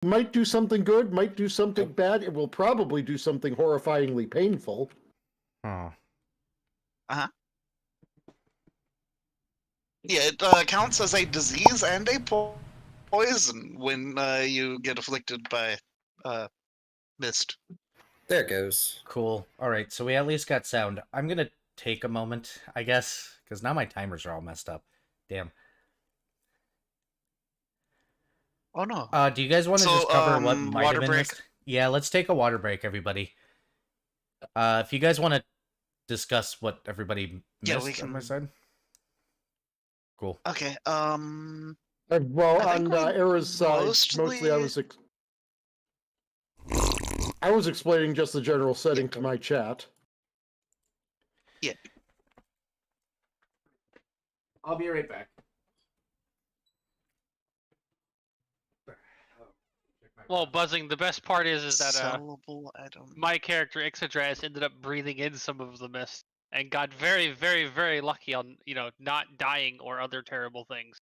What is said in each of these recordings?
Might do something good, might do something bad. It will probably do something horrifyingly painful. Oh. Uh-huh. Yeah, it counts as a disease and a poison when you get afflicted by mist. There it goes. Cool. All right, so we at least got sound. I'm going to take a moment, I guess, because now my timers are all messed up. Damn. Oh, no. Do you guys want to just cover what might water have been break? missed? Yeah, let's take a water break, everybody. If you guys want to discuss what everybody missed we can... on my side. Cool. Okay, well, I think on Era's side, mostly I was explaining just the general setting to my chat. Yeah. I'll be right back. Well, Buzzing, the best part is that sellable item. my character Ixodras ended up breathing in some of the mist and got very, very, very lucky on, not dying or other terrible things.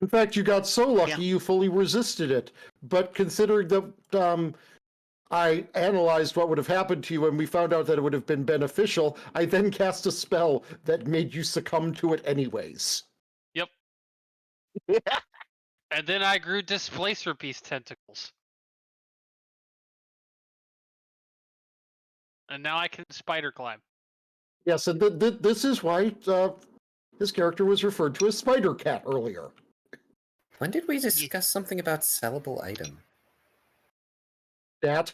In fact, you got so lucky you fully resisted it. But considering that I analyzed what would have happened to you and we found out that it would have been beneficial, I then cast a spell that made you succumb to it anyways. Yep. And then I grew Displacer Beast tentacles. And now I can spider climb. Yes, and this is why his character was referred to as Spider Cat earlier. When did we discuss something about sellable item? That?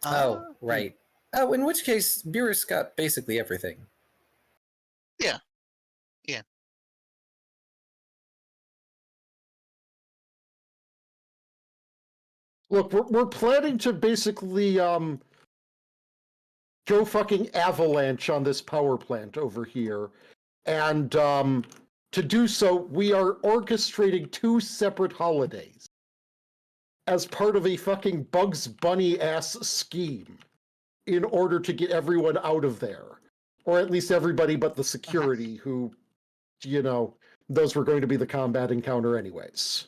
Oh, right. Oh, in which case, Beerus got basically everything. Yeah. Yeah. Look, we're planning to basically go fucking avalanche on this power plant over here. And to do so, we are orchestrating 2 separate holidays as part of a fucking Bugs Bunny-ass scheme in order to get everyone out of there. Or at least everybody but the security who, those were going to be the combat encounter anyways.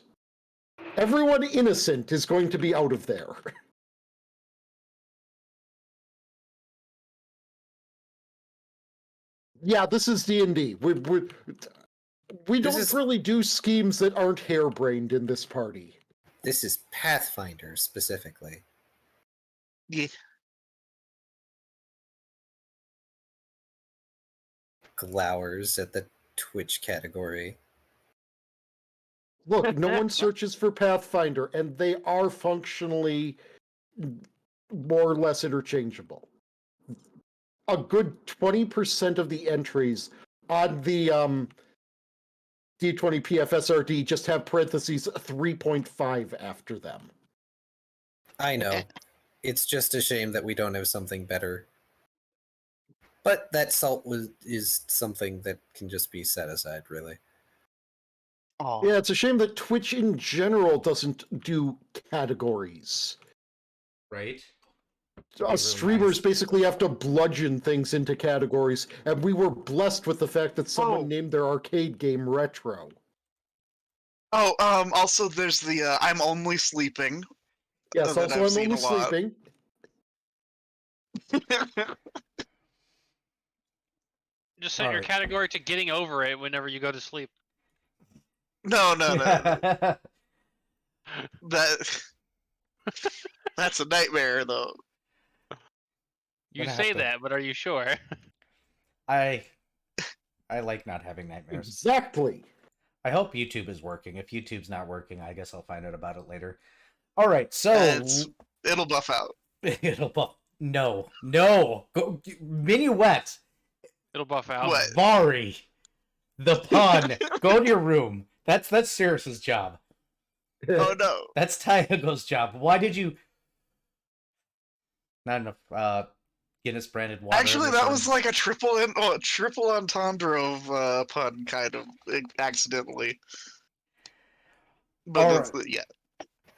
Everyone innocent is going to be out of there. Yeah, this is D&D. We don't really do schemes that aren't harebrained in this party. This is Pathfinder, specifically. Yeah. Glowers at the Twitch category. Look, no one searches for Pathfinder, and they are functionally more or less interchangeable. A good 20% of the entries on the D20 PFSRD just have parentheses 3.5 after them. I know. It's just a shame that we don't have something better. But that salt is something that can just be set aside, really. Oh. Yeah, it's a shame that Twitch in general doesn't do categories. Right? Streamers basically have to bludgeon things into categories, and we were blessed with the fact that someone named their arcade game Retro. Oh, also there's the I'm only sleeping. Yes, also I'm only sleeping. Just set your category to getting over it whenever you go to sleep. No. That's a nightmare, though. You say that, but are you sure? I like not having nightmares. Exactly. I hope YouTube is working. If YouTube's not working, I guess I'll find out about it later. All right, so it'll buff out. It'll buff. No. Go, Minuet. It'll buff out. What? Vari, the pun. Go to your room. That's Cirrus's job. Oh no. That's Tyago's job. Why did you? Not enough Guinness branded water. Actually, that was like a triple entendre of pun, kind of accidentally. But yeah.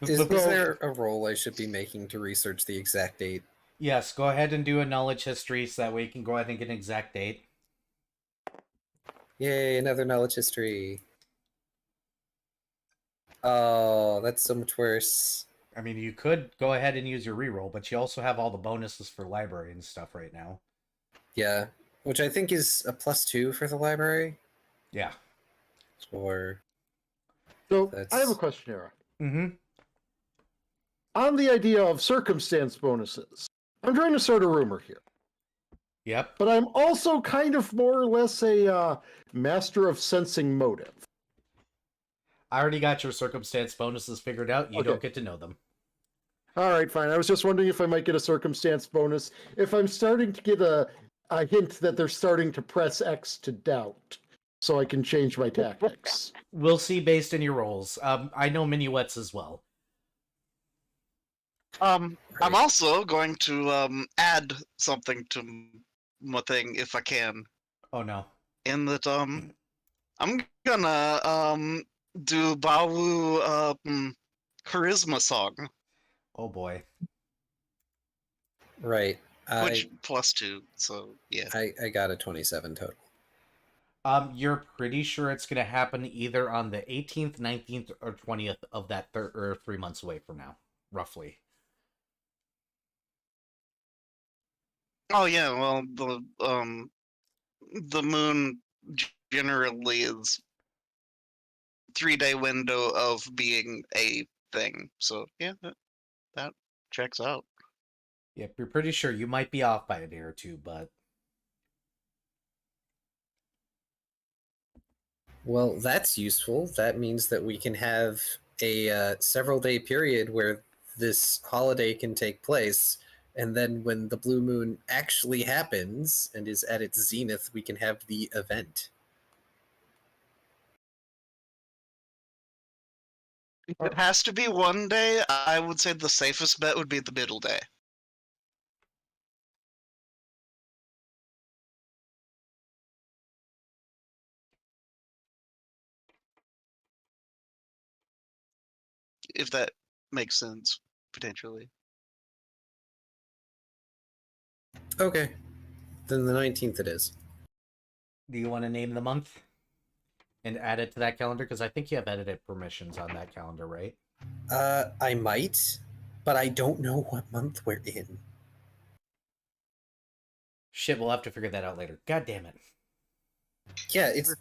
Is there a roll I should be making to research the exact date? Yes, go ahead and do a knowledge history so that way you can go ahead and get an exact date. Yay, another knowledge history. Oh, that's so much worse. I mean, you could go ahead and use your reroll, but you also have all the bonuses for library and stuff right now. Yeah, which I think is a +2 for the library. Yeah. Or So that's... I have a question, Era. Mm-hmm. On the idea of circumstance bonuses, I'm trying to start a rumor here. Yep. But I'm also kind of more or less a master of sensing motive. I already got your circumstance bonuses figured out. You Okay. don't get to know them. All right, fine. I was just wondering if I might get a circumstance bonus if I'm starting to get a hint that they're starting to press X to doubt, so I can change my tactics. We'll see based on your rolls. I know minuets as well. I'm also going to add something to my thing if I can. Oh no. In that I'm gonna do Bawu charisma song, Oh boy. Right. which +2. So yeah. I got a 27 total. You're pretty sure it's gonna happen either on the 18th, 19th, or 20th of that or 3 months away from now, roughly. Oh yeah. Well, the moon generally is 3-day window of being a thing. So yeah, that checks out. Yep, you're pretty sure. You might be off by a day or two, but Well, that's useful. That means that we can have a several-day period where this holiday can take place, and then when the blue moon actually happens and is at its zenith, we can have the event. If it has to be one day, I would say the safest bet would be the middle day. If that makes sense, potentially. Okay. Then the 19th it is. do you want to name the month and add it to that calendar? Because I think you have edited permissions on that calendar, right? I might, but I don't know what month we're in. Shit, we'll have to figure that out later. God damn it. Yeah, it's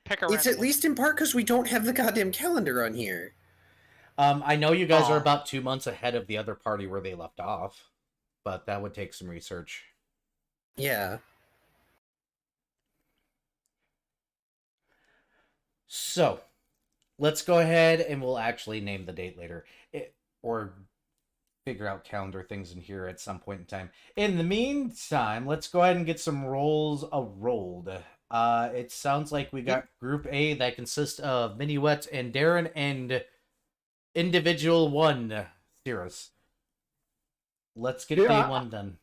Pick a at random one. least in part because we don't have the goddamn calendar on here. I know you guys are Aw. about 2 months ahead of the other party where they left off, but that would take some research. Yeah. So, let's go ahead and we'll actually name the date later. Or figure out calendar things in here at some point in time. In the meantime, let's go ahead and get some rolls rolled. It sounds like we got Group A that consists of Minuet and Darren and Individual 1, Cirrus. Let's get Yeah, day 1 done.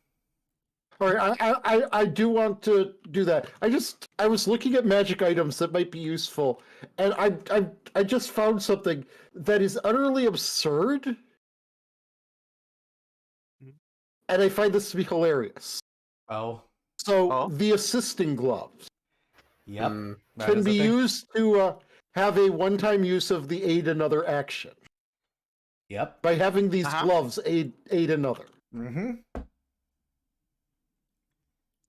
All right, I do want to do that. I was looking at magic items that might be useful, and I just found something that is utterly absurd, and I find this to be hilarious. Oh, So Oh. the assisting gloves yep. Mm, that can is a be thing. used to have a one-time use of the aid another action Yep. by having these Uh-huh. gloves aid another. Mm-hmm.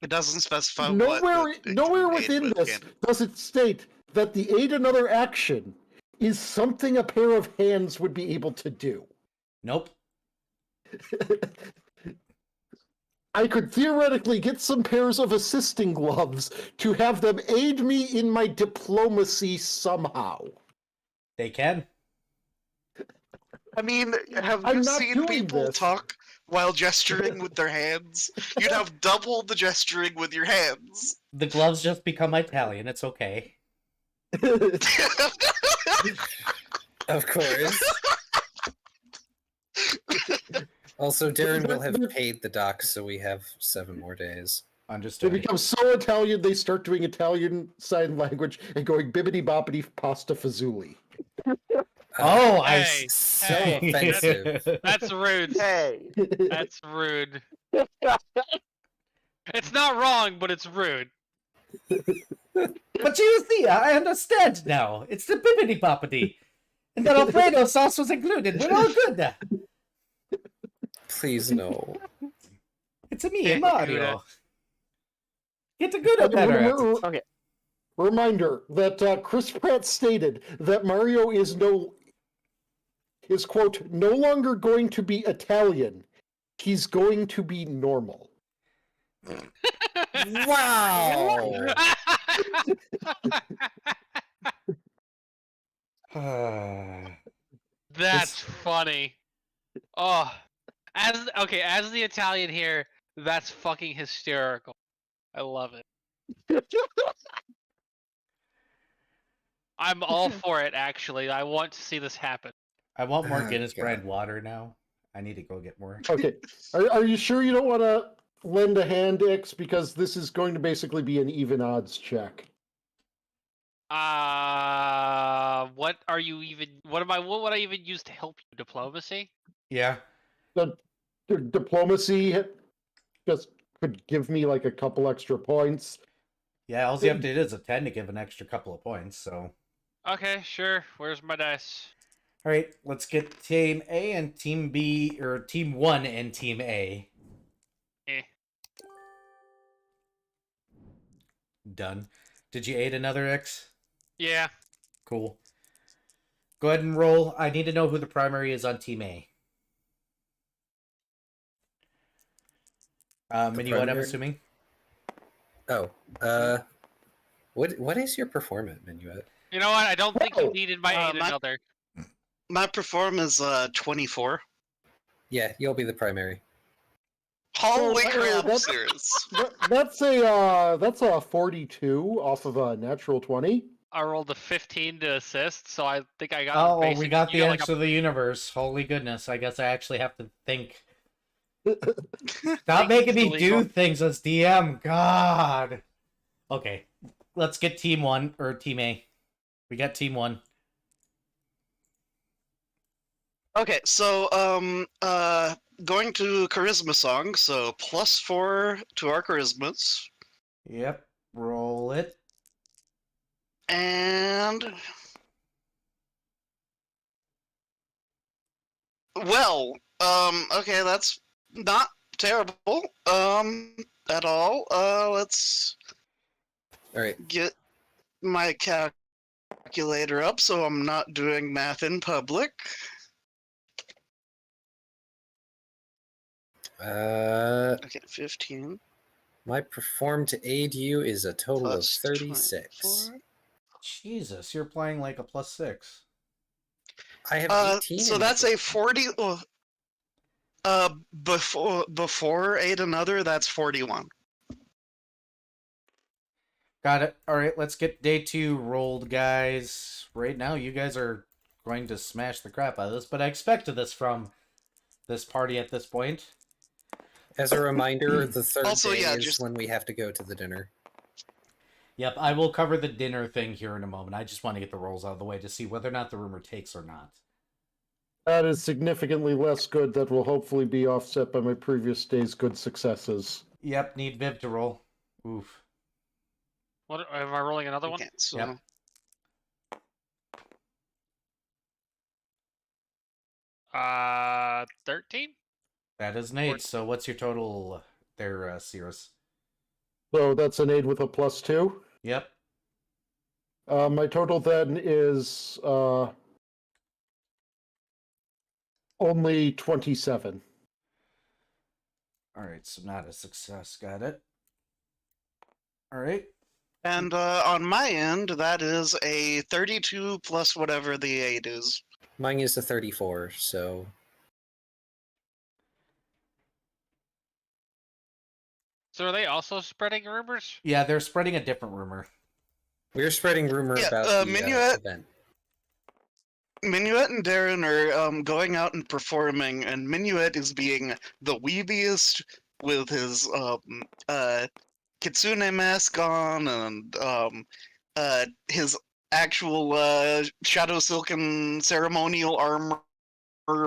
It doesn't specify Nowhere, what it nowhere can aid within with, this can it? does it state that the aid another action is something a pair of hands would be able to do. Nope. I could theoretically get some pairs of assisting gloves to have them aid me in my diplomacy somehow. They can. I mean, have I'm you not seen doing people this. talk while gesturing with their hands? You'd have double the gesturing with your hands. The gloves just become Italian. It's okay. of course. Also, Darren will have paid the docs, so we have 7 more days. They Understood. become so Italian, they start doing Italian sign language and going bibbidi boppity pasta fazooli. Oh, I Hey, So hey, offensive. That's rude. Hey. That's rude. It's not wrong, but it's rude. But you see, I understand now. It's the bibbidi boppity. And that Alfredo sauce was included. We're all good now. Please no. It's a me, Hey, Mario. Get the good better at it. Okay. Reminder that Chris Pratt stated that Mario is quote no longer going to be Italian. He's going to be normal. Wow. That's funny. Oh, as the Italian here, that's fucking hysterical. I love it. I'm all for it. Actually, I want to see this happen. I want more Oh, Guinness God. brand water now. I need to go get more. Okay, are you sure you don't want to lend a hand, Ix? Because this is going to basically be an even odds check. What are you even? What would I even use to help you? Diplomacy? Yeah. The diplomacy just could give me like a couple extra points. Yeah, all you have to do is a 10 to give an extra couple of points, so. Okay, sure. Where's my dice? All right, let's get Team A and Team B, or Team 1 and Team A. Eh. Done. Did you aid another X? Yeah. Cool. Go ahead and roll. I need to know who the primary is on Team A. Minuet, I'm primary? assuming. Oh, what is your performance, Minuet? You know what? I don't think you Whoa. needed my aid another. My perform is 24. Yeah, you'll be the primary. Holy So, crap, that's- serious. That's a 42 off of a natural 20. I rolled a 15 to assist, so I think I got. Oh, we basic, got you the got, edge like, of the universe. Holy goodness. I guess I actually have to think. Stop Think making me it's do illegal. things as DM. God. Okay. Let's get Team 1, or Team A. We got Team 1. Okay, so going to charisma song, so +4 to our charismas. Yep. Roll it. And well, okay, that's not terrible, at all. Let's All right. get my calculator up so I'm not doing math in public. Okay, 15 My perform to aid you is a total of plus 36. 24. Jesus, you're playing like a +6. I have 18. So in that's my a 40. Before aid another, that's 41. Got it. All right, let's get day 2 rolled, guys. Right now, you guys are going to smash the crap out of this, but I expected this from this party at this point. As a reminder, the third Also, day yeah, is just- when we have to go to the dinner. Yep, I will cover the dinner thing here in a moment. I just want to get the rolls out of the way to see whether or not the rumor takes or not. That is significantly less good. That will hopefully be offset by my previous day's good successes. Yep, need Viv to roll. Oof. What am I rolling another one? Okay, so Yep. Uh, 13. That is an 8, so what's your total there, Cirrus? So that's an aid with a +2. Yep. My total then is only 27. Alright, so not a success. Got it. Alright. and on my end, that is a 32 plus whatever the aid is. Mine is a 34, so So are they also spreading rumors? Yeah, they're spreading a different rumor. we're spreading rumor Yeah, about the Minuet- event. Minuet and Darren are going out and performing, and Minuet is being the weebiest with his kitsune mask on and his actual shadow silken ceremonial armor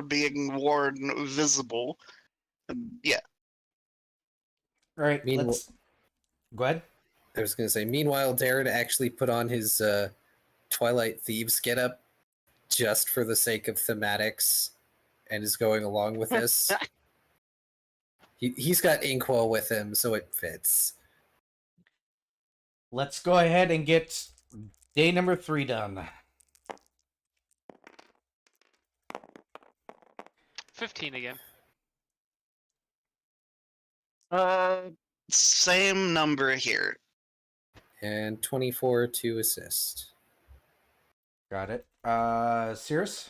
being worn visible. Yeah. Alright, Meanwhile- let's... Go ahead. I was going to say, meanwhile, Darren actually put on his Twilight Thieves getup just for the sake of thematics and is going along with this. He's got Inkwell with him, so it fits. Let's go ahead and get day number 3 done. 15 again. Same number here. And 24 to assist. Got it. Cirrus?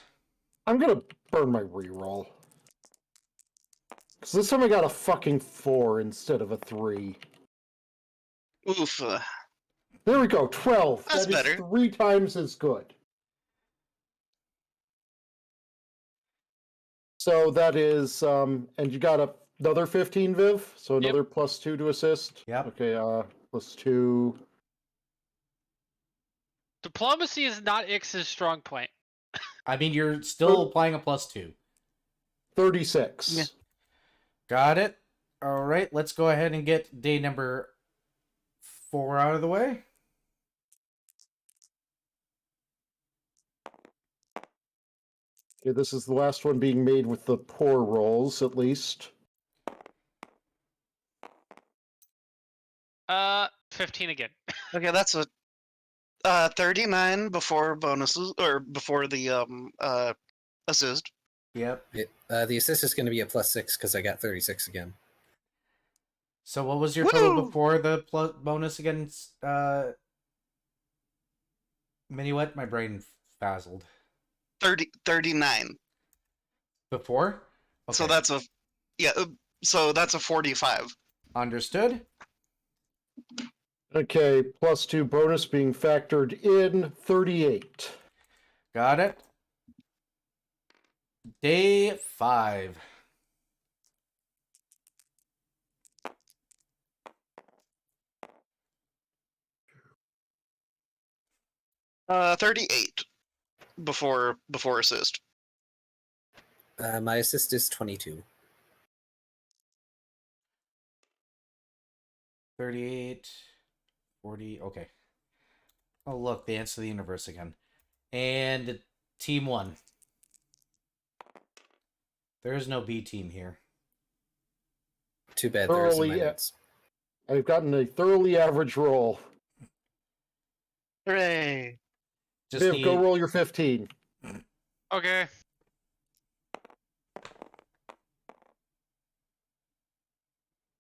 I'm gonna burn my reroll. Because this time I got a fucking 4 instead of a 3. Oof. There we go, 12. That's That is better. 3 times as good. So that is, and you got another 15, Viv? So Yep. another +2 to assist? Yep. Okay, +2. Diplomacy is not Ix's strong point. I mean, you're still applying a +2. 36. Yeah. Got it. All right, let's go ahead and get day number 4 out of the way. Okay, this is the last one being made with the poor rolls, at least. 15 again. Okay, that's a 39 before bonuses or before the assist. Yep. The assist is going to be a +6 because I got 36 again. So what was your total Woo! before the plus bonus against Minuet? My brain frazzled. 39. Before? So Okay. that's a so that's a 45. Understood. Okay, +2 bonus being factored in, 38. Got it. Day 5. Uh, 38 before assist. My assist is 22. 38, 40, okay. Oh, look, the answer to the universe again. And team 1. There is no B team here. Too bad there isn't my Thoroughly, notes. I've gotten a thoroughly average roll. Hooray! Just Viv, need... go roll your 15. Okay.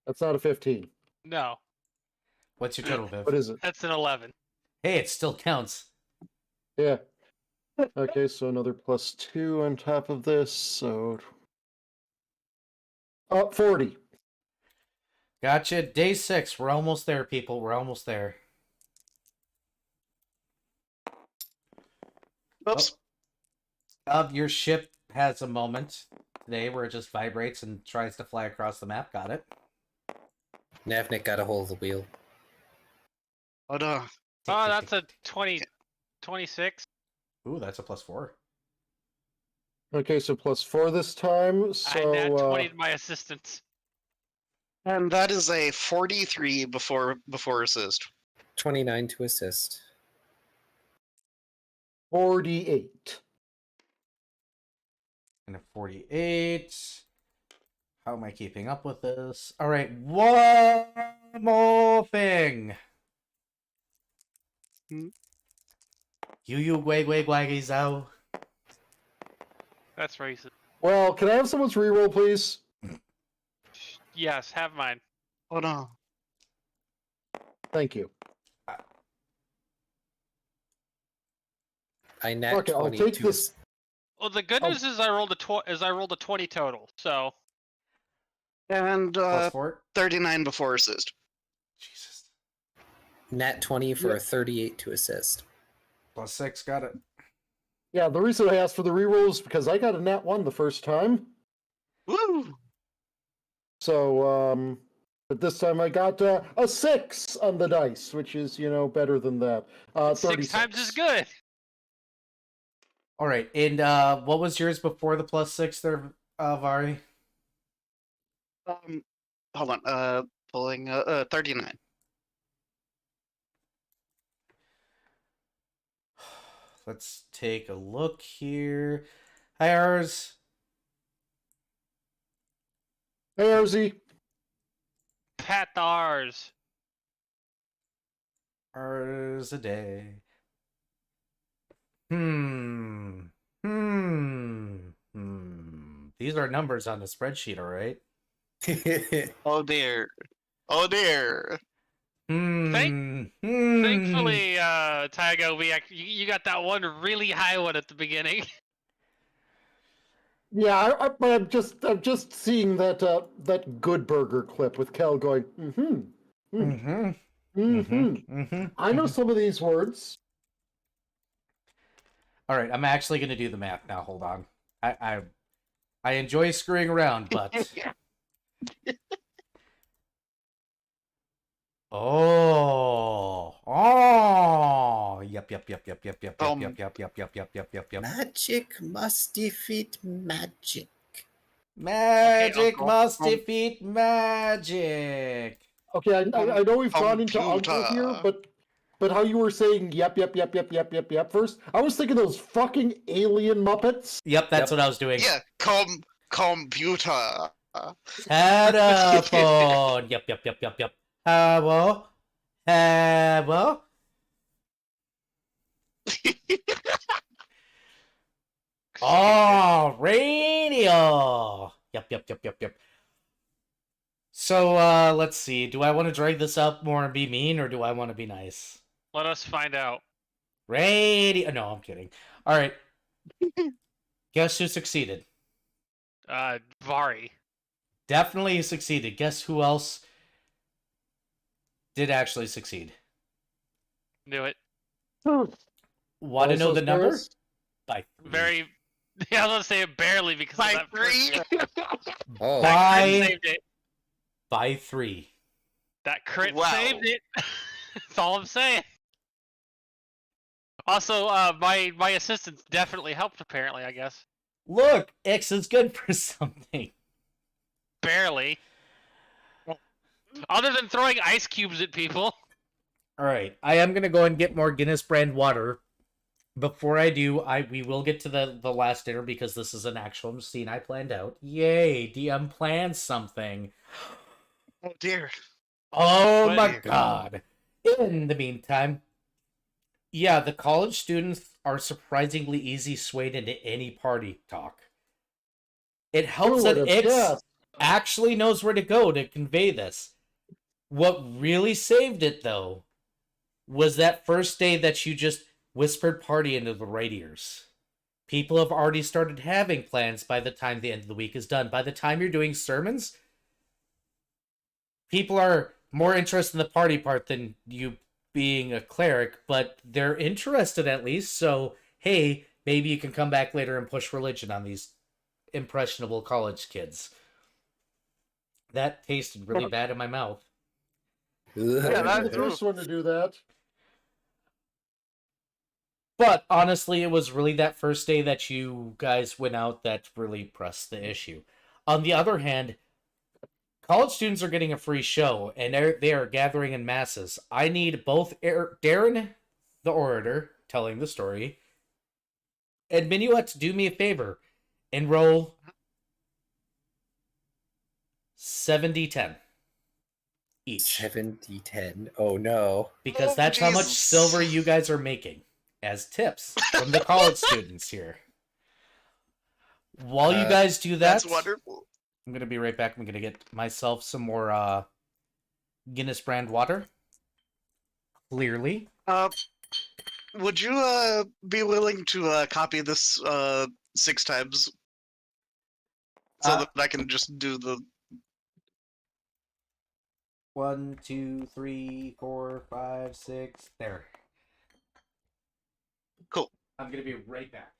That's not a 15. No, What's your total, Viv? What is it? that's an 11. Hey, it still counts. Yeah. Okay, so another +2 on top of this, so... 40. Gotcha. Day 6. We're almost there, people. We're almost there. Oops. Your ship has a moment today where it just vibrates and tries to fly across the map. Got it. Navnik got a hold of the wheel. Oh no. Oh, that's a 26. Ooh, that's a +4. Okay, so +4 this time, so... I nat 20 to my assistance. And that is a 43 before assist. 29 to assist. 48. And a 48. How am I keeping up with this? All right, one more thing. You wag waggy zow. That's racist. Well, can I have someone's reroll, please? Yes, have mine. Oh no. Thank you. I nat Okay, I'll 20 take to this. Well, the good news is I rolled a 20 total. So And +4. 39 before assist. Jesus. nat 20 for Yeah. a 38 to assist. +6. Got it. Yeah, the reason I asked for the reroll is because I got a nat 1 the first time. Woo! So, but this time I got a 6 on the dice, which is, better than that. 6 times is good. All right, and what was yours before the +6 there, Vari? Hold on. Pulling 39. let's take a look here. Hi, ours. Hey, RZ. Patars. Hours a day. Hmm. Hmm. Hmm. These are numbers on the spreadsheet, all right? Oh dear. Oh dear. Hmm. Thankfully, Tygo, you got that one really high one at the beginning. Yeah, I'm just seeing that Good Burger clip with Kel going, mm-hmm, Mm-hmm. mm-hmm. Mm-hmm. I know some of these words. All right, I'm actually going to do the math now. Hold on. I enjoy screwing around, but yep. Magic must defeat magic. Okay, Magic Uncle. must defeat magic. Okay, I know we've gone into Uncle here, Computer. but how you were saying yep first, I was thinking those fucking alien Muppets. Yep, that's Yep. what I was doing. Yeah, computer. Telephone. Yep. Hello. Oh, radio. Yep. So, let's see. Do I want to drag this up more and be mean, or do I want to be nice? Let us find out. Radio. No, I'm kidding. All right. Guess who succeeded? Vari. Definitely succeeded. Guess who else did actually succeed? Knew it. Want to know the number? By three. Very. Yeah, I was gonna say it barely because By of that first- 3? Oh, That crit By saved it. by 3. That crit Wow. saved it. That's all I'm saying. Also, my assistance definitely helped. Apparently, I guess Look, X is good for something. barely. Other than throwing ice cubes at people. All right, I am gonna go and get more Guinness brand water. Before I do, we will get to the last dinner because this is an actual scene I planned out. Yay, DM planned something. Oh dear. Oh What? my god. In the meantime, yeah, the college students are surprisingly easy swayed into any party talk. It helps that X Yes. actually knows where to go to convey this. What really saved it, though, was that first day that you just whispered party into the right ears. People have already started having plans by the time the end of the week is done. By the time you're doing sermons, people are more interested in the party part than you being a cleric, but they're interested at least. So, hey, maybe you can come back later and push religion on these impressionable college kids. That tasted really bad in my mouth. Yeah, I'm that's the first one to do that. But honestly, it was really that first day that you guys went out that really pressed the issue. On the other hand, college students are getting a free show, and they are gathering in masses. I need both Darren, the orator, telling the story, and Minuet to do me a favor and roll 7d10 each. 7d10. Oh no. Because Oh, that's how much Jesus. silver you guys are making as tips from the college students here. While you guys do that, That's wonderful. I'm going to be right back. I'm going to get myself some more Guinness brand water. Clearly. Would you be willing to copy this 6 times so that I can just do the 1, 2, 3, 4, 5, 6. There. cool. I'm going to be right back.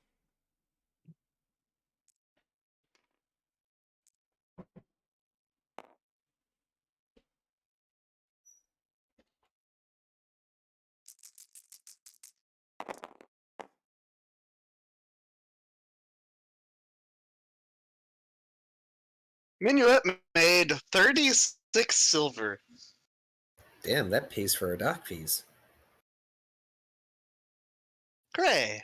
Minuet made 36 silver. Damn, that pays for our dock fees. Hooray!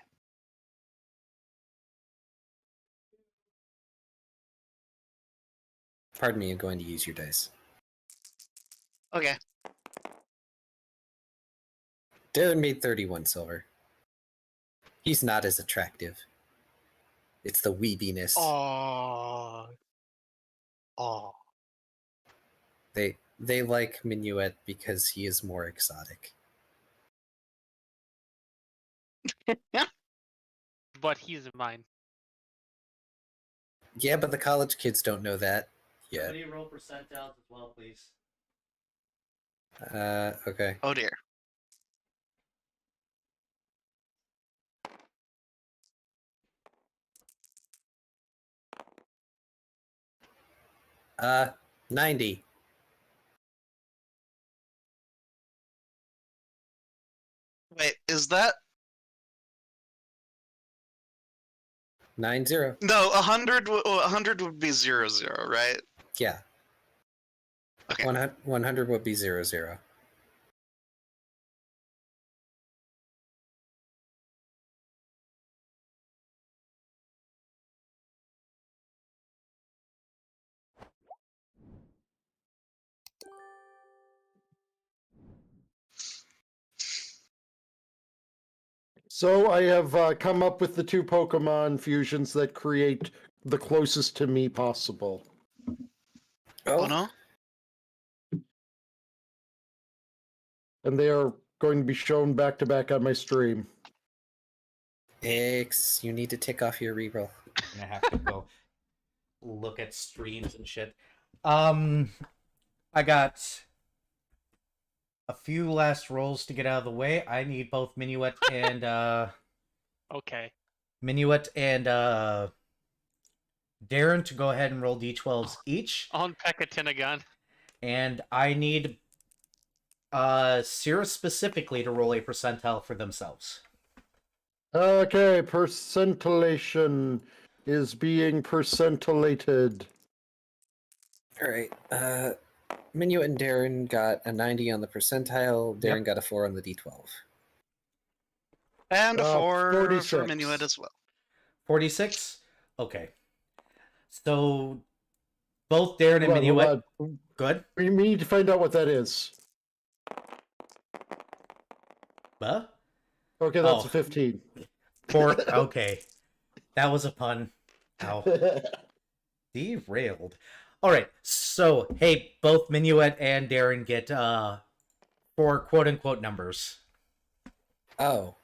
Pardon me, I'm going to use your dice. Okay. Darren made 31 silver. He's not as attractive. It's the weebiness. Oh. Oh. They like Minuet because he is more exotic. But he's mine. Yeah, but the college kids don't know that yet. Somebody roll percentiles as well, please. Okay. Oh dear. Uh, 90. Wait, is that 90. no? 100. 100 would be 00, right? Yeah. Okay. 100 would be 00. So I have come up with the two Pokemon fusions that create the closest to me possible. Oh no. And they are going to be shown back to back on my stream. X, you need to tick off your reroll. I'm gonna have to go look at streams and shit. I got a few last rolls to get out of the way. I need both Minuet and Okay. Darren to go ahead and roll d12s each. On Pekatinagon. And I need Cirrus specifically to roll a percentile for themselves. Okay, percentillation is being percentillated. All right. Minuet and Darren got a 90 on the percentile. Darren got a 4 on the d12. And a 4 for 46. Minuet as well. 46? Okay. So both Darren and Hold on, Minuet. hold on. Good. We need to find out what that is. Huh? Okay, that's Oh. a 15. Okay. That was a pun. Ow. Derailed. All right. So, hey, both Minuet and Darren get 4 quote-unquote numbers. Oh.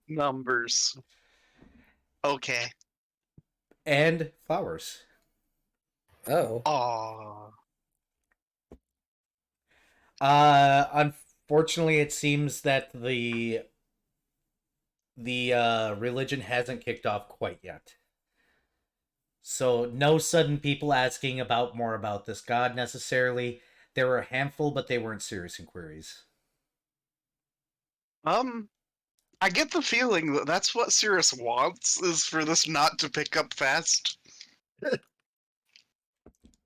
Numbers. Okay. And flowers. Oh. Aw. Unfortunately, it seems that the religion hasn't kicked off quite yet. So no sudden people asking about more about this god necessarily. There were a handful, but they weren't serious inquiries. I get the feeling that that's what Cirrus wants, is for this not to pick up fast.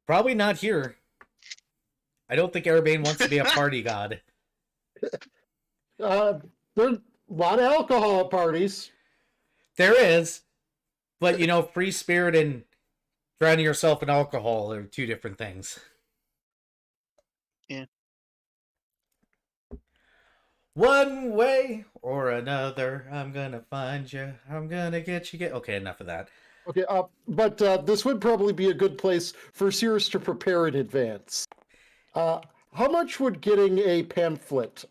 Probably not here. I don't think Erebane wants to be a party god. There are a lot of alcohol at parties. There is, but you know, free spirit and drowning yourself in alcohol are two different things. Yeah. One way or another, I'm gonna find you. I'm gonna get you. Okay, enough of that. Okay, but this would probably be a good place for Cirrus to prepare in advance. How much would getting a pamphlet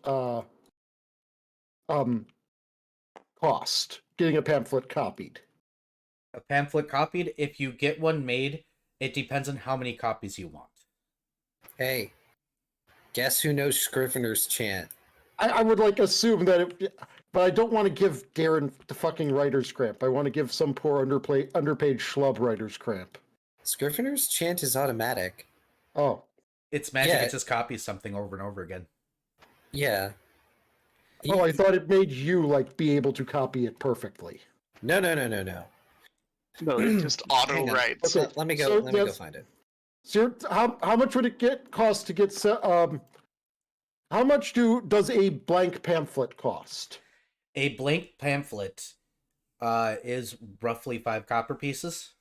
cost? Getting a pamphlet copied? A pamphlet copied. If you get one made, it depends on how many copies you want. Hey. Guess who knows Scrivener's chant? I would like assume that it, but I don't want to give Darren the fucking writer's cramp. I want to give some poor underpaid schlub writer's cramp. Scrivener's chant is automatic. Oh. It's magic. Yeah. It just copies something over and over again. Yeah. Oh, I thought it made you like be able to copy it perfectly. No. No, it just auto Hang on. writes. Okay, Let me go. so Let me go yes. find it. So how much would it cost to get how much does a blank pamphlet cost? A blank pamphlet is roughly 5 copper pieces.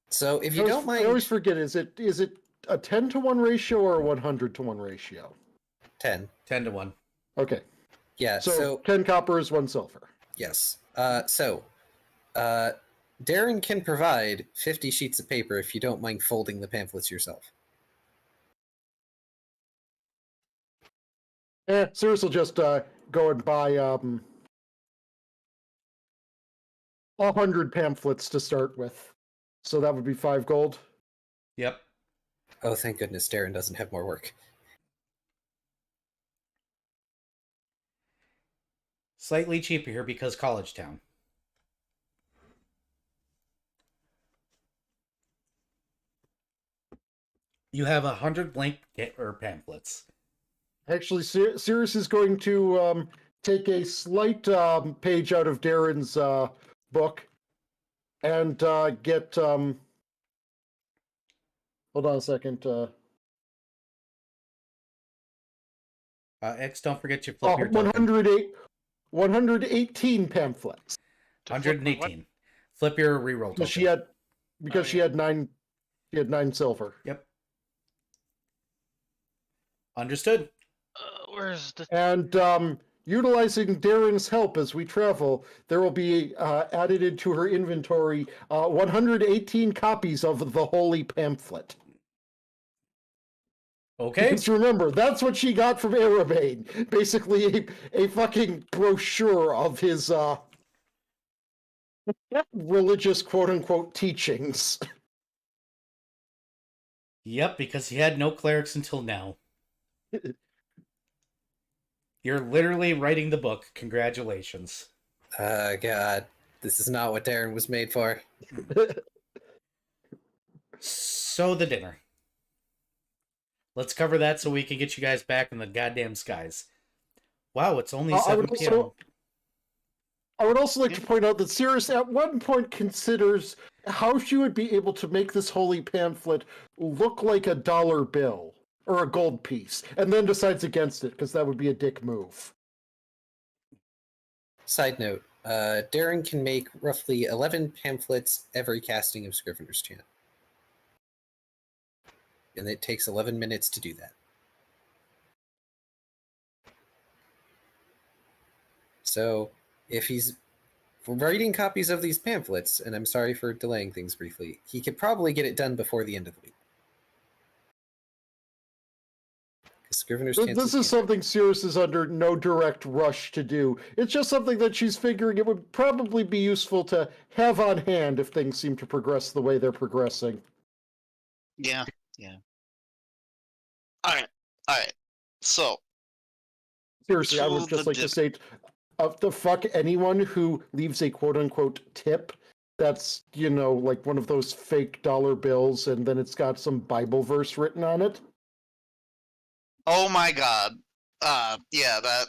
So if you don't I always mind, forget, is it a 10-to-1 ratio or a 100-to-1 ratio? 10. 10-1. Okay. Yeah. So 10 copper is 1 silver. Yes. Darren can provide 50 sheets of paper if you don't mind folding the pamphlets yourself. Cirrus will just go and buy 100 pamphlets to start with. So that would be 5 gold. Yep. Oh, thank goodness Darren doesn't have more work. Slightly cheaper here because College Town. You have 100 blank pamphlets. Actually, Cirrus is going to take a slight page out of Darren's book and get. Hold on a second. X, don't forget your flip your token. 118 pamphlets. To flip my what? 118. Flip your reroll token. She had 9. She had 9 silver. Yep. Understood. Where's the... And utilizing Darren's help as we travel, there will be added into her inventory 118 copies of the Holy Pamphlet. Okay. Because remember, that's what she got from Arabane. Basically, a fucking brochure of his religious quote-unquote teachings. Yep, because he had no clerics until now. You're literally writing the book. Congratulations. God. This is not what Darren was made for. So the dinner. Let's cover that so we can get you guys back in the goddamn skies. Wow, it's only 7 p.m. I would also like to point out that Cirrus at one point considers how she would be able to make this holy pamphlet look like a dollar bill or a gold piece, and then decides against it because that would be a dick move. Side note, Darren can make roughly 11 pamphlets every casting of Scrivener's Chant. And it takes 11 minutes to do that. So, if he's writing copies of these pamphlets, and I'm sorry for delaying things briefly, he could probably get it done before the end of the week. Scrivener's Chant. This is something Cirrus is under no direct rush to do. It's just something that she's figuring it would probably be useful to have on hand if things seem to progress the way they're progressing. Yeah. Alright. So, Seriously, I would just like to say, the fuck anyone who leaves a quote-unquote tip that's, like one of those fake dollar bills and then it's got some Bible verse written on it. oh my god. Yeah, that...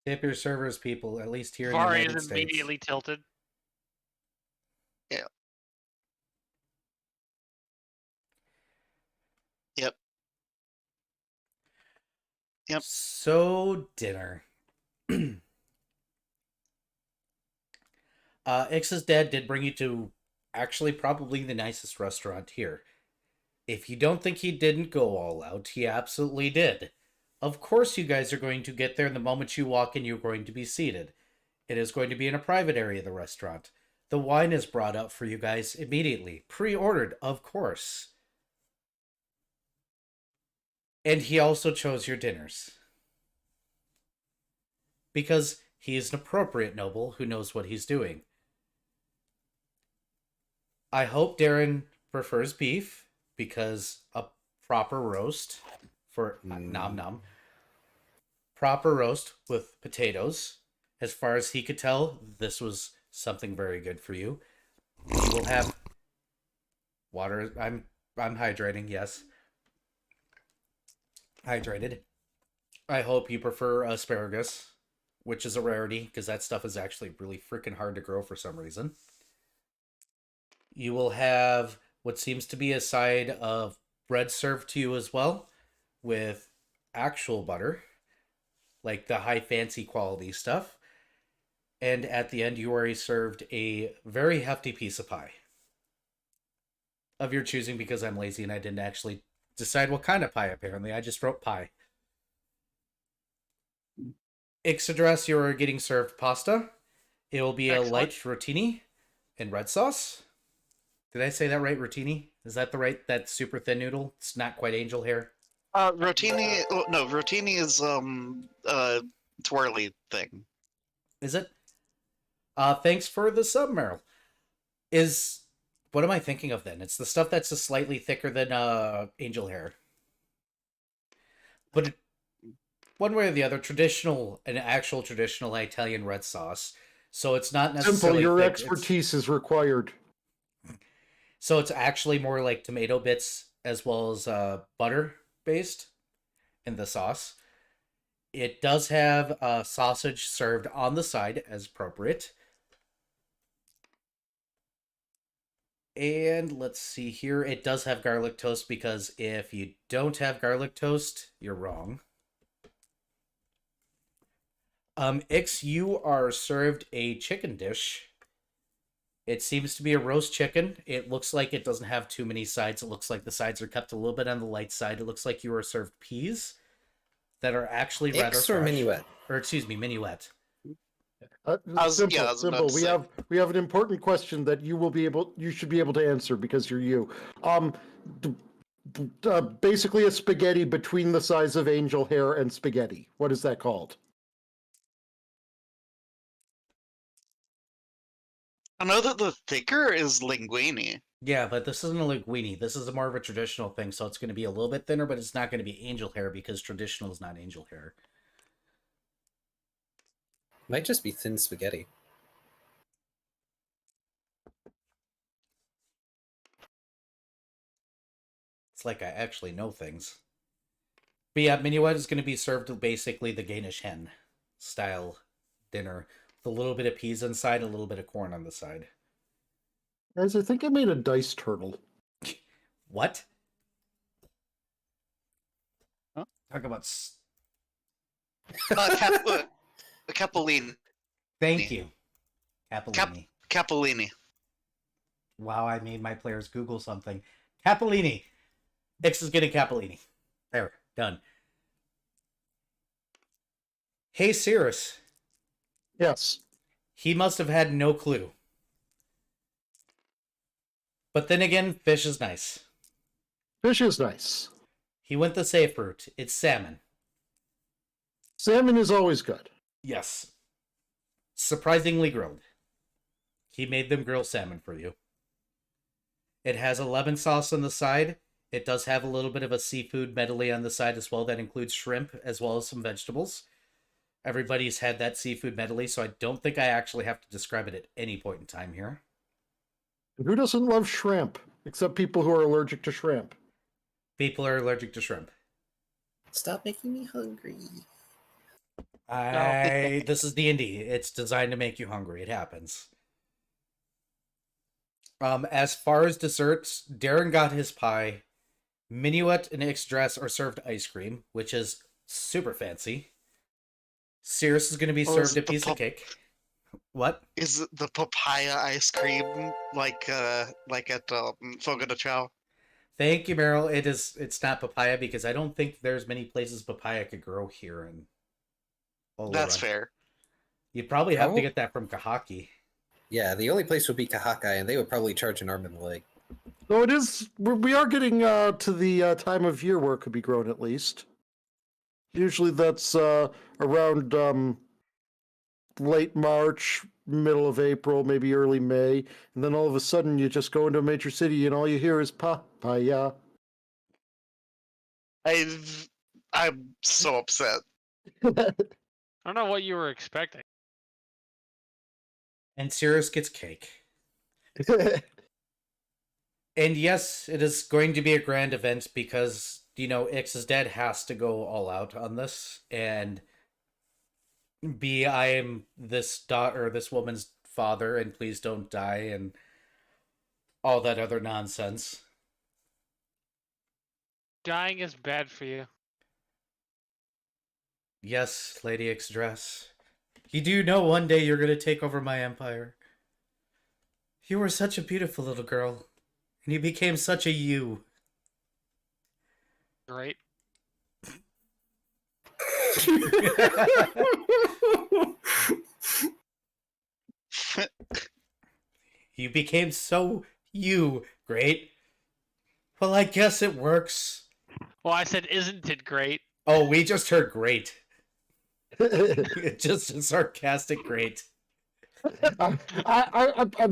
Tip your servers, people, at least here in the Vari United is States. immediately tilted. Yep. So, dinner. Ix's dad did bring you to actually probably the nicest restaurant here. If you don't think he didn't go all out, he absolutely did. Of course you guys are going to get there, and the moment you walk in, you're going to be seated. It is going to be in a private area of the restaurant. The wine is brought out for you guys immediately. Pre-ordered, of course. And he also chose your dinners. Because he is an appropriate noble who knows what he's doing. I hope Darren prefers beef, because a proper roast for nom nom. Proper roast with potatoes. As far as he could tell, this was something very good for you. You will have water. I'm hydrating, yes. Hydrated. I hope you prefer asparagus, which is a rarity, because that stuff is actually really freaking hard to grow for some reason. You will have what seems to be a side of bread served to you as well, with actual butter, like the high fancy quality stuff. And at the end, you are served a very hefty piece of pie. of your choosing because I'm lazy and I didn't actually decide what kind of pie, apparently. I just wrote pie. Ixodras, you're getting served pasta. It will be a light Excellent. rotini in red sauce. Did I say that right, rotini? Is that the right, that super thin noodle? It's not quite angel hair. Rotini. Oh, no, rotini is twirly thing. Is it? Thanks for the sub, Meryl. What am I thinking of then? It's the stuff that's just slightly thicker than angel hair. But one way or the other, an actual traditional Italian red sauce. So it's not Simple, necessarily your thick. expertise is required. So it's actually more like tomato bits as well as butter based in the sauce. It does have sausage served on the side as appropriate. And let's see here. It does have garlic toast because if you don't have garlic toast, you're wrong. Ix, you are served a chicken dish. It seems to be a roast chicken. It looks like it doesn't have too many sides. It looks like the sides are kept a little bit on the light side. It looks like you are served peas that are actually rather Ix or fresh. minuet? Or excuse me, minuet. Simple. We have an important question that you should be able to answer because you're you. Basically a spaghetti between the size of angel hair and spaghetti. What is that called? I know that the thicker is linguine. Yeah, but this isn't a linguine. This is more of a traditional thing, so it's going to be a little bit thinner, but it's not going to be angel hair because traditional is not angel hair. Might just be thin spaghetti. It's like I actually know things. But yeah, minuet is going to be served basically the Danish hen style dinner with a little bit of peas inside, a little bit of corn on the side. Guys, I think I made a dice turtle. What? Huh? Talk about. Capellini. Thank you, Capellini. Capellini. Wow, I made my players Google something. Capellini. Ix is getting Capellini. There, done. Hey, Cirrus. Yes. He must have had no clue. But then again, fish is nice. Fish is nice. He went the safe route. It's salmon. Salmon is always good. Yes. Surprisingly grilled. He made them grill salmon for you. It has a lemon sauce on the side. It does have a little bit of a seafood medley on the side as well. That includes shrimp as well as some vegetables. Everybody's had that seafood medley, so I don't think I actually have to describe it at any point in time here. Who doesn't love shrimp? Except people who are allergic to shrimp. People are allergic to shrimp. Stop making me hungry. This is D&D. It's designed to make you hungry. It happens. As far as desserts, Darren got his pie. Minuet and Ixodras are served ice cream, which is super fancy. Cirrus is going to be served a piece of cake. What? Is it the papaya ice cream like at Fogo de Chao? Thank you, Meryl. It's not papaya because I don't think there's many places papaya could grow here in Olora. That's fair. You'd probably have to get that from Kahaki. Yeah, the only place would be Kahakai, and they would probably charge an arm and a leg. So it is. We are getting to the time of year where it could be grown at least. Usually that's around late March, middle of April, maybe early May, and then all of a sudden you just go into a major city and all you hear is papaya. I'm so upset. I don't know what you were expecting. And Cirrus gets cake. And yes, it is going to be a grand event because, Ix's dad has to go all out on this. And B, I am this woman's father, and please don't die, and all that other nonsense. Dying is bad for you. Yes, Lady Ixodras. You do know one day you're going to take over my empire. You were such a beautiful little girl. And you became such a you. Great. You became so you. Great. Well, I guess it works. Well, I said, isn't it great? Oh, we just heard great. Just a sarcastic great. I'm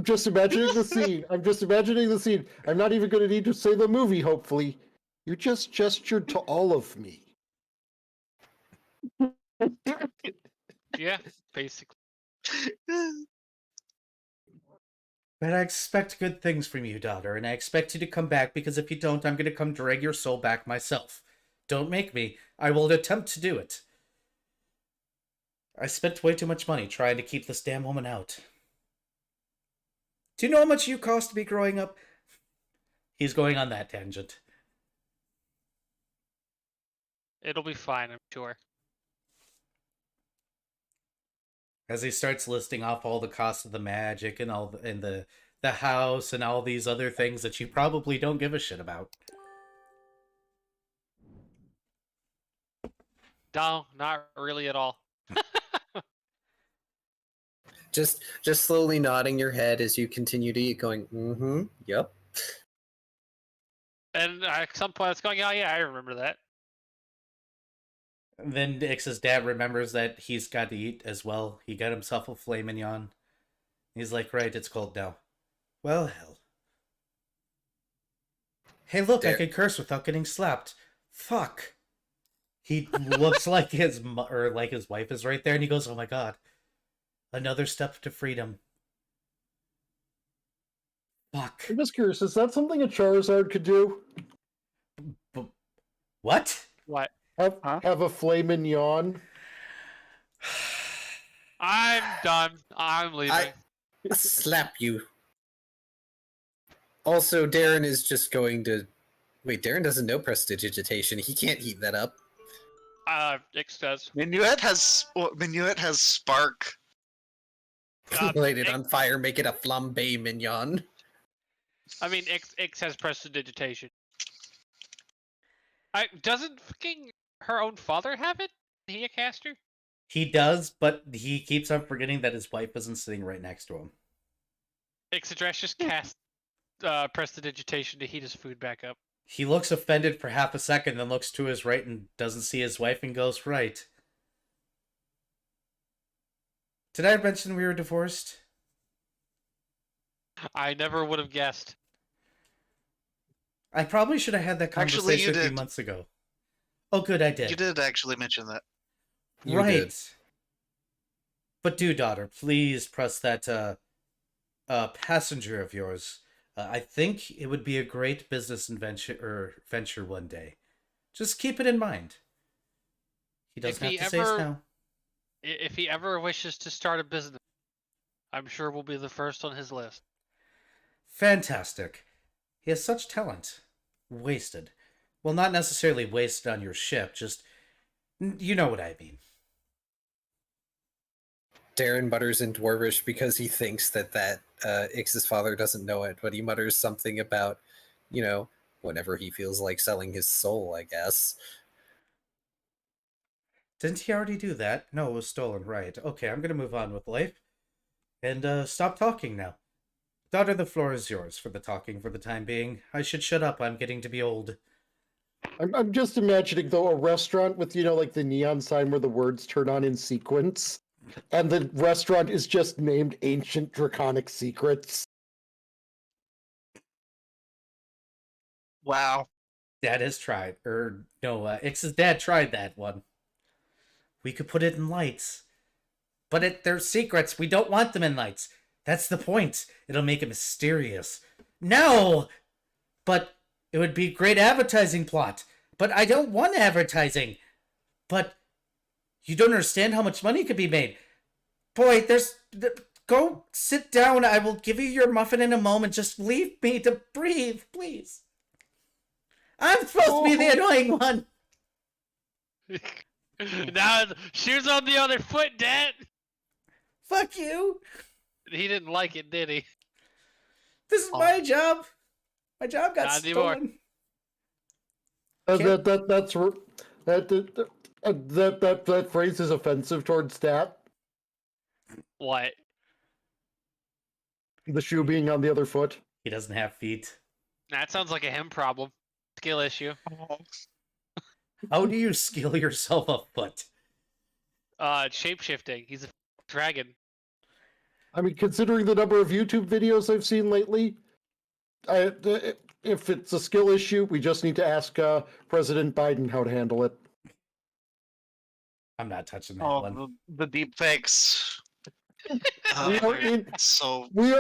just imagining the scene. I'm just imagining the scene. I'm not even going to need to say the movie, hopefully. You just gestured to all of me. Yeah, basically. But I expect good things from you, daughter, and I expect you to come back, because if you don't, I'm going to come drag your soul back myself. Don't make me. I will attempt to do it. I spent way too much money trying to keep this damn woman out. Do you know how much you cost me growing up? He's going on that tangent. It'll be fine, I'm sure. As he starts listing off all the costs of the magic and all the house and all these other things that you probably don't give a shit about. No, not really at all. Just slowly nodding your head as you continue to eat, going, mm-hmm, yep. And at some point it's going, oh yeah, I remember that. And then Ix's dad remembers that he's got to eat as well. He got himself a filet mignon. He's like, right, it's cold now. Well, hell. Hey, look, I can curse without getting slapped. Fuck. He looks like his wife is right there, and he goes, oh my god. Another step to freedom. Fuck. I'm just curious, is that something a Charizard could do? What? What? Have a filet mignon? I'm done. I'm leaving. Slap you. Also, Darren is just going to... Wait, Darren doesn't know prestidigitation. He can't heat that up. Ix does. Minuet has spark. Light it on fire, make it a flambe mignon. I mean, Ix has prestidigitation. Doesn't fucking her own father have it? Is he a caster? He does, but he keeps on forgetting that his wife isn't sitting right next to him. Ixadrash just cast prestidigitation to heat his food back up. He looks offended for half a second, then looks to his right and doesn't see his wife and goes, right. Did I mention we were divorced? I never would have guessed. I probably should have had that Actually, you conversation a few did. months ago. Oh, good, I did. You did actually mention that. You Right. did. But do, daughter, please press that passenger of yours. I think it would be a great business venture one day. Just keep it in mind. He doesn't have to say it now. If he ever wishes to start a business, I'm sure we'll be the first on his list. Fantastic. He has such talent. Wasted. Well, not necessarily wasted on your ship, just... You know what I mean. Darren mutters in Dwarvish because he thinks that Ix's father doesn't know it, but he mutters something about, whenever he feels like selling his soul, I guess. Didn't he already do that? No, it was stolen, right. Okay, I'm gonna move on with life. And, stop talking now. Daughter, the floor is yours for the talking for the time being. I should shut up, I'm getting to be old. I'm just imagining, though, a restaurant with, like the neon sign where the words turn on in sequence. And the restaurant is just named Ancient Draconic Secrets. Wow. Dad has tried. Ix's dad tried that one. We could put it in lights. But they're secrets. We don't want them in lights. That's the point. It'll make it mysterious. No! But it would be a great advertising plot. But I don't want advertising. But you don't understand how much money could be made. Boy, go sit down. I will give you your muffin in a moment. Just leave me to breathe, please. I'm supposed to be the annoying one. Now, shoes on the other foot, Dad! Fuck you. He didn't like it, did he? This is my job. My job got Not anymore. stolen. That phrase is offensive towards Stat. What? The shoe being on the other foot. He doesn't have feet. That sounds like a him problem. Skill issue. How do you skill yourself a foot? Shape-shifting. He's a dragon. I mean, considering the number of YouTube videos I've seen lately, if it's a skill issue, we just need to ask President Biden how to handle it. I'm not touching that Oh, one. the deep fakes. We are in So we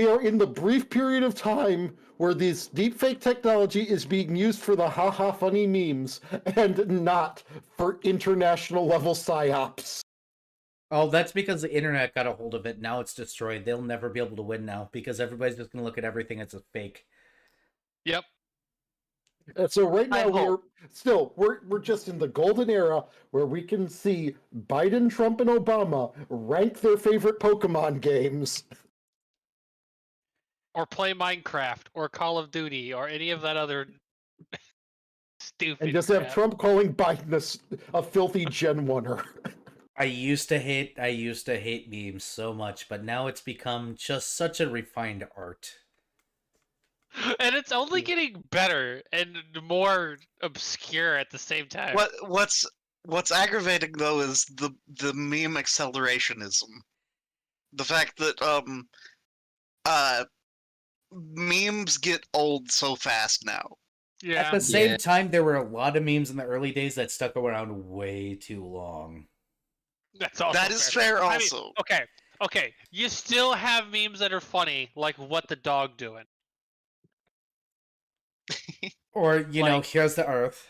are in the brief period of time where this deepfake technology is being used for the haha funny memes and not for international level psyops. Oh, that's because the internet got a hold of it. Now it's destroyed. They'll never be able to win now because everybody's just going to look at everything as a fake. Yep. And so right I now we're just in the golden era where we can see Biden, Trump, and Obama rank their favorite Pokemon games. Or play Minecraft, or Call of Duty, or any of that other stupid And just have crap. Trump calling Biden a filthy Gen 1er. I used to hate memes so much, but now it's become just such a refined art. And it's only getting better and more obscure at the same time. what's aggravating though is the meme accelerationism. The fact that memes get old so fast now. Yeah. At the same Yeah. time, there were a lot of memes in the early days that stuck around way too long. That's also That is fair I mean, also. okay. You still have memes that are funny, like what the dog doing. Or, Like- here's the Earth.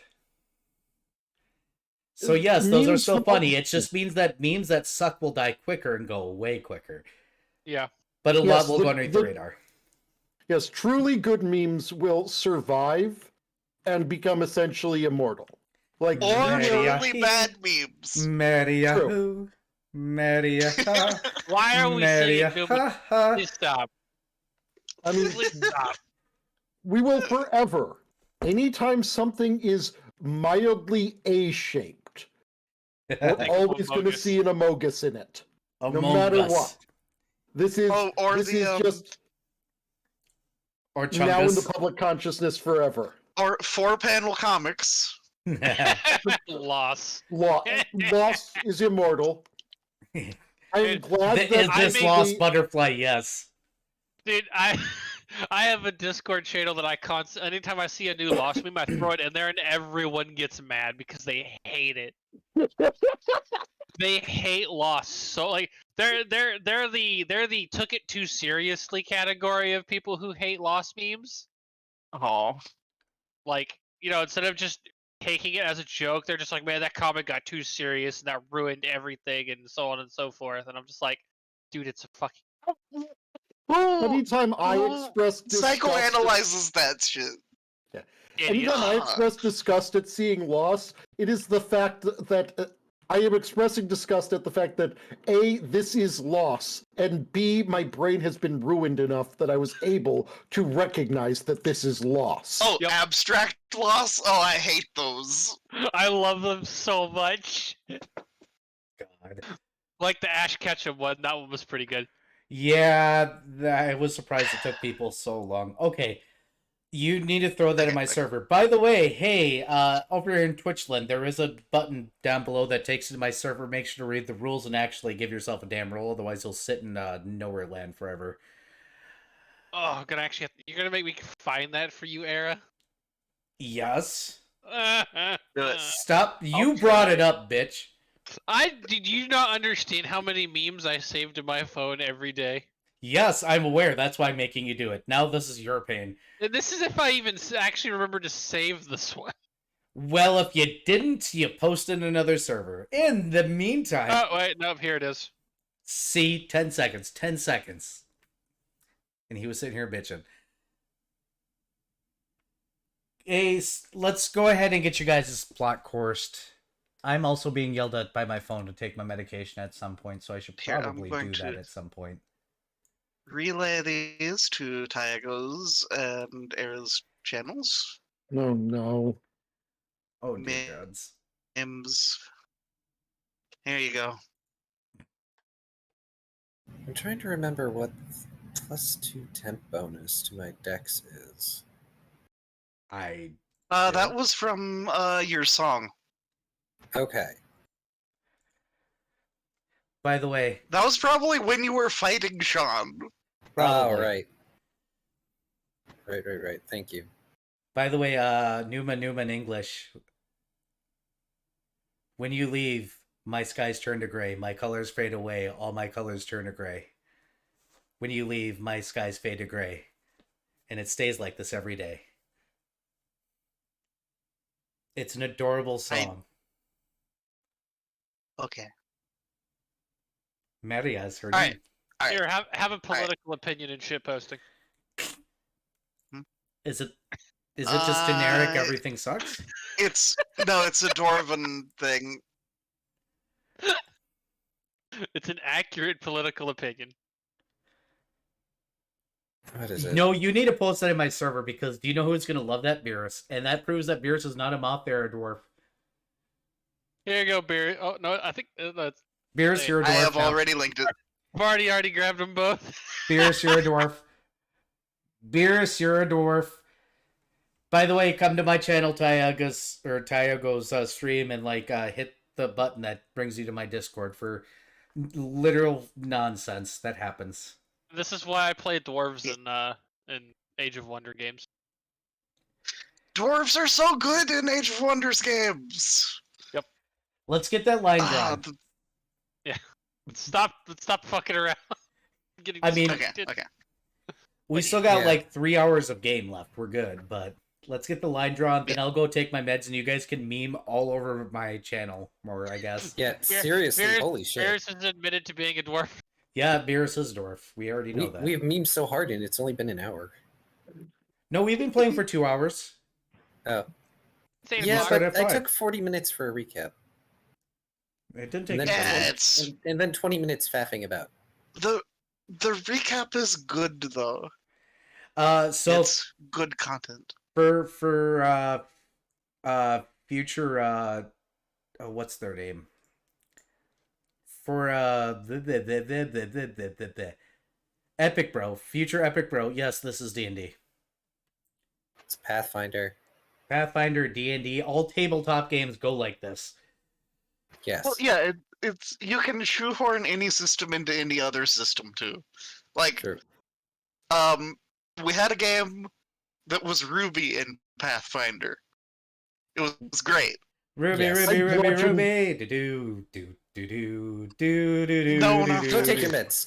So yes, those are Memes still from- funny. It just means that memes that suck will die quicker and go way quicker. Yeah. But a Yes, lot will the- go underneath the radar. Yes, truly good memes will survive and become essentially immortal. Like Or Maria. really bad memes. Maria, Maria, Why are we Maria, singing Nimbus? Please stop. I mean, Please stop. we will forever. Anytime something is mildly A-shaped, we're Think of always going to Amogus. see an Amogus in it, no Among matter Us. what. This is Or this the is just Or now in the Chungus. public consciousness forever. or 4-panel comics. Loss. Lost is immortal. I'm glad Is that this they- lost butterfly? Yes. Dude, I have a Discord channel that anytime I see a new Lost meme, I throw it in there and everyone gets mad because they hate it. They hate Lost. So like they're the took it too seriously category of people who hate Lost memes. Oh. Like, instead of just taking it as a joke, they're just like, man, that comic got too serious and that ruined everything and so on and so forth. And I'm just like, dude, it's a fucking anytime I express disgust, Psychoanalyzes that shit. idiot. anytime I express disgust at seeing loss, it is the fact that I am expressing disgust at the fact that A, this is loss, and B, my brain has been ruined enough that I was able to recognize that this is loss. Oh, Yep. abstract loss? Oh, I hate those. I love them so much. God. Like the Ash Ketchum one, that one was pretty good. Yeah, I was surprised it took people so long. Okay, you need to throw that in my server. By the way, hey, over here in Twitchland, there is a button down below that takes you to my server. Make sure to read the rules and actually give yourself a damn roll, otherwise you'll sit in nowhere land forever. Oh, I'm gonna you're gonna make me find that for you, Era? Yes. Do it. Stop. You I'll brought try. it up, bitch. Did you not understand how many memes I saved in my phone every day? Yes, I'm aware. That's why I'm making you do it. Now this is your pain. And this is if I even actually remember to save this one. Well, if you didn't, you posted another server. In the meantime, Oh, wait, nope, here it is. see, 10 seconds, 10 seconds. And he was sitting here bitching. Hey, let's go ahead and get you guys' plot coursed. I'm also being yelled at by my phone to take my medication at some point, so I should Here, I'm probably going do that to- at some point. relay these to Tiago's and Era's channels. No, no. Oh dear Mi- gods. Mims. Here you go. I'm trying to remember what +2 temp bonus to my dex is. I That Yeah. was from your song. Okay. by the way, That was probably when you were fighting Sean. probably. Oh, right. Right. Thank you. By the way, Newman English. When you leave, my skies turn to gray, my colors fade away, all my colors turn to gray. When you leave, my skies fade to gray. And it stays like this every day. It's an adorable song. Okay. Maria's her All name. right. All right. Here, have a political opinion in shit posting. Is it just generic Uh, everything sucks? It's a Dwarven thing. It's an accurate political opinion. What is it? No, you need to post that in my server because do you know who's gonna love that, Beerus? And that proves that Beerus is not a moth, they're a dwarf. Here you go, Beer. Oh no, I think that's. Beerus, Hey, you're a dwarf. I have now. already linked it. Already grabbed them both. Beerus, you're a dwarf. Beerus, you're a dwarf. By the way, come to my channel, Tiago's stream, and hit the button that brings you to my Discord for literal nonsense that happens. This is why I play dwarves in Age of Wonder games. Dwarves are so good in Age of Wonders games. Let's get that line Ah, drawn. Stop fucking around. Getting I mean- distracted. okay. We still got Yeah. 3 hours of game left. We're good, but let's get the line drawn. Then I'll go take my meds, and you guys can meme all over my channel more, I guess. Yeah, Beer- seriously, Beerus- holy shit. Beerus has admitted to being a dwarf. Yeah, Beerus is dwarf. We already know that. We've memed so hard and it's only been an hour. No, we've been playing for 2 hours. Oh. Same Yeah, fuck. start but at I 5. took 40 minutes for a recap. It didn't And take then, that long. Yeah, it's and then 20 minutes faffing about. the recap is good though. So It's good content. for future what's their name? For Epic Bro, future Epic Bro. Yes, this is D&D. It's Pathfinder. Pathfinder, D&D, all tabletop games go like this. Yes. Well, yeah, it's you can shoehorn any system into any other system too. Like, True. we had a game that was Ruby in Pathfinder. It was great. Ruby, Yes. Ruby, I Ruby, bludgeon- Ruby. Do. No, Go take your meds.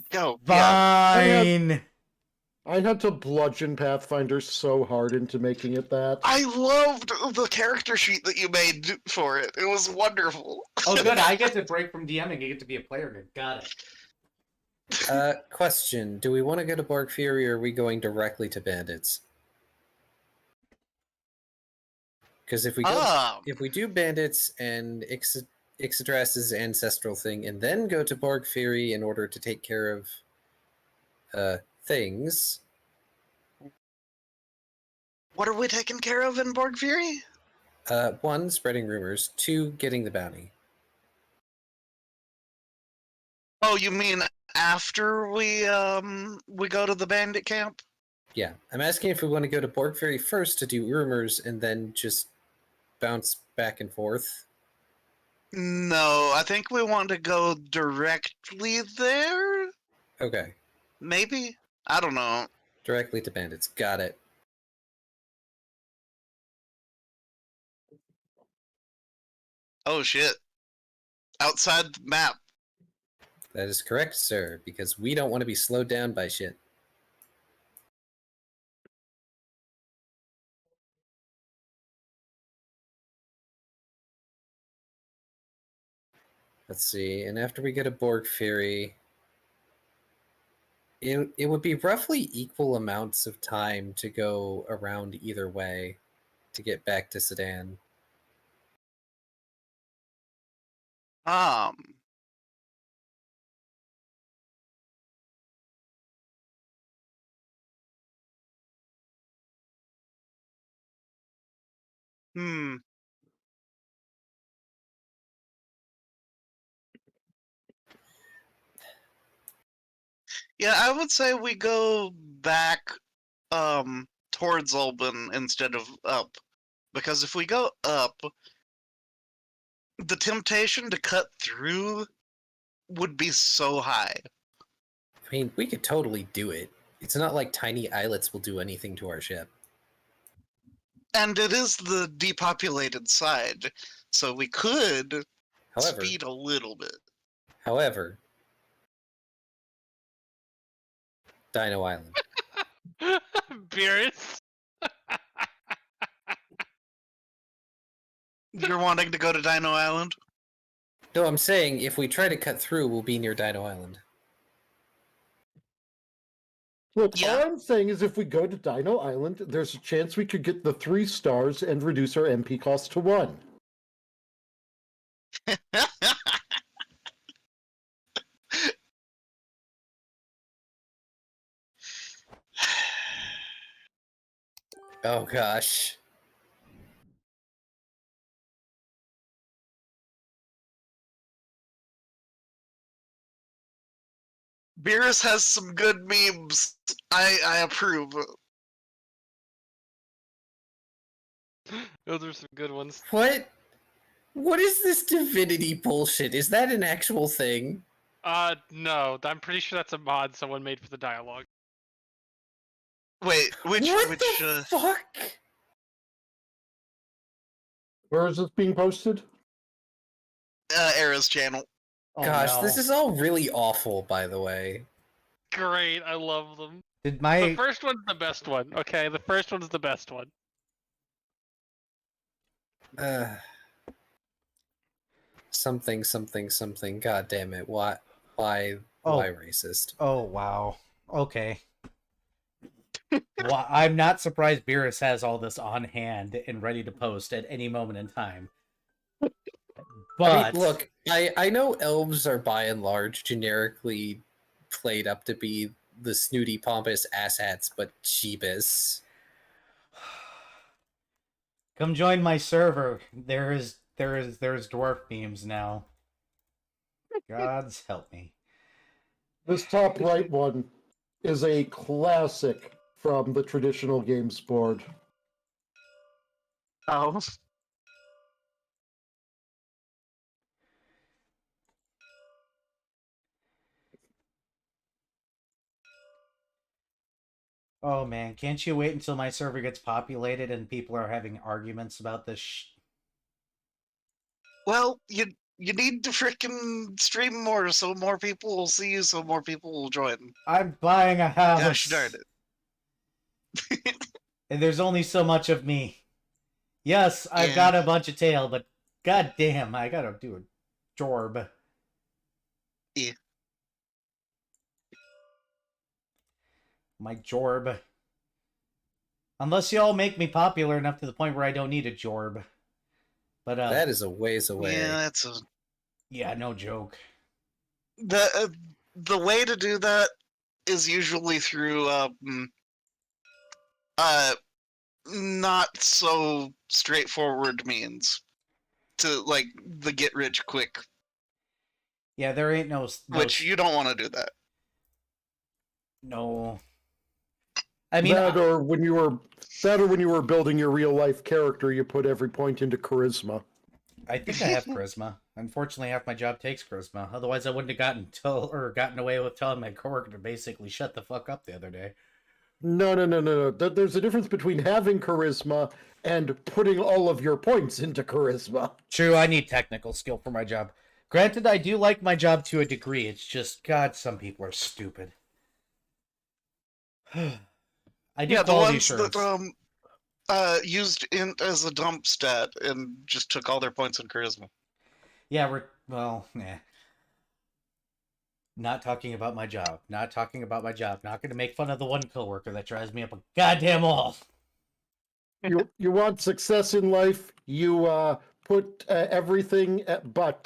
Go. Yeah. Fine. I had to bludgeon Pathfinder so hard into making it that. I loved the character sheet that you made for it. It was wonderful. Oh, good. I get to break from DMing. I get to be a player again. Got it. Question. Do we want to go to Borg Fury or are we going directly to Bandits? Because if we go, if we do Bandits and Ixadras's ancestral thing and then go to Borg Fury in order to take care of things. What are we taking care of in Borg Fury? 1, spreading rumors. 2, getting the bounty. Oh, you mean after we go to the bandit camp? Yeah, I'm asking if we want to go to Borg Fury first to do rumors and then just bounce back and forth. No, I think we want to go directly there. Okay, Maybe? I don't know. directly to Bandits. Got it. Oh shit. Outside the map. That is correct, sir, because we don't want to be slowed down by shit. Let's see, and after we get a Borg Fury, it would be roughly equal amounts of time to go around either way to get back to Sedan. Hmm. Yeah, I would say we go back towards Ulban instead of up. Because if we go up, the temptation to cut through would be so high. I mean, we could totally do it. It's not like tiny islets will do anything to our ship. And it is the depopulated side, so we could However, speed a little bit. however, Dino Island. Beerus. You're wanting to go to Dino Island? No, I'm saying if we try to cut through, we'll be near Dino Island. Look, Yeah. all I'm saying is if we go to Dino Island, there's a chance we could get the 3 stars and reduce our MP cost to 1. Oh gosh. Beerus has some good memes. I approve. Those are some good ones. What? What is this divinity bullshit? Is that an actual thing? No. I'm pretty sure that's a mod someone made for the dialogue. Wait, which What the fuck? Where is this being posted? Era's channel. Oh, Gosh, no. this is all really awful, by the way. Great, I love them. Did The my first one's the best one. Okay, the first one's the best one. Something, something, something. God damn it. Why Oh. racist? Oh wow. Okay. Well, I'm not surprised Beerus has all this on hand and ready to post at any moment in time. But I mean, look, I know elves are by and large generically played up to be the snooty, pompous asshats, but Jeebus. come join my server. There's dwarf memes now. God's help me. This top right one is a classic from the traditional games board. Oh. Oh man, can't you wait until my server gets populated and people are having arguments about this? Well, you need to frickin' stream more so more people will see you, so more people will join. I'm buying a house. Gosh darn it. And there's only so much of me. Yes, I've Yeah. got a bunch of tail, but goddamn, I gotta do a jorb. Yeah. My jorb. Unless y'all make me popular enough to the point where I don't need a jorb. But That is a ways away. Yeah, that's a yeah, no joke. the way to do that is usually through not so straightforward means to like the get rich quick, Yeah, there ain't no which you don't want to do that. no. I mean, that or when you were building your real life character, you put every point into charisma. I think I have charisma. Unfortunately, half my job takes charisma. Otherwise, I wouldn't have gotten away with telling my coworker to basically shut the fuck up the other day. No. There's a difference between having charisma and putting all of your points into charisma. True, I need technical skill for my job. Granted, I do like my job to a degree. It's just, God, some people are stupid. I do Yeah, the quality ones assurance. that used int as a dump stat and just took all their points in charisma. Yeah, not talking about my job. Not talking about my job. Not going to make fun of the one coworker that drives me up a goddamn wall. You want success in life, you put everything but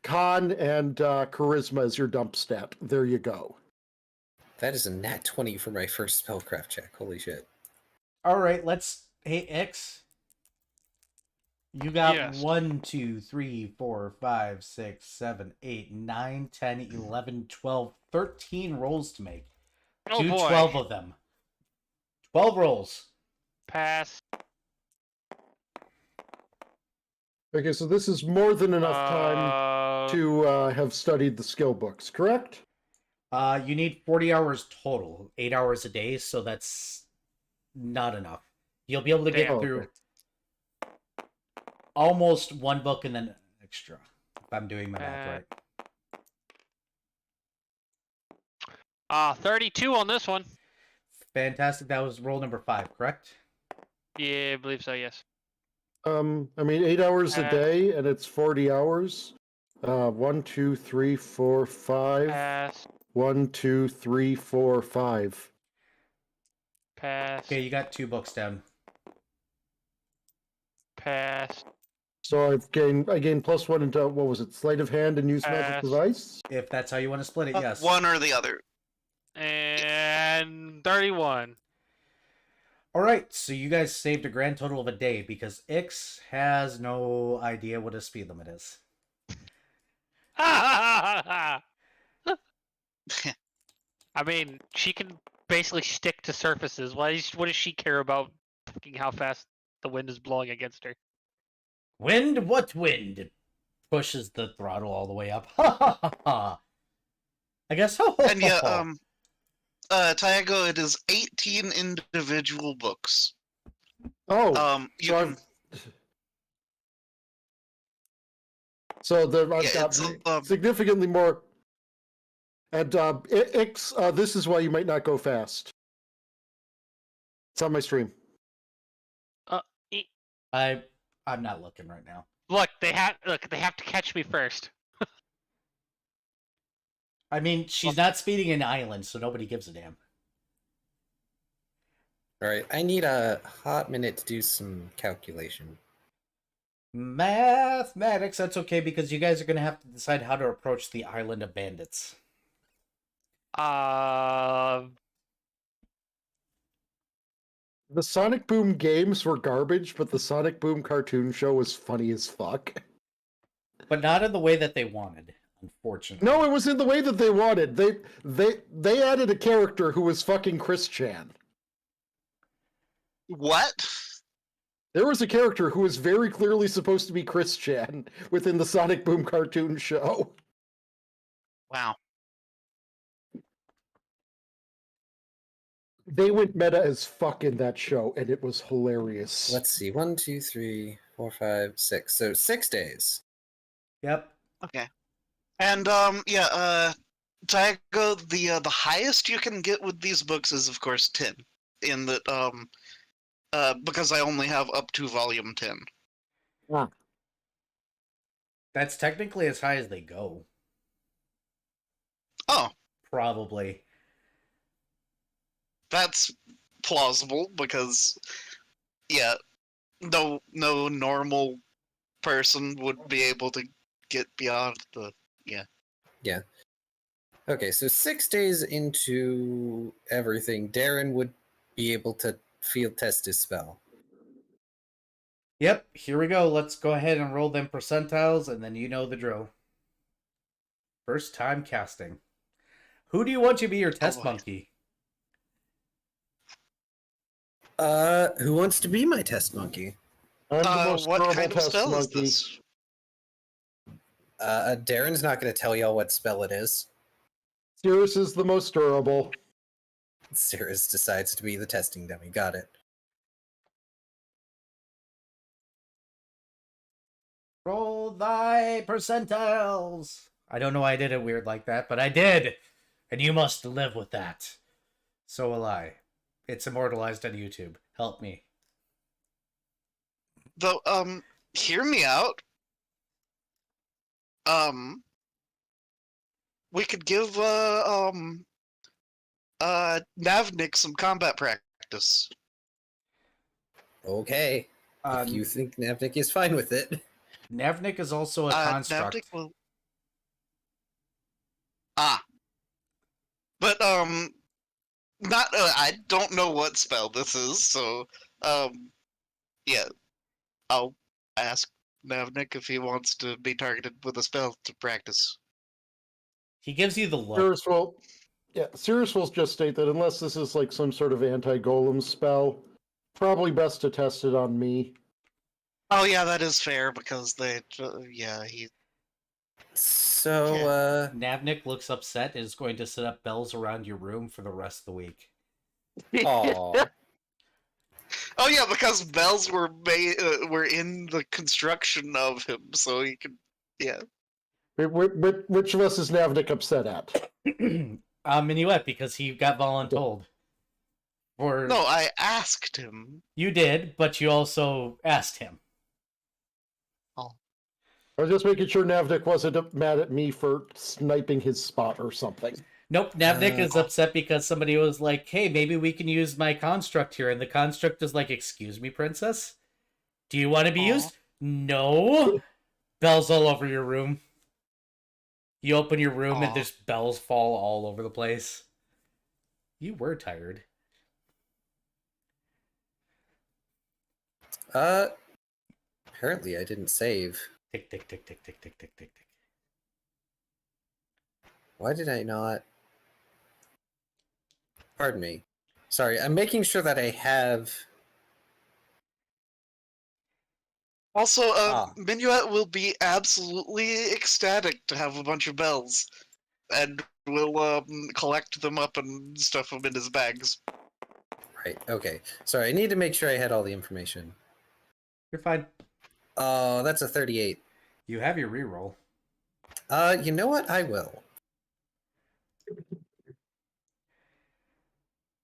con and charisma as your dump stat. There you go. That is a nat 20 for my first spellcraft check. Holy shit. All right, let's. Hey, X. You got Yes. 1, 2, 3, 4, 5, 6, 7, 8, 9, 10, 11, 12, 13 rolls to make. Oh Do boy. 12 of them. 12 rolls. Pass. Okay, so this is more than enough time to have studied the skill books, correct? You need 40 hours total, 8 hours a day, so that's not enough. You'll be able to get Damn. through Okay. almost one book and then extra, if I'm doing my math right. 32 on this one. Fantastic. That was roll number 5, correct? Yeah, I believe so. Yes. I mean, 8 hours a Pass. day, and it's 40 hours. 1, 2, 3, 4, 5. Pass. 1, 2, 3, 4, 5. Pass. Okay, you got 2 books down. Pass. So I gained +1 into, what was it, sleight of hand and use magic Pass. device? If that's how you want to split it, yes. One or the other. And 31. All right, so you guys saved a grand total of a day because Ix has no idea what a speed limit is. I mean, she can basically stick to surfaces. What does she care about fucking how fast the wind is blowing against her? Wind? What wind? It pushes the throttle all the way up. Ha ha ha ha. I guess. And yeah, Tiago, it is 18 individual books. Oh, You so can, I've Yeah, got it's, significantly more. And Ix, this is why you might not go fast. It's on my stream. I'm not looking right now. Look, they have to catch me first. I mean, she's not speeding an island, so nobody gives a damn. All right, I need a hot minute to do some calculation. Mathematics, that's okay because you guys are going to have to decide how to approach the island of bandits. The Sonic Boom games were garbage, but the Sonic Boom cartoon show was funny as fuck. But not in the way that they wanted, unfortunately. No, it was in the way that they wanted. They added a character who was fucking Chris Chan. what? There was a character who was very clearly supposed to be Chris Chan within the Sonic Boom cartoon show. Wow. They went meta as fuck in that show, and it was hilarious. Let's see, 1, 2, 3, 4, 5, 6. So 6 days. Yep. Okay. And Tiago, the highest you can get with these books is of course 10. In that because I only have up to volume 10. That's technically as high as they go. Oh, Probably. that's plausible because yeah, no normal person would be able to get beyond the Okay, so 6 days into everything, Darren would be able to field test his spell. Yep, here we go. Let's go ahead and roll them percentiles, and then you know the drill. First time casting. Who do you want to be your test boy. monkey? Who wants to be my test monkey? I'm the most what durable kind of test spell is monkey. this? Darren's not going to tell y'all what spell it is. Cirrus is the most durable. Cirrus decides to be the testing dummy. Got it. Roll thy percentiles. I don't know why I did it weird like that, but I did. And you must live with that. So will I. It's immortalized on YouTube. Help me. Though, hear me out. We could give Navnik some combat practice. Okay. If you think Navnik is fine with it. Navnik is also a construct. Navnik will. But not. I don't know what spell this is, so yeah, I'll ask Navnik if he wants to be targeted with a spell to practice. He gives you the look. Sirius will just state that unless this is like some sort of anti-golem spell, probably best to test it on me. Oh yeah, that is fair because he So, Navnik looks upset and is going to set up bells around your room for the rest of the week. aw. Oh yeah, because bells were were in the construction of him, so he could. Yeah. Which of us is Navnik upset at? Minuet, because he got voluntold. Or No, I asked him. you did, but you also asked him. Oh. I was just making sure Navnik wasn't mad at me for sniping his spot or something. Nope, Navnik is upset because somebody was like, hey, maybe we can use my construct here. And the construct is like, excuse me, princess? Do you want to be used? No. Bells all over your room. You open your room and there's bells fall all over the place. You were tired. Apparently I didn't save. Tick, tick, tick, tick, tick, tick, tick, tick, tick. Why did I not? Pardon me. Sorry, I'm making sure that I have... Also, Minuet will be absolutely ecstatic to have a bunch of bells, and will collect them up and stuff them in his bags. Right, okay. Sorry, I need to make sure I had all the information. You're fine. Oh, that's a 38. You have your reroll. You know what? I will.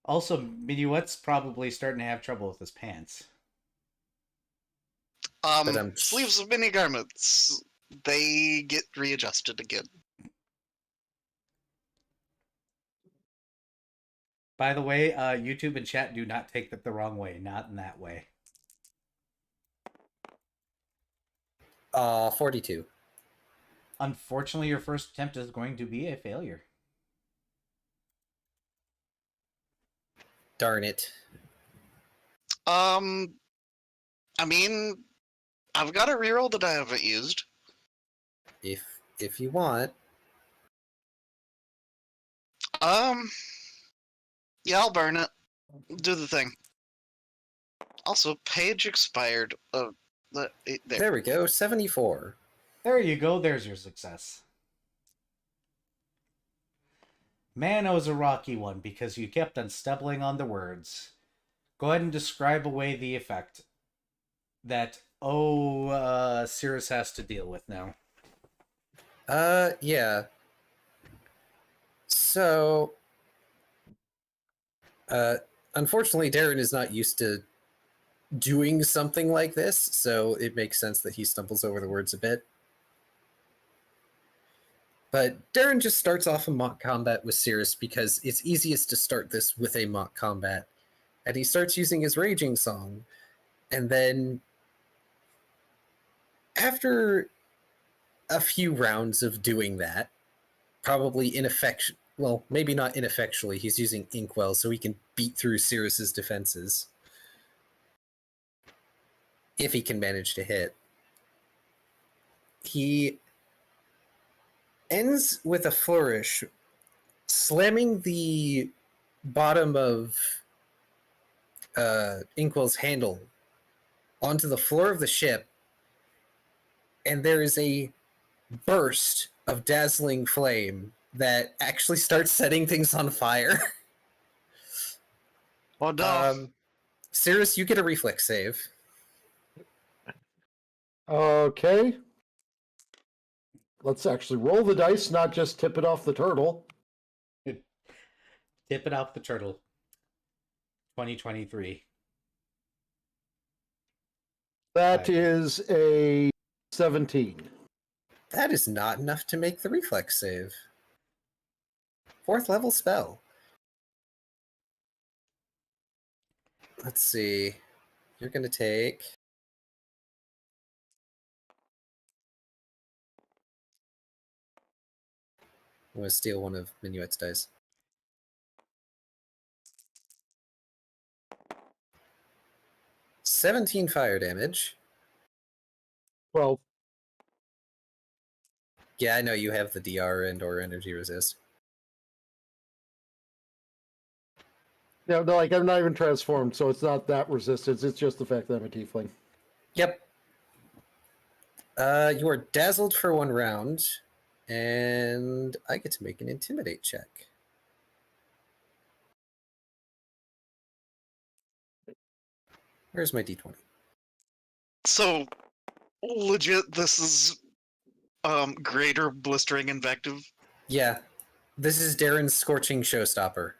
Also, Minuet's probably starting to have trouble with his pants. Sleeves of mini garments. They get readjusted again. By the way, YouTube and chat do not take that the wrong way. Not in that way. 42. Unfortunately, your first attempt is going to be a failure. Darn it. I mean, I've got a reroll that I haven't used. If you want. Yeah, I'll burn it. Do the thing. Also, page expired. There we go, 74. There you go. There's your success. Man, it was a rocky one because you kept on stumbling on the words. Go ahead and describe away the effect that, Cirrus has to deal with now. Yeah. So, unfortunately, Darren is not used to doing something like this, so it makes sense that he stumbles over the words a bit. But Darren just starts off a mock combat with Cirrus because it's easiest to start this with a mock combat. And he starts using his Raging Song. And then, after a few rounds of doing that, probably well, maybe not ineffectually, he's using Inkwell so he can beat through Cirrus's defenses. If he can manage to hit. He ends with a flourish, slamming the bottom of Inkwell's handle onto the floor of the ship, and there is a burst of dazzling flame that actually starts setting things on fire. Oh no. Cirrus, you get a reflex save. Okay. Let's actually roll the dice, not just tip it off the turtle. Tip it off the turtle. 2023. That is a 17. That is not enough to make the reflex save. 4th level spell. Let's see. You're going to take... I'm going to steal one of Minuet's dice. "17 fire damage. Well, Yeah, I know you have the DR and or energy resist. yeah, no, like I'm not even transformed, so it's not that resistance. It's just the fact that I'm a tiefling. Yep. You are dazzled for 1 round, and I get to make an intimidate check. Where's my d20? So legit, this is greater blistering invective. Yeah, this is Darren's scorching showstopper.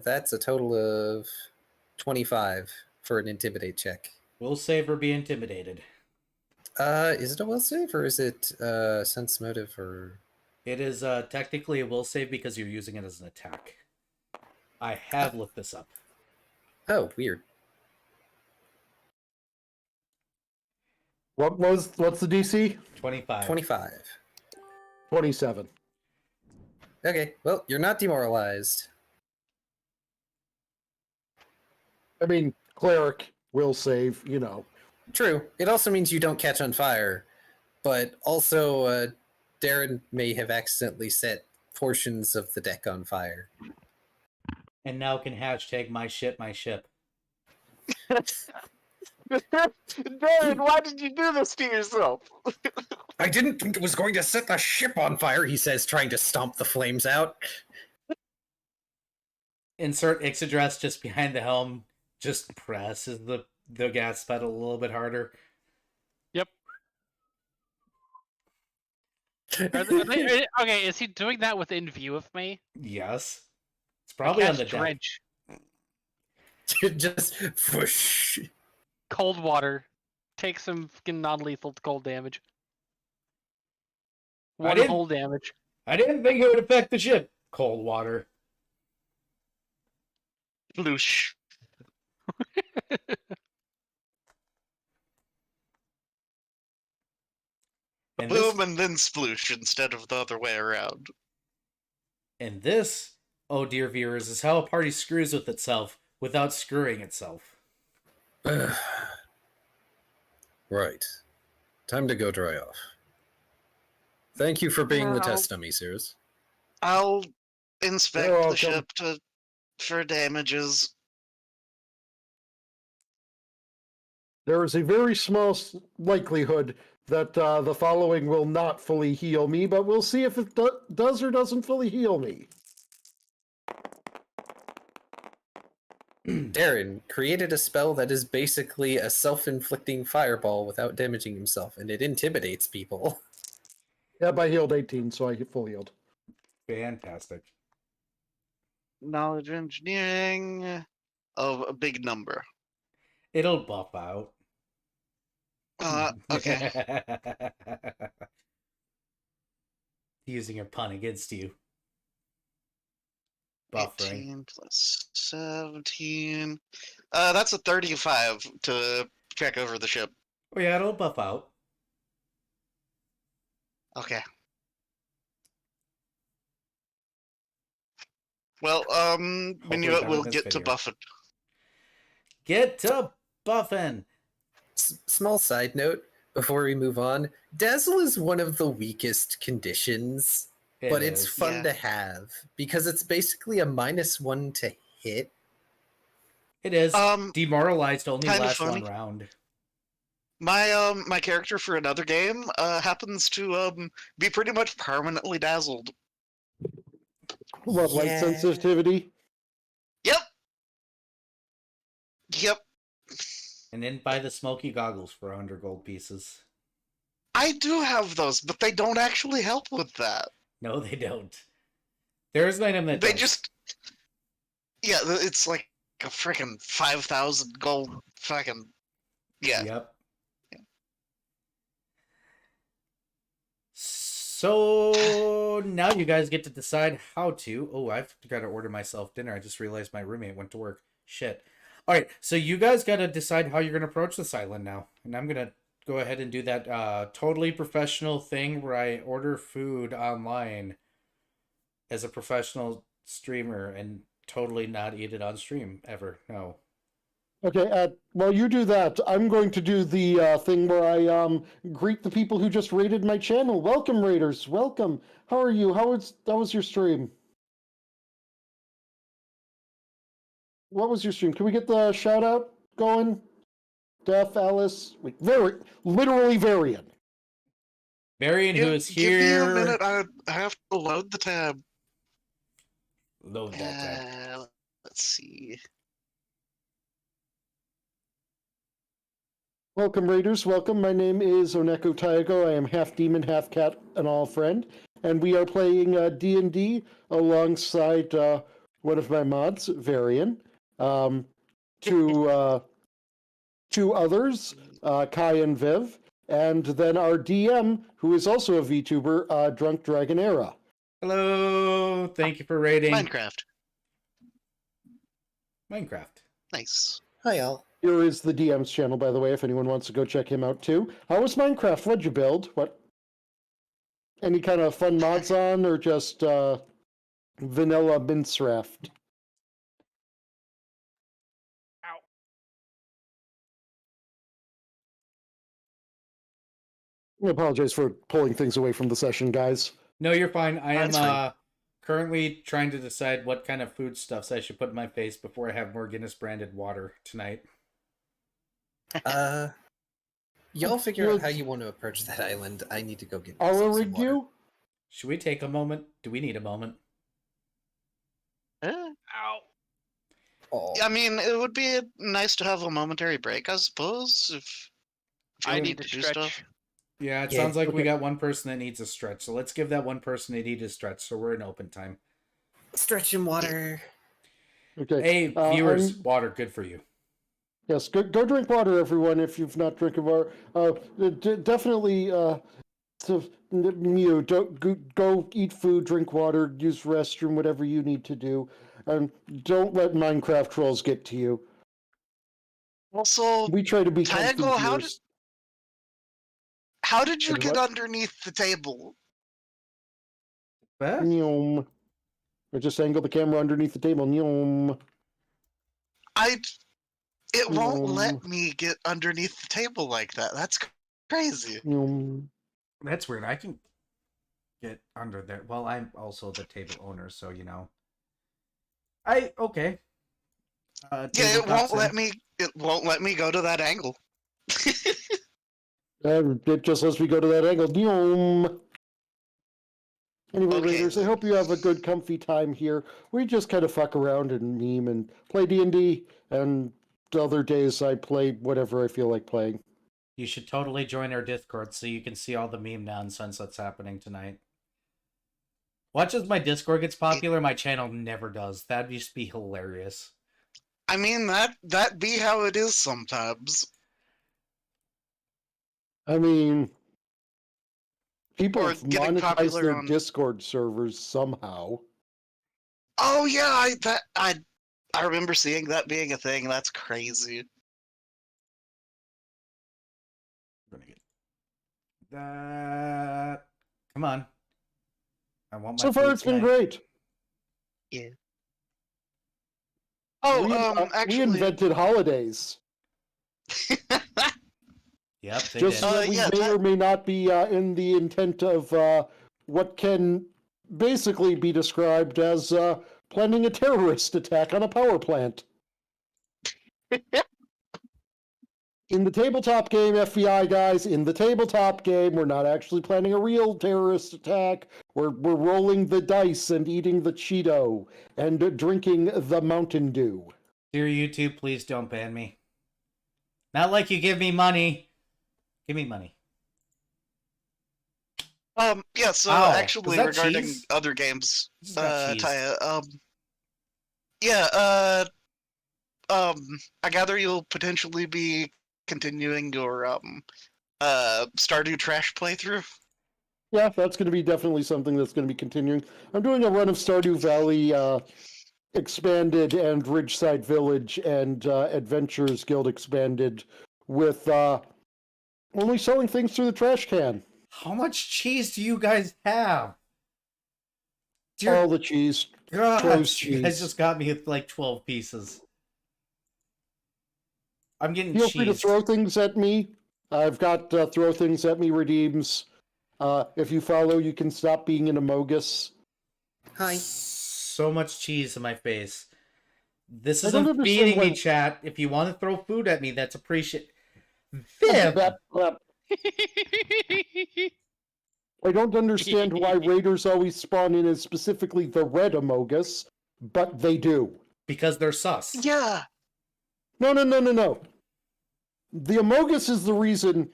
That's a total of 25 for an intimidate check. Will save or be intimidated. Is it a will save or is it sense motive or? It is technically a will save because you're using it as an attack. I have looked this up. Oh, weird. What's the DC? 25. 25. 27. Okay, well, you're not demoralized. I mean, cleric will save, you know. True. It also means you don't catch on fire, but also Darren may have accidentally set portions of the deck on fire. And now can hashtag my ship. Darren, why did you do this to yourself? I didn't think it was going to set the ship on fire, he says, trying to stomp the flames out. Insert Ixaddress just behind the helm. Just presses the gas pedal a little bit harder. Yep. Okay, is he doing that within view of me? Yes. It's probably on the deck. drench. Just whoosh. Cold water. Take some fucking non-lethal cold damage. One didn't- whole damage. I didn't think it would affect the ship. Cold water. Bloosh. And Boom and then sploosh instead of the other way around. this, oh dear viewers, is how a party screws with itself without screwing itself. Right. Time to go dry off. Thank you for being the Well- test dummy, Sears. I'll inspect You're the welcome. ship for damages. There is a very small likelihood that the following will not fully heal me, but we'll see if it does or doesn't fully heal me. Darren created a spell that is basically a self-inflicting fireball without damaging himself, and it intimidates people. Yep, I healed 18, so I full healed. Fantastic. Knowledge engineering of a big number. It'll buff out. Okay. Using a pun against you. Buffering. 18 plus 17. That's a 35 to check over the ship. Oh yeah, it'll buff out. Okay. Well, we Hopefully knew done it. in We'll this get to video. buffing. Get to buffing! Small side note before we move on: Dazzle is one of the weakest conditions, but it's fun Yeah. to have because it's basically a -1 to hit. It is. Um, Demoralized only kinda lasts funny. one round. my character for another game happens to be pretty much permanently dazzled. What, light Yeah. sensitivity? Yep. And then buy the smoky goggles for 100 gold pieces. I do have those, but they don't actually help with that. No, they don't. There is an item that They does. just, yeah, it's like a freaking 5,000 gold fucking, yeah. Yep. So now you guys get to decide how to. Oh, I've got to order myself dinner. I just realized my roommate went to work. Shit. All right, so you guys got to decide how you're going to approach this island now. And I'm going to go ahead and do that totally professional thing where I order food online as a professional streamer and totally not eat it on stream ever. No. Okay, while you do that, I'm going to do the thing where I greet the people who just raided my channel. Welcome, raiders. Welcome. How are you? How was your stream? What was your stream? Can we get the shout out going? Def, Alice, wait, literally Varian. Varian, who is Give me here. a minute. I have to load the tab. Load that tab. Let's see. Welcome, raiders. Welcome. My name is Oneko Taigo. I am half demon, half cat, and all friend, and we are playing D&D alongside one of my mods, Varian. Two others, Kai and Viv, and then our DM, who is also a VTuber, Drunk Dragon Era. Hello. Thank you for raiding. Minecraft. Nice. Hi, y'all. Here is the DM's channel, by the way, if anyone wants to go check him out too. How was Minecraft? What'd you build? What? Any kind of fun mods on, or just vanilla Minecraft? I apologize for pulling things away from the session, guys. No, you're fine. I That's am fine. currently trying to decide what kind of foodstuffs I should put in my face before I have more Guinness branded water tonight. Y'all figure out how you want to approach that island. I need to go get myself Our some rig water. you? Should we take a moment? Do we need a moment? Ow. Oh. I mean, it would be nice to have a momentary break, I suppose, if you I wanted need to do stretch. stuff. Yeah, it Yeah, sounds like we okay. got one person that needs a stretch. So let's give that one person that needs a stretch. So we're in open time. Stretching water. Okay. Hey, viewers, I'm- water, good for you. Yes, go drink water, everyone, if you've not drinking water. Definitely, go eat food, drink water, use restroom, whatever you need to do. And don't let Minecraft trolls get to you. Also, We try to be comfy Tyago, viewers. how did you And get what? underneath the table? Nyom. Or just angle the camera underneath the table. Nyom. It won't let Nyom. me get underneath the table like that. That's crazy. Nyom. That's weird. I can get under there. Well, I'm also the table owner, so you know. Okay. Yeah, it Tabletop won't Sim. let me. It won't let me go to that angle. It just lets me go to that angle. Nyom. Anyway, Okay, Raiders, I then. hope you have a good, comfy time here. We just kind of fuck around and meme and play D&D, and other days I play whatever I feel like playing. You should totally join our Discord so you can see all the meme nonsense that's happening tonight. Watch as my Discord gets popular, my channel never does. That'd just be hilarious. I mean, that be how it is sometimes. I mean, people Or have getting monetized popular their on- Discord servers somehow. Oh yeah, I remember seeing that being a thing. That's crazy. I'm gonna get that. Come on. I want my So far, food it's been tonight. great. Yeah. Oh, we actually, invented holidays. Yep, they Just so did. that we yeah, may or may not be in the intent of what can basically be described as planning a terrorist attack on a power plant. In the tabletop game, FBI guys, in the tabletop game, we're not actually planning a real terrorist attack. We're rolling the dice and eating the Cheeto and drinking the Mountain Dew. Dear YouTube, please don't ban me. Not like you give me money. Give me money. yeah. So Ow, was actually, that regarding cheese? other games, This has got cheese. Taya, yeah, I gather you'll potentially be continuing your Stardew Trash playthrough. Yeah, that's going to be definitely something that's going to be continuing. I'm doing a run of Stardew Valley Expanded and Ridgeside Village and Adventures Guild Expanded with only selling things through the trash can. How much cheese do you guys have? Dear, All the cheese. Crow's You guys cheese. just got me with like 12 pieces. I'm getting Feel free to cheesed. throw things at me. I've got throw things at me redeems. If you follow, you can stop being an amogus. Hi. So much cheese in my face. This I don't isn't understand feeding me, why- chat. If you want to throw food at me, that's appreciated. Viv! I don't understand why raiders always spawn in as specifically the red amogus, but they do. Because they're sus. Yeah. No. The amogus is the reason,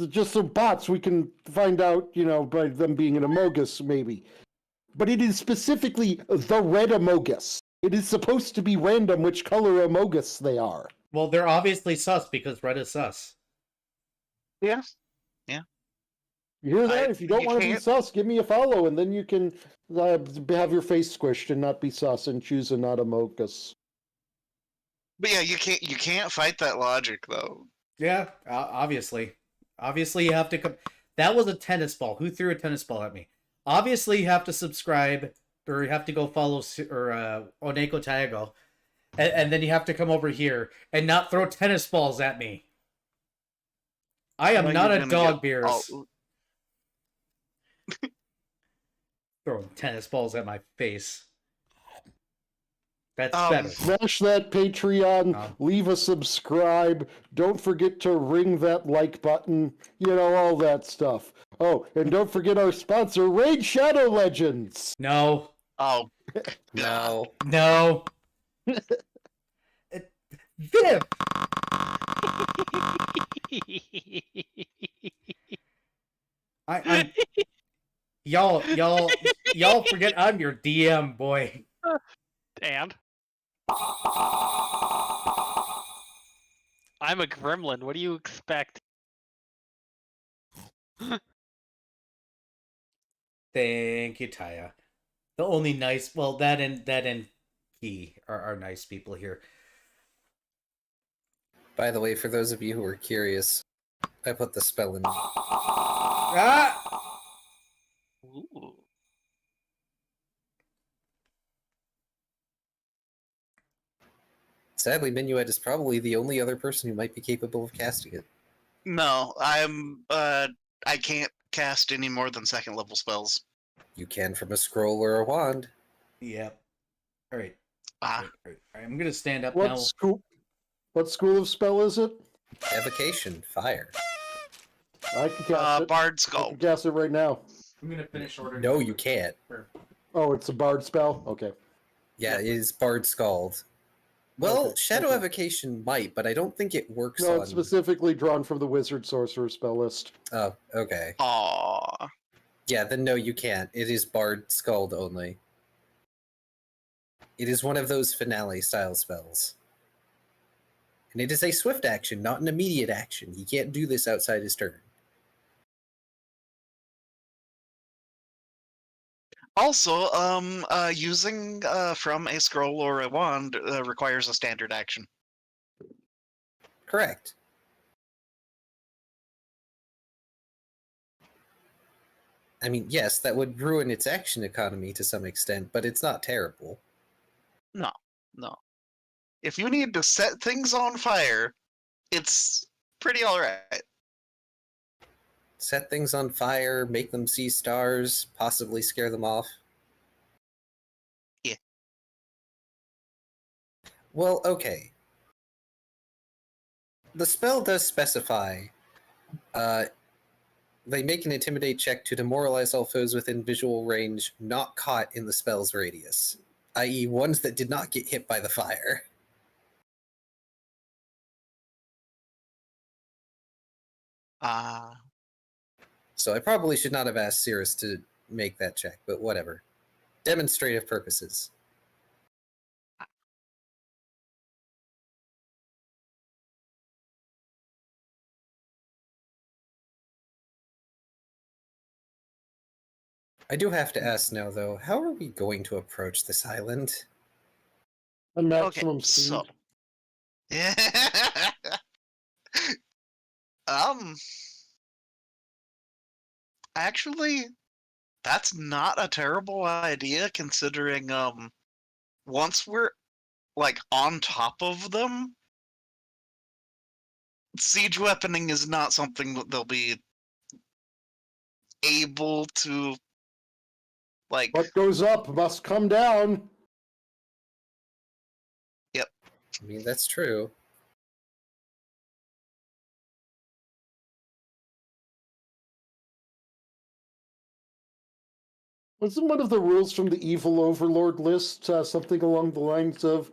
just the bots we can find out, by them being an amogus, maybe. But it is specifically the red amogus. It is supposed to be random which color amogus they are. Well, they're obviously sus because red is sus. Yeah. You hear that? If you don't you want to be can't- sus, give me a follow, and then you can have your face squished and not be sus and choose a not amogus. But yeah, you can't fight that logic though. Yeah, obviously. Obviously, you have to come. That was a tennis ball. Who threw a tennis ball at me? Obviously, you have to subscribe, or you have to go follow Oneko Taigo, and then you have to come over here and not throw tennis balls at me. I am Well, not you're a gonna dog get beers. all- Throwing tennis balls at my face. That's Um, better. Smash that Patreon, Oh. leave a subscribe, don't forget to ring that like button, all that stuff. Oh, and don't forget our sponsor, Raid Shadow Legends! No. Oh, No. No. Viv! I'm y'all forget I'm your DM, boy. And I'm a gremlin. What do you expect? Thank you, Taya. The only nice, well, that and Key are nice people here. By the way, for those of you who are curious, I put the spell in. Ah! Ooh. Sadly, Minuet is probably the only other person who might be capable of casting it. no, I can't cast any more than second level spells. You can from a scroll or a wand. Yep. All right. Ah, All right. I'm gonna stand up What now. school of spell is it? Evocation, fire. I can cast it. Bard I Skull. can cast it right now. I'm gonna finish ordering. No, you can't. Oh, it's a bard spell? Okay. Yeah, it is Bard Scald. Well, Okay, Shadow okay. Evocation might, but I don't think it works No, on... it's specifically drawn from the Wizard Sorcerer spell list. Oh, okay. Aw. Yeah, then no, you can't. It is Bard Scald only. It is one of those finale style spells. And it is a swift action, not an immediate action. He can't do this outside his turn. Also, using from a scroll or a wand requires a standard action. Correct. I mean, yes, that would ruin its action economy to some extent, but it's not terrible. No. If you need to set things on fire, it's pretty alright. Set things on fire, make them see stars, possibly scare them off. Yeah. Well, okay. The spell does specify they make an intimidate check to demoralize all foes within visual range not caught in the spell's radius, i.e. ones that did not get hit by the fire. So I probably should not have asked Cirrus to make that check, but whatever. Demonstrative purposes. I do have to ask now, though, how are we going to approach this island? A maximum speed. So yeah. Actually, that's not a terrible idea, considering once we're like on top of them, siege weaponing is not something that they'll be able to like. What goes up must come down. I mean, that's true. Wasn't one of the rules from the Evil Overlord list something along the lines of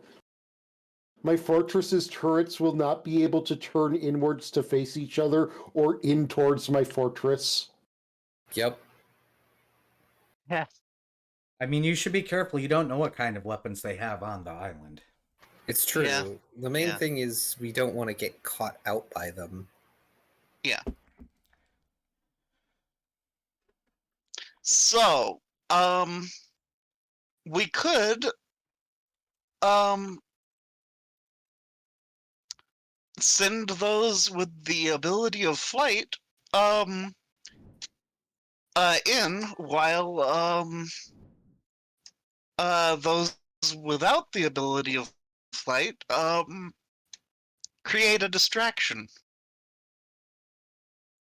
my fortress's turrets will not be able to turn inwards to face each other or in towards my fortress? Yep. Yeah. I mean, you should be careful. You don't know what kind of weapons they have on the island. It's true. Yeah. The main Yeah. thing is we don't want to get caught out by them. So, we could send those with the ability of flight in, while those without the ability of flight create a distraction.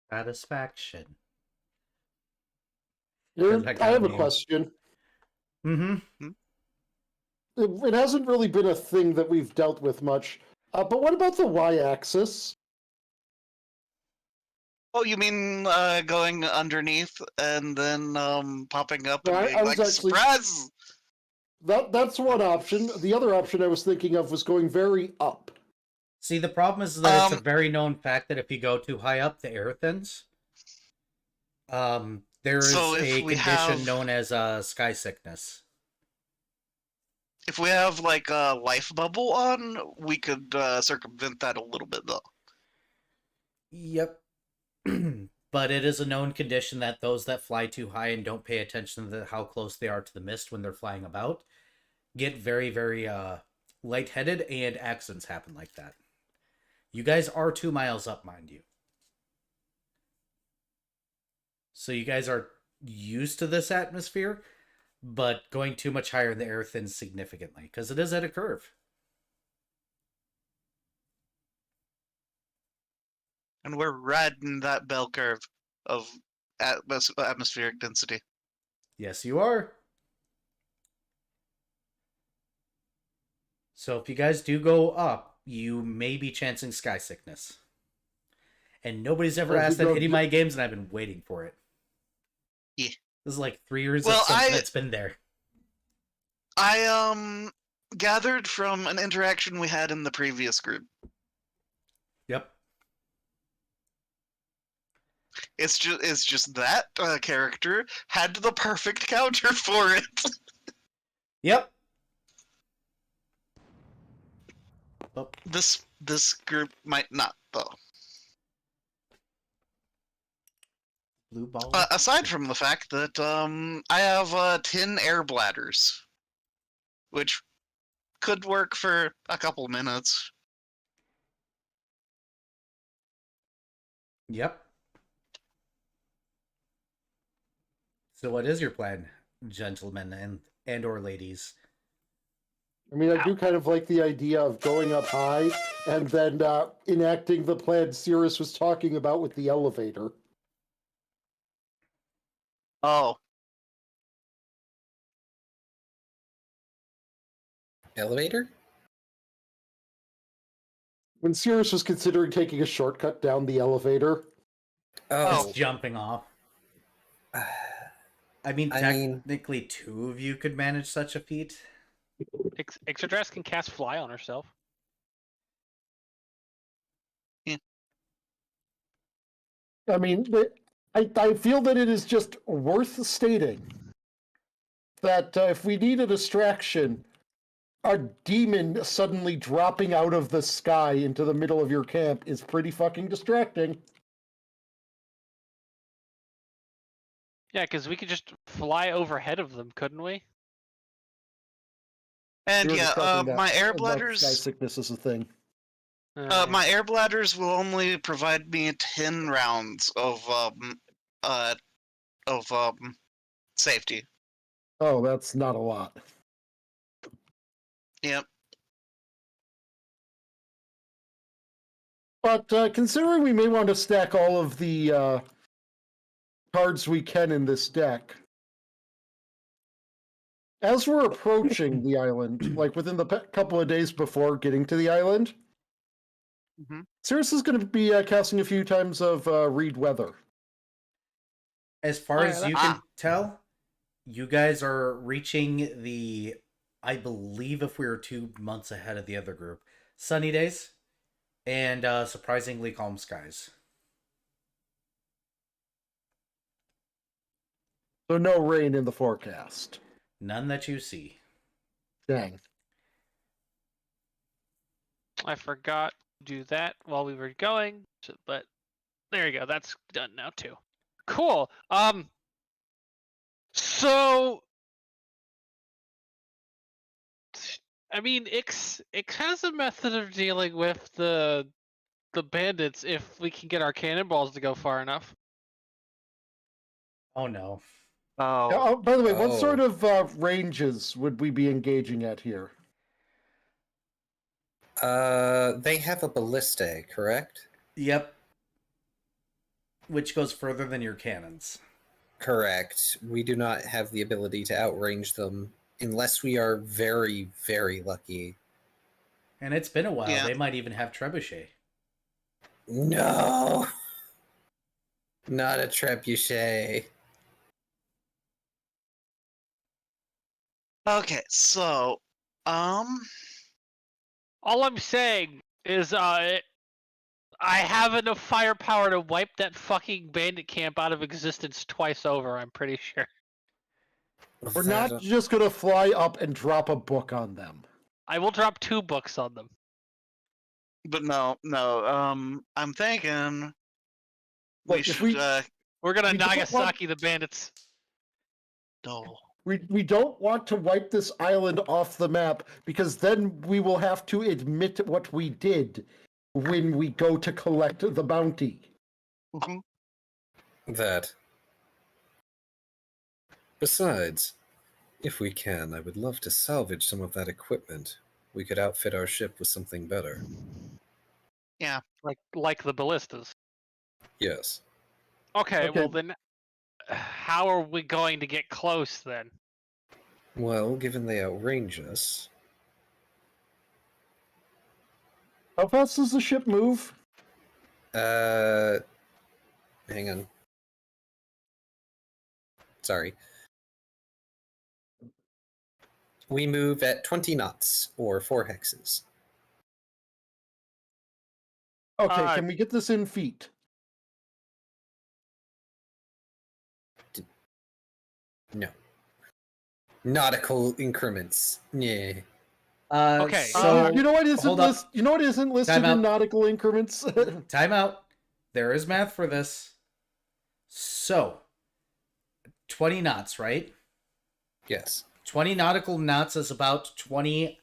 Satisfaction. Here, That I got have a me. question. Mm-hmm. It hasn't really been a thing that we've dealt with much, but what about the y-axis? Oh, you mean going underneath and then popping up and Yeah, being I was like, actually- surprise! That's one option. The other option I was thinking of was going very up. See, the problem is that it's a Um, very known fact that if you go too high up, the air thins. There is So if a we condition have- known as sky sickness. If we have like a life bubble on, we could circumvent that a little bit though. Yep. But it is a known condition that those that fly too high and don't pay attention to how close they are to the mist when they're flying about get very, very lightheaded, and accidents happen like that. You guys are 2 miles up, mind you. So you guys are used to this atmosphere, but going too much higher in the air thins significantly, because it is at a curve. And we're riding that bell curve of atmospheric density. Yes, you are. So if you guys do go up, you may be chancing sky sickness. And nobody's ever Well, if asked we that go in any of d- my games, and I've been waiting for it. Yeah. This is like 3 years Well, since it's been there. I gathered from an interaction we had in the previous group. Yep. It's just that character had the perfect counter for it. Yep. Oh, This group might not though. blue ball. Aside from the fact that I have 10 air bladders, which could work for a couple minutes. Yep. So what is your plan, gentlemen and or ladies? I mean, I do kind of like the idea of going up high and then enacting the plan Cirrus was talking about with the elevator. Oh, Elevator? When Cirrus was considering taking a shortcut down the elevator, Oh, Just jumping off. I mean, I mean- technically 2 of you could manage such a feat. Ixodras can cast fly on herself. I mean, I feel that it is just worth stating that if we need a distraction, a demon suddenly dropping out of the sky into the middle of your camp is pretty fucking distracting. Yeah, because we could just fly overhead of them, couldn't we? and We were yeah, discussing that my air about bladders. Sky sickness is a thing. Yeah. My air bladders will only provide me 10 rounds of safety. Oh, that's not a lot. Yep. But considering we may want to stack all of the cards we can in this deck, as we're approaching the island, like within the couple of days before getting to the island, Mhm. Cirrus is going to be casting a few times of Read Weather. As far as you can Ah. tell, you guys are reaching the, I believe if we were 2 months ahead of the other group, sunny days and surprisingly calm skies. So no rain in the forecast. None that you see. Dang. I forgot to do that while we were going, but there you go. That's done now too. Cool. So I mean, Ix has a method of dealing with the bandits if we can get our cannonballs to go far enough. Oh no. Oh. Oh, by the way, what Oh. sort of ranges would we be engaging at here? They have a ballista, correct? Yep. Which goes further than your cannons. Correct. We do not have the ability to outrange them unless we are very, very lucky. And it's been a while. Yeah. They might even have trebuchet. No! Not a trebuchet. Okay, so, All I'm saying is, I have enough firepower to wipe that fucking bandit camp out of existence twice over. I'm pretty sure. We're not just going to fly up and drop a book on them. I will drop 2 books on them. but no, I'm thinking we Look, if should, we- We're gonna We don't want- Nagasaki the bandits. no. We don't want to wipe this island off the map because then we will have to admit what we did when we go to collect the bounty. Mhm. That. Besides, if we can, I would love to salvage some of that equipment. We could outfit our ship with something better. Like the ballistas. Yes. Okay, Okay. well then, how are we going to get close then? Well, given they outrange us, How fast does the ship move? hang on. Sorry. We move at 20 knots, or 4 hexes. Okay, can we get this in feet? No. Nautical increments. Yeah. Okay, So you know what isn't hold up. You know what isn't listed Time out. in nautical increments? Time out. There is math for this. So 20 knots, right? Yes. 20 nautical knots is about 20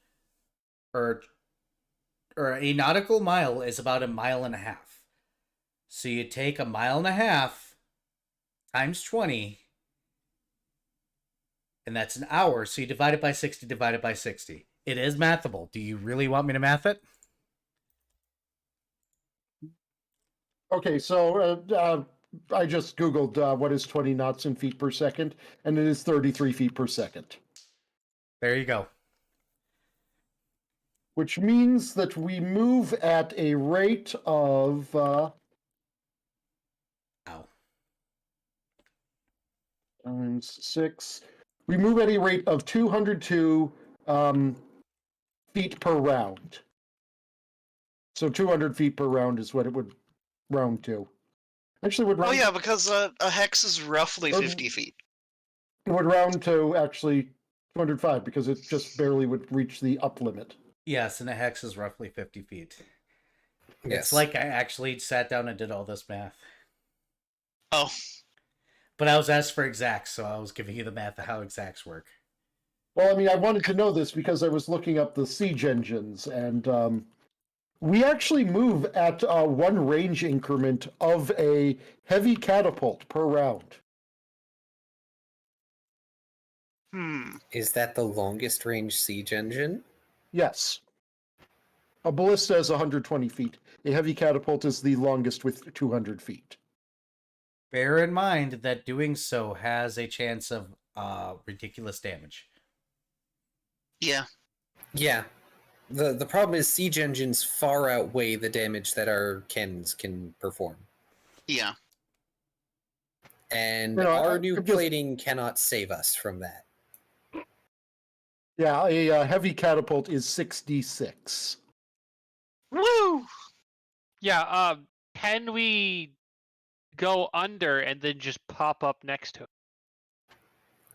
or a nautical mile is about a mile and a half. So you take a mile and a half times 20 and that's an hour. So you divide it by 60 divided by 60. It is mathable. Do you really want me to math it? Okay, so I just Googled what is 20 knots in feet per second, and it is 33 feet per second. There you go. Which means that we move at a rate of... Ow. times 6. We move at a rate of 202 feet per round. So 200 feet per round is what it would round to. Actually, would Oh round, yeah, because a hex is roughly 50 feet. it would round to actually 205 because it just barely would reach the up limit. Yes, and a hex is roughly 50 feet. Yes. It's like I actually sat down and did all this math. Oh, But I was asked for exacts, so I was giving you the math of how exacts work. Well, I mean, I wanted to know this because I was looking up the siege engines, and we actually move at one range increment of a heavy catapult per round. Is that the longest range siege engine? Yes. A ballista is 120 feet. A heavy catapult is the longest with 200 feet. Bear in mind that doing so has a chance of ridiculous damage. Yeah. Yeah. The problem is siege engines far outweigh the damage that our cannons can perform. Yeah. And You know, our I'm new just- plating cannot save us from that. Yeah, a heavy catapult is 6d6. Woo! Yeah. Can we go under and then just pop up next to it?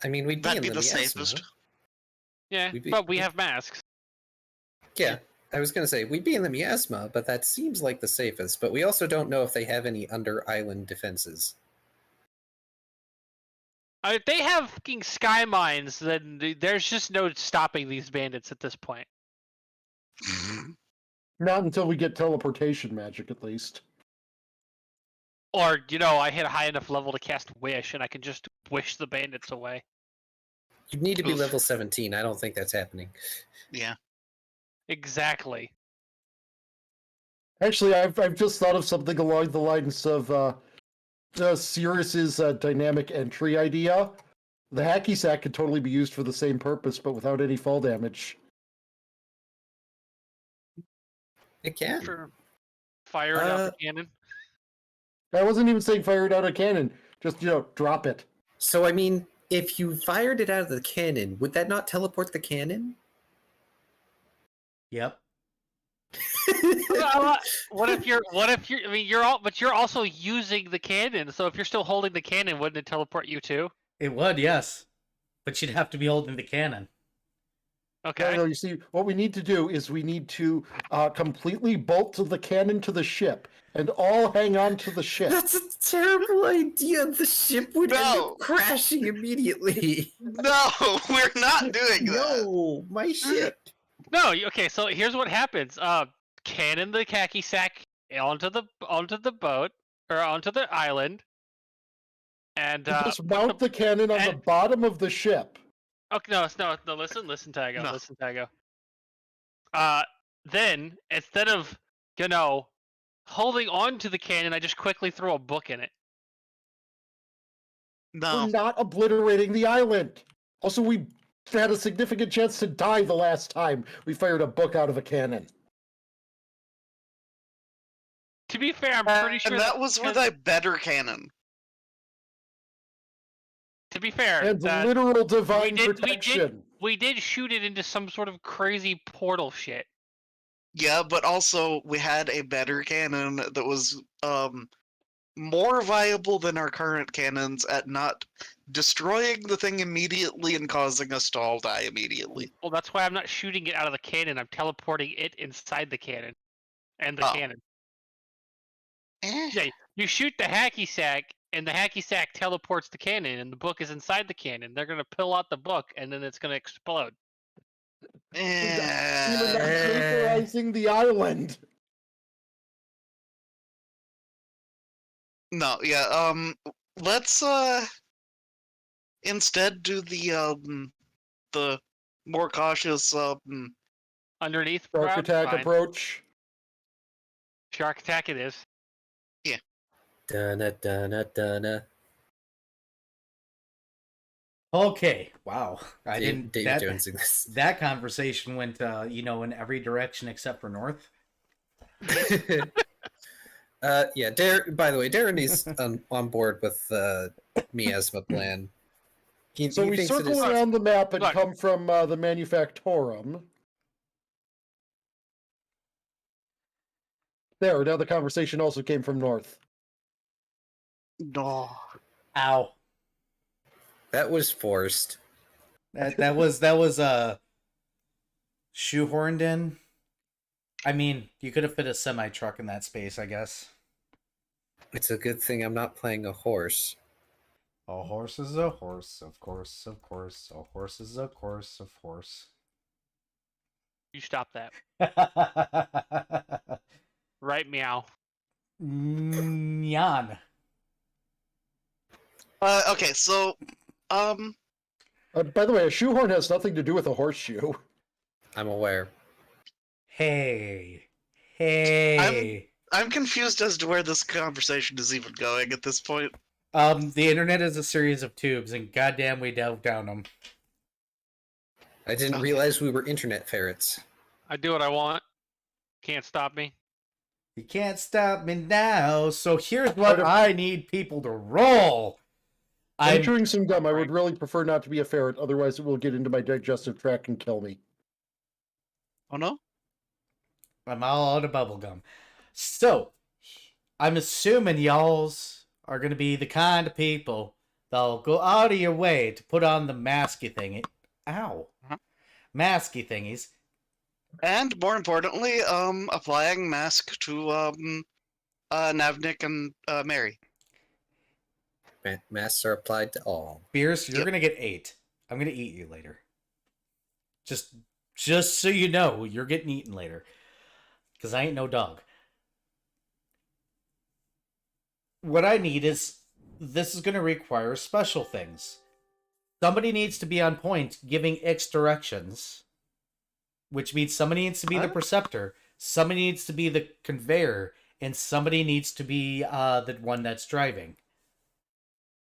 I mean, we'd be That'd in be the the miasma. safest. Yeah, We'd be- but we have masks. Yeah, I was going to say, we'd be in the miasma, but that seems like the safest. But we also don't know if they have any under-island defenses. If they have fucking sky mines, then there's just no stopping these bandits at this point. Not until we get teleportation magic, at least. Or, I hit a high enough level to cast Wish, and I can just wish the bandits away. You'd need to be Oof. level 17. I don't think that's happening. Yeah. Exactly. Actually, I've just thought of something along the lines of Sirius's dynamic entry idea. The hacky sack could totally be used for the same purpose, but without any fall damage. It can. Sure. Fire it out the cannon. I wasn't even saying fire it out a cannon. Just, drop it. So, I mean, if you fired it out of the cannon, would that not teleport the cannon? Yep. What if you're? I mean, but you're also using the cannon. So if you're still holding the cannon, wouldn't it teleport you too? It would, yes. But you'd have to be holding the cannon. Okay. No, you see, what we need to do is we need to completely bolt the cannon to the ship and all hang on to the ship. That's a terrible idea. The ship would end No. up crashing immediately. No, we're not doing that. No, my ship. No. Okay. So here's what happens. Cannon the khaki sack onto the boat or onto the island, and You just mount the cannon on the bottom of the ship. Okay, no. Listen, Tago. No. Listen, Tago. Then instead of holding on to the cannon, I just quickly throw a book in it. No. We're not obliterating the island. Also, we had a significant chance to die the last time we fired a book out of a cannon. To be fair, I'm pretty sure And that was with a better cannon. To be fair, And that literal divine we protection. we did shoot it into some sort of crazy portal shit. Yeah, but also we had a better cannon that was more viable than our current cannons at not destroying the thing immediately and causing us to all die immediately. Well, that's why I'm not shooting it out of the cannon. I'm teleporting it inside the cannon, and the Oh. cannon. Eh. Yeah, you shoot the hacky sack, and the hacky sack teleports the cannon, and the book is inside the cannon. They're gonna pull out the book, and then it's gonna explode. You're Eh. not vaporizing the island. No, yeah, let's instead do the more cautious Underneath, Shark perhaps? attack Fine. approach. Shark attack it is. Dun dun dun. Okay. Wow. I didn't. David That, Jones in this. that conversation went, in every direction except for north. Yeah. By the way, Darren is on board with the miasma plan. So we thinks it circle is- around the map and Look. come from the Manufactorum. There, now the conversation also came from north. No. Ow. That was forced. That was shoehorned in. I mean, you could have fit a semi truck in that space, I guess. It's a good thing I'm not playing a horse. A horse is a horse, of course, of course. A horse is a course, of horse. You stop that. Right, meow. Nyan. Okay, so By the way, a shoehorn has nothing to do with a horseshoe. I'm aware. Hey. Hey. I'm confused as to where this conversation is even going at this point. The internet is a series of tubes, and goddamn, we delved down them. I didn't Okay. realize we were internet ferrets. I do what I want. Can't stop me. You can't stop me now. So here's what I need people to roll. I'm chewing some gum. I would really prefer not to be a ferret, otherwise it will get into my digestive tract and kill me. Oh no? I'm all out of bubblegum. So, I'm assuming y'alls are going to be the kind of people that'll go out of your way to put on the masky thingy. Ow. Uh-huh. Masky thingies. And more importantly, applying mask to Navnik and Mary. Masks are applied to all. Fierce, you're Yep. going to get 8. I'm going to eat you later. Just so you know, you're getting eaten later. Because I ain't no dog. What I need is, this is going to require special things. Somebody needs to be on point giving X directions. Which means somebody needs to be the preceptor, somebody needs to be the conveyor, and somebody needs to be the one that's driving.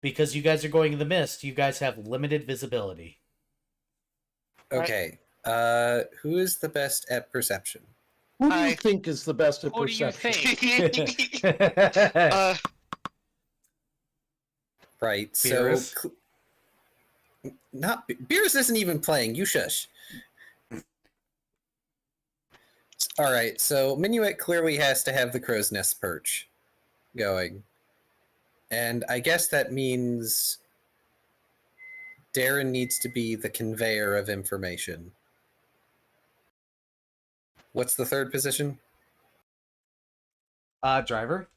Because you guys are going in the mist, you guys have limited visibility. Okay. Who is the best at perception? Who do you I- think is the best at Who do you perception? think? Right. Beerus? So not Beerus isn't even playing. You shush. All right. So Minuet clearly has to have the crow's nest perch going, and I guess that means Darren needs to be the conveyor of information. What's the third position? Driver.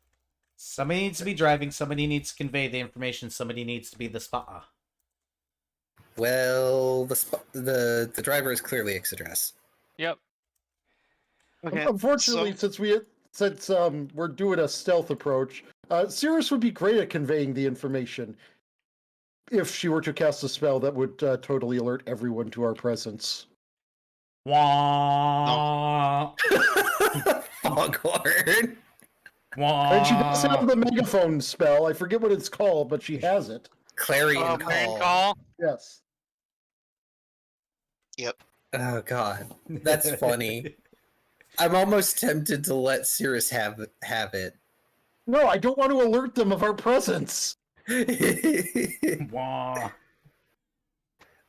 Somebody needs to be driving, somebody needs to convey the information, somebody needs to be the spa. Well, the driver is clearly Ixadrass. Yep. Okay. Unfortunately, since we're doing a stealth approach, Cirrus would be great at conveying the information if she were to cast a spell that would totally alert everyone to our presence. Wah. Foghorn. Wah. And she does have the megaphone spell. I forget what it's called, but she has it. Clarion Clarion call. call. Yes. Oh god, that's funny. I'm almost tempted to let Cirrus have it. No, I don't want to alert them of our presence. Wah.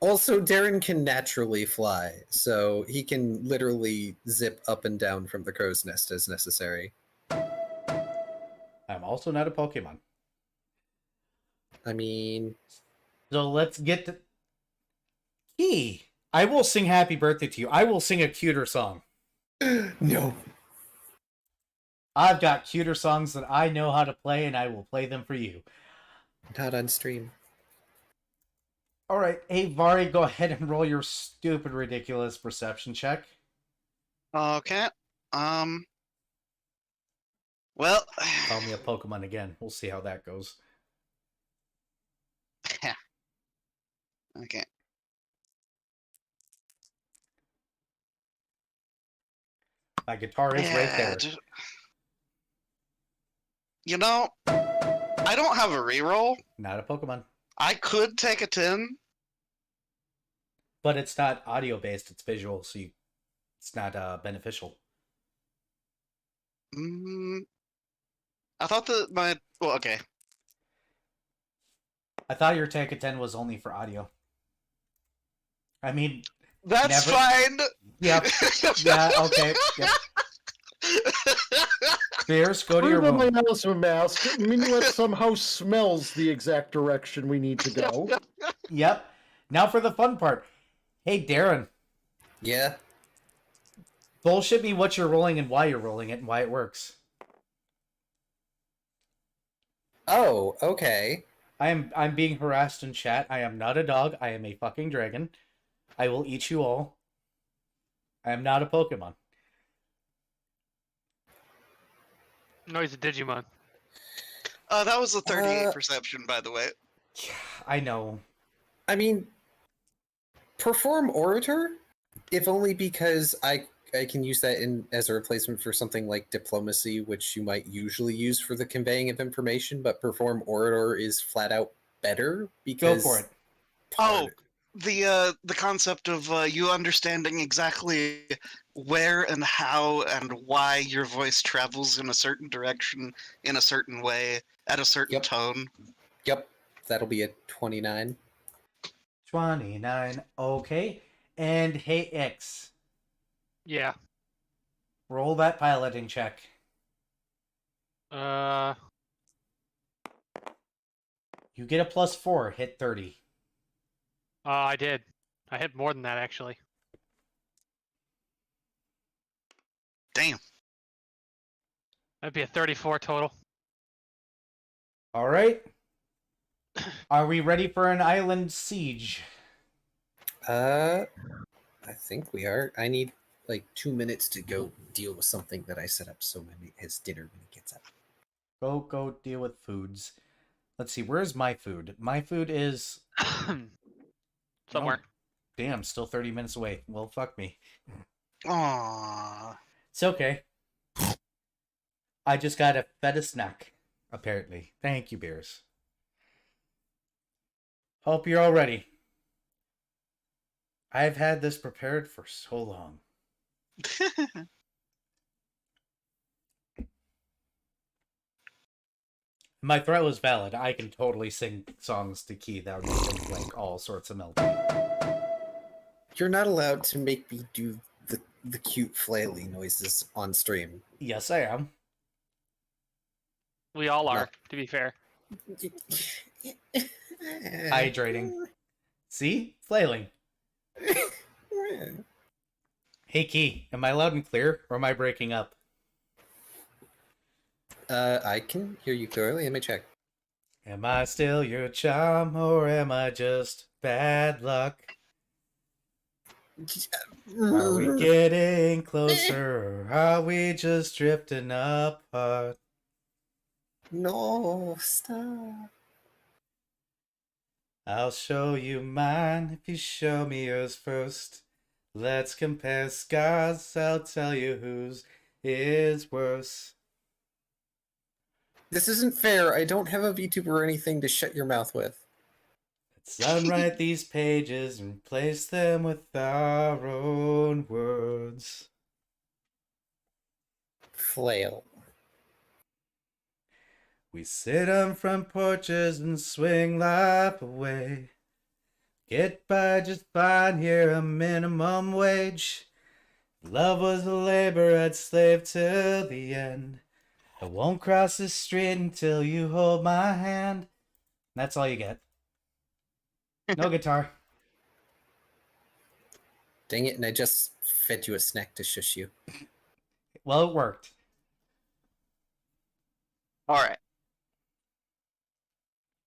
Also, Darren can naturally fly, so he can literally zip up and down from the crow's nest as necessary. I'm also not a Pokemon. I mean, So let's get to... Key. I will sing happy birthday to you. I will sing a cuter song. no. I've got cuter songs that I know how to play, and I will play them for you. Not on stream. All right, hey Vari, go ahead and roll your stupid, ridiculous perception check. Okay. Well. Call me a Pokemon again. We'll see how that goes. Okay. My guitar is right there. You know, I don't have a reroll. Not a Pokemon, I could take a 10. but it's not audio based. It's visual, so it's not beneficial. I thought that well, okay. I thought your Take a 10 was only for audio. I mean, That's Never- fine. yep, yeah, okay, yep. Fierce, go to your Through the room. miasma mask, Minuet somehow smells the exact direction we need to go. Yep. Now for the fun part. Hey, Darren, Yeah. bullshit me what you're rolling and why you're rolling it and why it works. Oh, okay. I'm being harassed in chat. I am not a dog. I am a fucking dragon. I will eat you all. I am not a Pokemon. No, he's a Digimon. That was a 38 perception, by the way. I know. I mean, Perform orator, if only because I can use that as a replacement for something like diplomacy, which you might usually use for the conveying of information, but perform orator is flat out better because Go for it. Oh, the concept of you understanding exactly where and how and why your voice travels in a certain direction in a certain way at a certain Yep. tone. Yep, that'll be a 29. 29. Okay. And hey, X, Yeah. roll that piloting check. Uh, You get a +4, hit 30. I did. I hit more than that actually. Damn. That'd be a 34 total. All right. Are we ready for an island siege? I think we are. I need like 2 minutes to go deal with something that I set up so when his dinner when he gets up. Go deal with foods. Let's see, where's my food? My food is Somewhere. Oh, damn, still 30 minutes away. Well, fuck me. Aww. It's okay. I just got a fed a snack, apparently. Thank you, Beers. Hope you're all ready. I've had this prepared for so long. My threat was valid. I can totally sing songs to key that would make them like all sorts of melody. You're not allowed to make me do the cute flaily noises on stream. Yes, I am. We all are, No. to be fair. Hydrating. See? Flailing. Hey, Key, am I loud and clear, or am I breaking up? I can hear you clearly. Let me check. Am I still your charm, or am I just bad luck? Are we getting closer, or are we just drifting apart? No, stop. I'll show you mine if you show me yours first. Let's compare scars, I'll tell you whose is worse. This isn't fair. I don't have a VTuber or anything to shut your mouth with. Let's unwrite these pages and replace them with our own words. Flail. We sit on front porches and swing life away. Get by just fine here, a minimum wage. Love was a labor, I'd slave till the end. I won't cross the street until you hold my hand. That's all you get. No guitar. Dang it, and I just fed you a snack to shush you. Well, it worked. All right.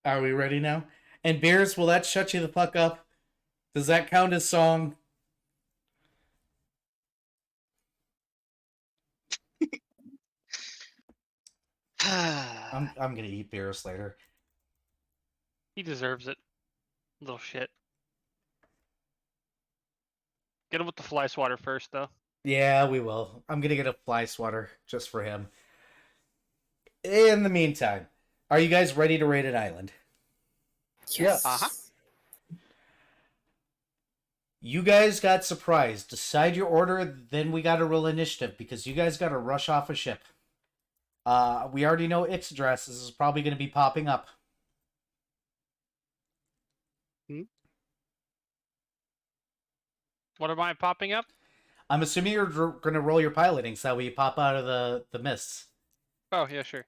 Are we ready now? And Beers, will that shut you the fuck up? Does that count as song? I'm gonna eat Beers later. He deserves it. Little shit. Get him with the fly swatter first, though. Yeah, we will. I'm gonna get a fly swatter just for him. In the meantime, are you guys ready to raid an island? Yes. Uh-huh. You guys got surprised. Decide your order, then we gotta roll initiative because you guys gotta rush off a ship. We already know Ix address. This is probably gonna be popping up. What am I popping up? I'm assuming you're gonna roll your piloting so that we pop out of the mists. Oh, yeah, sure.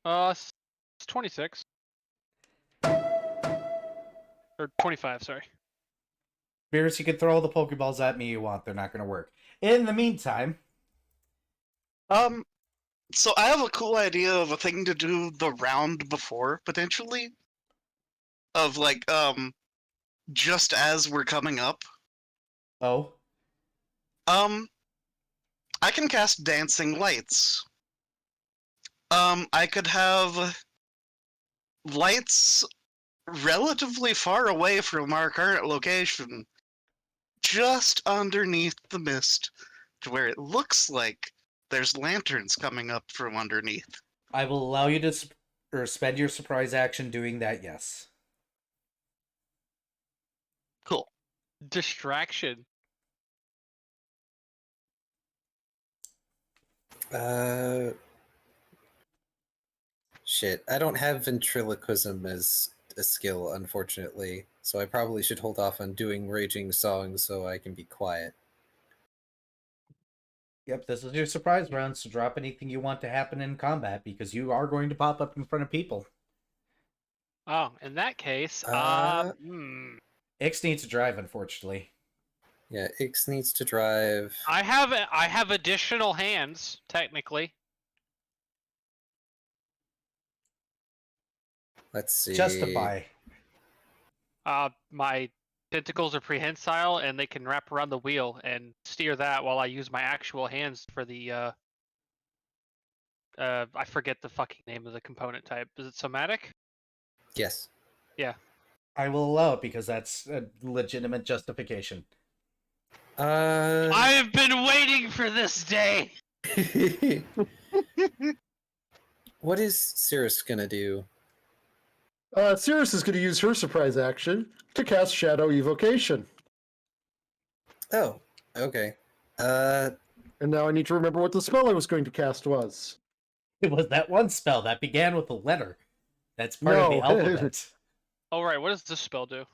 It's 26. Or 25, sorry. Beers, you can throw all the Pokeballs at me you want. They're not gonna work. In the meantime, So I have a cool idea of a thing to do the round before, potentially. Of like, just as we're coming up. oh, I can cast Dancing Lights. I could have lights relatively far away from our current location, just underneath the mist, to where it looks like there's lanterns coming up from underneath. I will allow you to spend your surprise action doing that, yes. Cool. Distraction. Shit. I don't have ventriloquism as a skill, unfortunately, so I probably should hold off on doing raging songs so I can be quiet. Yep, this is your surprise round, so drop anything you want to happen in combat, because you are going to pop up in front of people. Oh, in that case, Ix needs to drive, unfortunately. Yeah, Ix needs to drive. I have additional hands technically. Let's see. Justify. My tentacles are prehensile, and they can wrap around the wheel and steer that while I use my actual hands for the I forget the fucking name of the component type. Is it somatic? Yes. Yeah. I will allow it because that's a legitimate justification. I've been waiting for this day. What is Cirrus gonna do? Cirrus is going to use her surprise action to cast Shadow Evocation. Oh, okay. And now I need to remember what the spell I was going to cast was. It was that one spell that began with a letter. That's part of the No. alphabet. Oh right, what does this spell do?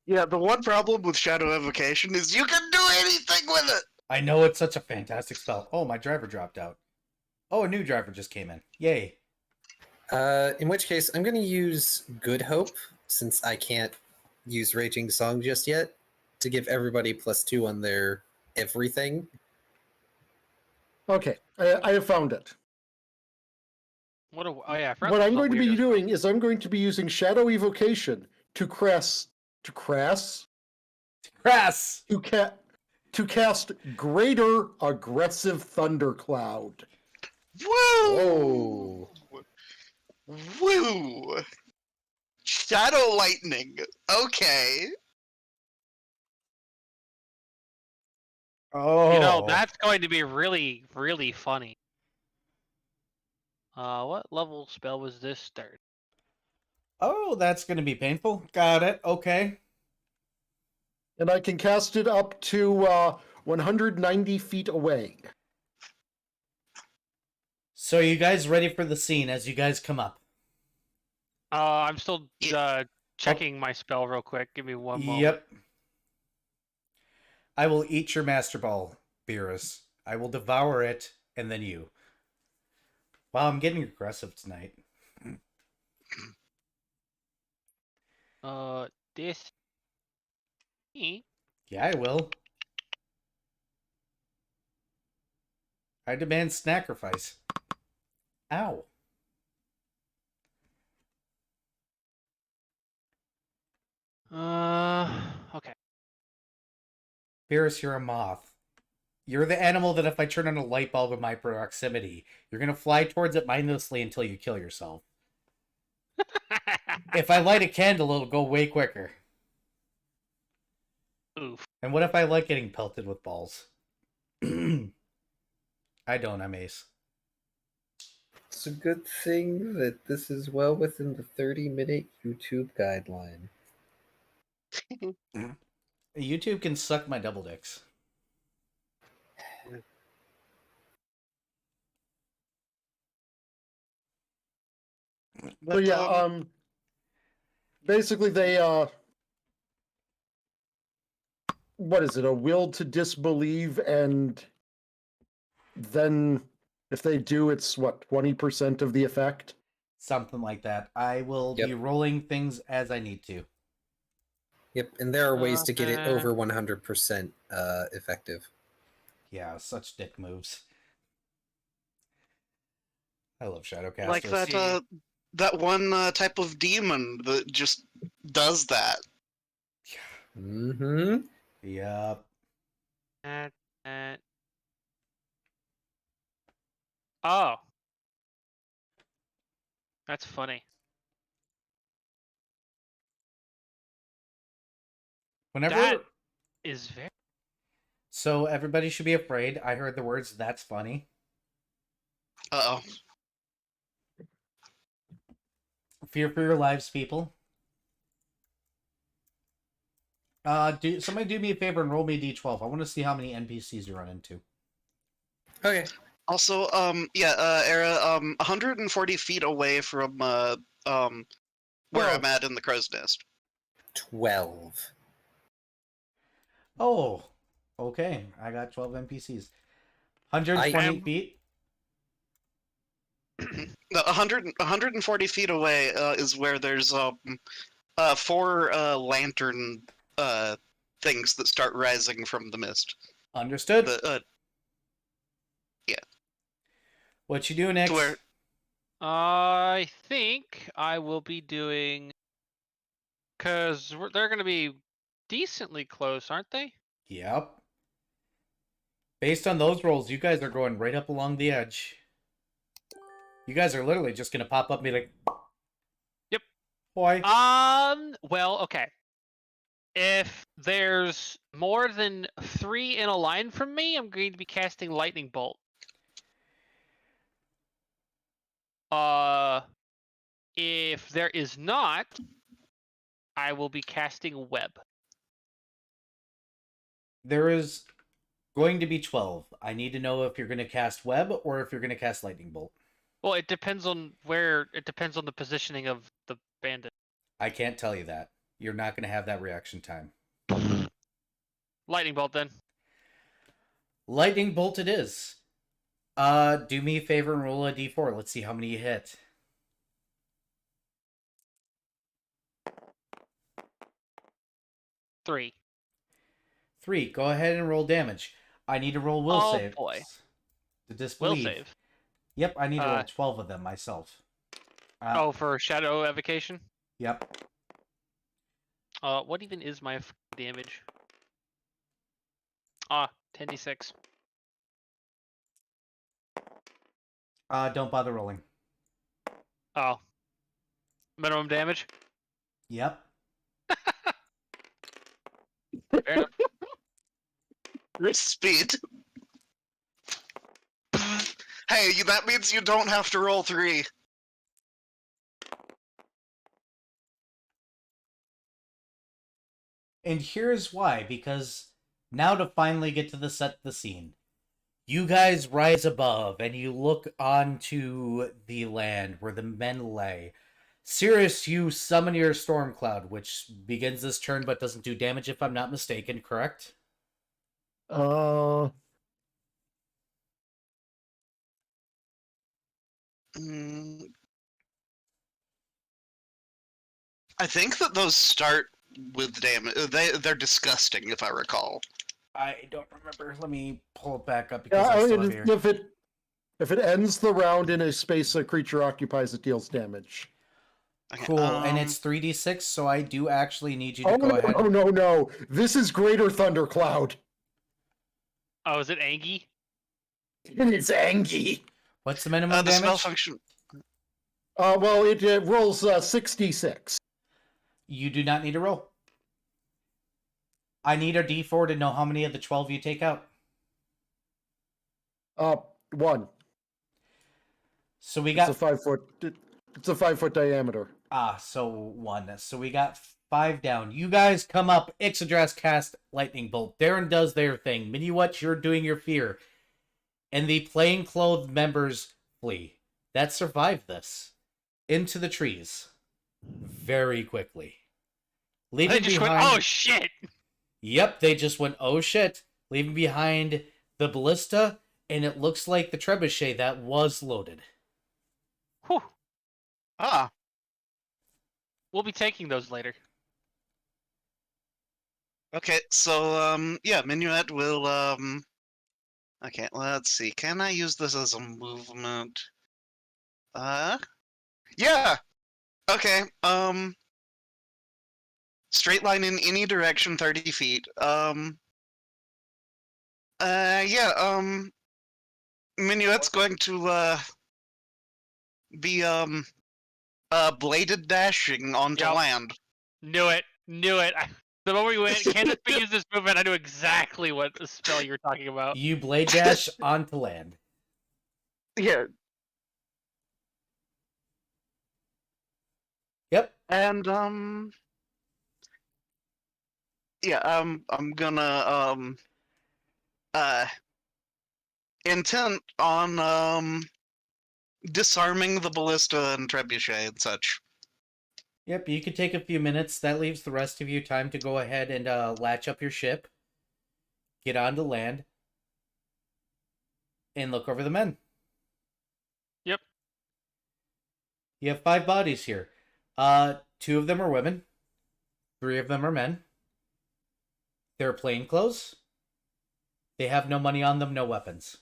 Yeah, the one problem with Shadow Evocation is you can do anything with it! I know it's such a fantastic spell. Oh, my driver dropped out. Oh, a new driver just came in. Yay. In which case, I'm gonna use Good Hope, since I can't use Raging Song just yet, to give everybody +2 on their everything. Okay, I have found it. Oh yeah, I forgot What this I'm was a going to be weirdo doing is I'm going to be using Shadow Evocation to cast Greater Aggressive Thundercloud. Woo! Whoa. Woo! Shadow Lightning. Okay. Oh. You know, that's going to be really, really funny. What level spell was this start? Oh, that's going to be painful. Got it. Okay. And I can cast it up to 190 feet away. So, you guys ready for the scene as you guys come up? I'm still checking my spell real quick. Give me one moment. Yep. I will eat your Master Ball, Beerus. I will devour it, and then you. Wow, I'm getting aggressive tonight. This. Yeah, I will. I demand sacrifice. Ow. Okay. Beerus, you're a moth. You're the animal that if I turn on a light bulb in my proximity, you're going to fly towards it mindlessly until you kill yourself. If I light a candle, it'll go way quicker. Oof. And what if I like getting pelted with balls? I don't, I'm Ace. It's a good thing that this is well within the 30-minute YouTube guideline. YouTube can suck my double dicks. So yeah, basically they what is it, a will to disbelieve, and then if they do, it's what, 20% of the effect? Something like that. I will be rolling things as I need to. Yep, and there are ways to get it over 100% effective. Yeah, such dick moves. I love Shadowcasters. Like that one type of demon that just does that. Mm-hmm. Yep. Oh. That's funny. Whenever. That is very. So everybody should be afraid. I heard the words, "That's funny." Uh-oh. Fear for your lives, people. Somebody do me a favor and roll me a d12. I want to see how many NPCs you run into. Okay. Also, Era, 140 feet away from, where I'm at in the crow's nest. 12. Oh, okay. I got 12 NPCs. 120 feet. No, 140 feet away is where there's 4 lantern things that start rising from the mist. Understood. Yeah. What you doing next? Where- I think I will be doing, because they're going to be decently close, aren't they? Yep. Based on those rolls, you guys are going right up along the edge. You guys are literally just going to pop up and be like, Yep. Boy. Well, okay. If there's more than 3 in a line from me, I'm going to be casting Lightning Bolt. If there is not, I will be casting Web. There is going to be 12. I need to know if you're going to cast Web or if you're going to cast Lightning Bolt. Well, it depends on the positioning of the bandit. I can't tell you that. You're not going to have that reaction time. Lightning Bolt, then. Lightning Bolt it is. Do me a favor and roll a d4. Let's see how many you hit. Three. 3. Go ahead and roll damage. I need to roll will save. Oh, boy. To disbelieve. Will save. Yep, I need to roll 12 of them myself. For Shadow Evocation? Yep. What even is my damage? 10d6. Don't bother rolling. Oh. Minimum damage? Yep. Fair enough. Wrist speed. Hey, that means you don't have to roll 3. And here's why, because now to finally get to set the scene. You guys rise above and you look onto the land where the men lay. Sirius, you summon your storm cloud, which begins this turn but doesn't do damage if I'm not mistaken, correct? I think that those start with damage. They're disgusting, if I recall. I don't remember. Let me pull it back up because I still have here. If it ends the round in a space a creature occupies, it deals damage. Okay, Cool, and it's 3d6, so I do actually need you to go ahead. Oh, no. This is Greater Thundercloud. Oh, is it Angie? It is Angie. What's the minimum the damage? spell function. Well, it rolls 66. You do not need to roll. I need a d4 to know how many of the 12 you take out. 1. So we got... It's a 5-foot diameter. So 1. So we got 5 down. You guys come up. Ixodras cast Lightning Bolt. Darren does their thing. Minuet, you're doing your fear. And the plainclothed members flee. That survived this. Into the trees. Very quickly. Leaving They just behind... went, oh shit! Yep, they just went, oh shit. Leaving behind the ballista, and it looks like the trebuchet that was loaded. Whew. Ah. We'll be taking those later. Okay, so, Minuet will, Okay, let's see. Can I use this as a movement? Yeah! Okay, straight line in any direction, 30 feet. Minuet's going to, be, bladed dashing onto Yep. land. Knew it. The moment we went, Candace begins this movement, I knew exactly what the spell you were talking about. You blade dash onto land. Yeah, Yep. and yeah, I'm gonna intent on disarming the ballista and trebuchet and such. Yep, you could take a few minutes. That leaves the rest of you time to go ahead and latch up your ship, get onto land, and look over the men. Yep. You have 5 bodies here. 2 of them are women. 3 of them are men. They're plainclothes. They have no money on them, no weapons.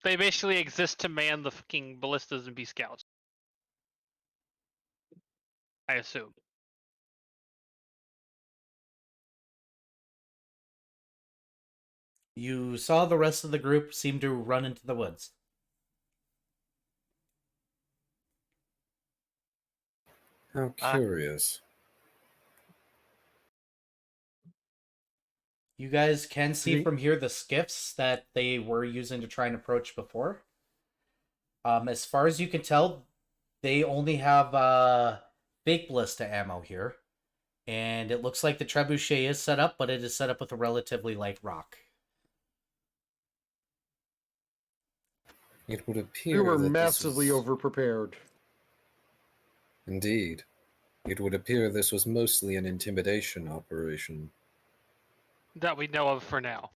They basically exist to man the fucking ballistas and be scouts. I assume. You saw the rest of the group seem to run into the woods. How curious. You guys can see from here the skiffs that they were using to try and approach before. As far as you can tell, they only have fake ballista ammo here. And it looks like the trebuchet is set up, but it is set up with a relatively light rock. It would We appear were that massively this was... overprepared. Indeed. It would appear this was mostly an intimidation operation. That we know of for now.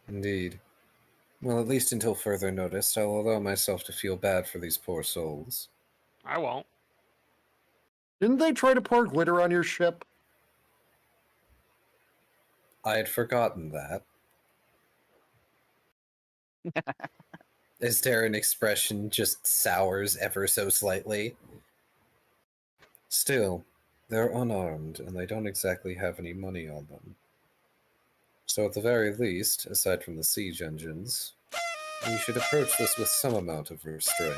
Indeed. Well, at least until further notice, I'll allow myself to feel bad for these poor souls. I won't. Didn't they try to pour glitter on your ship? I had forgotten that. Is there an expression just sours ever so slightly? Still, they're unarmed, and they don't exactly have any money on them. So at the very least, aside from the siege engines, we should approach this with some amount of restraint.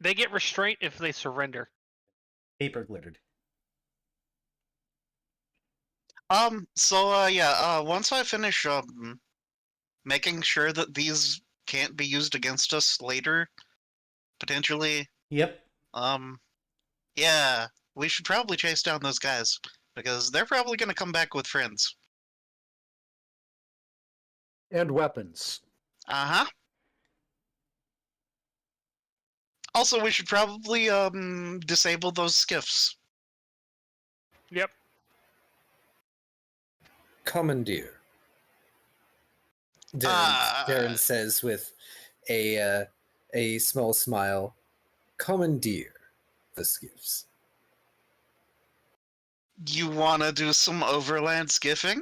They get restraint if they surrender. Paper glittered. Once I finish making sure that these can't be used against us later, potentially, Yep. yeah, we should probably chase down those guys because they're probably going to come back with friends. And weapons. Uh-huh. Also, we should probably disable those skiffs. Yep. Commandeer. Darren says with a small smile, commandeer the skiffs. You want to do some overland skiffing?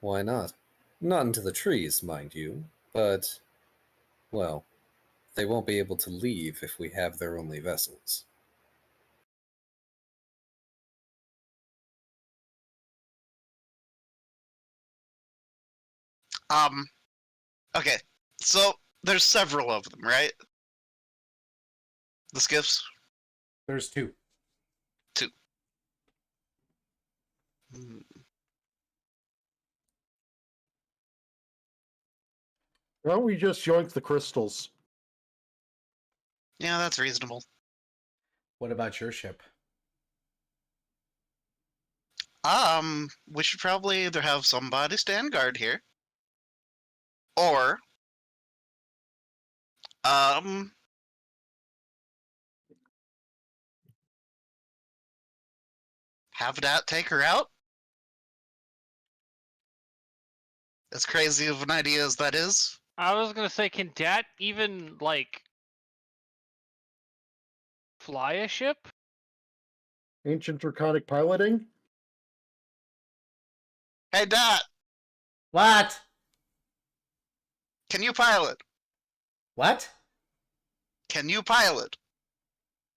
Why not? Not into the trees, mind you, but, well, they won't be able to leave if we have their only vessels. Okay, so there's several of them, right? The skiffs? There's 2. Hmm. Why don't we just yoink the crystals? Yeah, that's reasonable. What about your ship? We should probably either have somebody stand guard here, or, have Dat take her out? As crazy of an idea as that is. I was gonna say, can Dat even, like, fly a ship? Ancient draconic piloting? Hey, Dat, What? can you pilot? What? Can you pilot?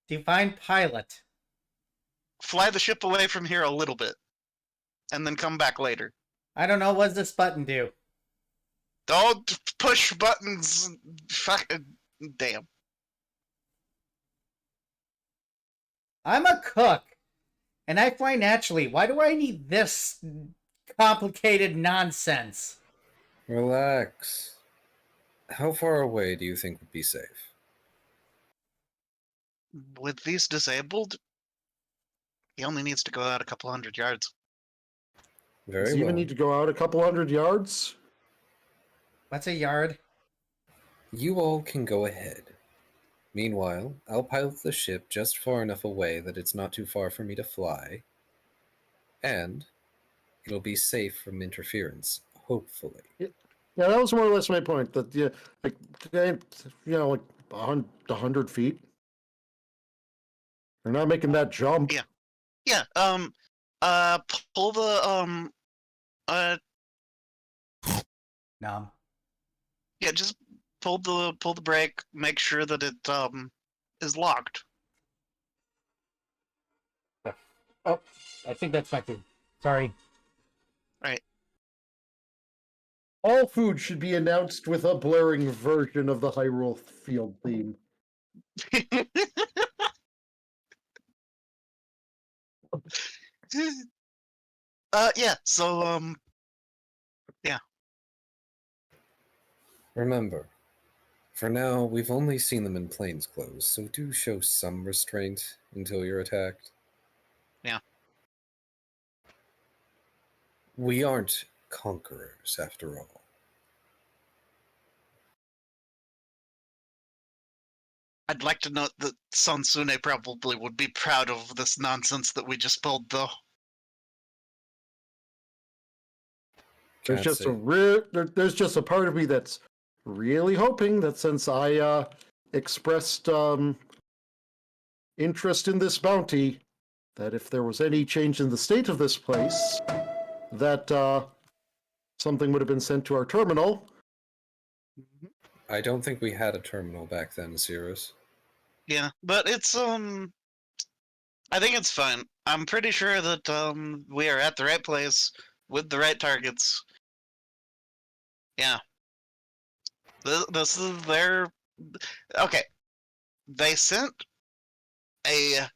Define pilot. Fly the ship away from here a little bit, and then come back later. I don't know. What does this button do? Don't push buttons. Fuck. Damn. I'm a cook, and I fly naturally. Why do I need this complicated nonsense? Relax. How far away do you think would be safe? With these disabled, he only needs to go out a couple 100 yards. Very Does he even well. need to go out a couple 100 yards? What's a yard? You all can go ahead. Meanwhile, I'll pilot the ship just far enough away that it's not too far for me to fly, and it'll be safe from interference, hopefully. Yeah, that was more or less my point. That like like 100 feet. They're not making that jump. Yeah. Yeah. Pull the Nom. yeah, just pull the brake. Make sure that it is locked. Oh, I think that's my food. Sorry. All food should be announced with a blaring version of the Hyrule Field theme. Yeah. So yeah. Remember, for now, we've only seen them in plainclothes, so do show some restraint until you're attacked. Yeah. We aren't conquerors, after all. I'd like to note that Sansune probably would be proud of this nonsense that we just pulled, though. There's Can't just say. there's just a part of me that's really hoping that since I expressed interest in this bounty, that if there was any change in the state of this place, that something would have been sent to our terminal. I don't think we had a terminal back then, Cirrus. Yeah, but it's I think it's fine. I'm pretty sure that we are at the right place with the right targets. Yeah. This is their okay. They sent a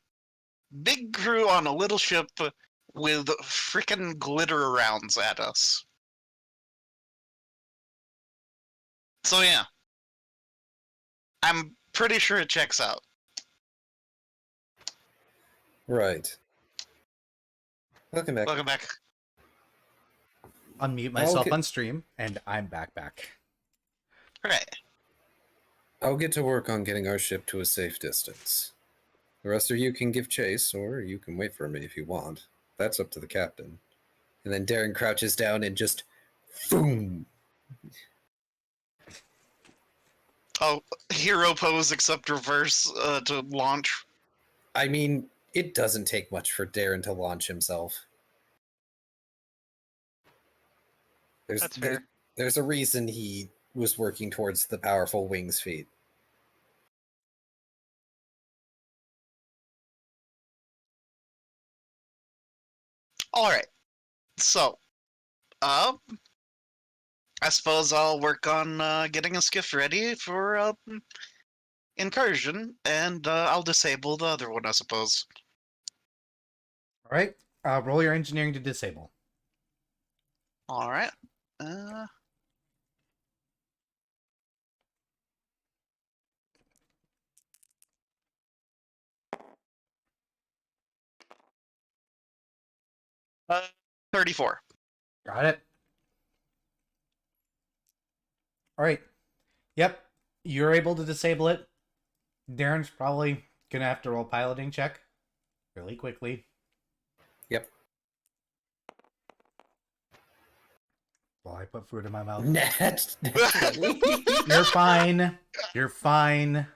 big crew on a little ship with freaking glitter rounds at us. So yeah. I'm pretty sure it checks out. Right. Welcome back. Welcome back. Unmute myself Okay. on stream, and I'm back. Right. I'll get to work on getting our ship to a safe distance. The rest of you can give chase, or you can wait for me if you want. That's up to the captain. And then Darren crouches down and just boom. Oh, hero pose except reverse to launch. I mean, it doesn't take much for Darren to launch himself. That's fair. There's a reason he was working towards the powerful wings feat. All right. So, I suppose I'll work on getting a skiff ready for incursion, and I'll disable the other one, I suppose. All right. Roll your engineering to disable. All right. 34. Got it. All right. Yep. You're able to disable it. Darren's probably going to have to roll piloting check really quickly. Yep. While I put food in my mouth. Nat. You're fine. You're fine.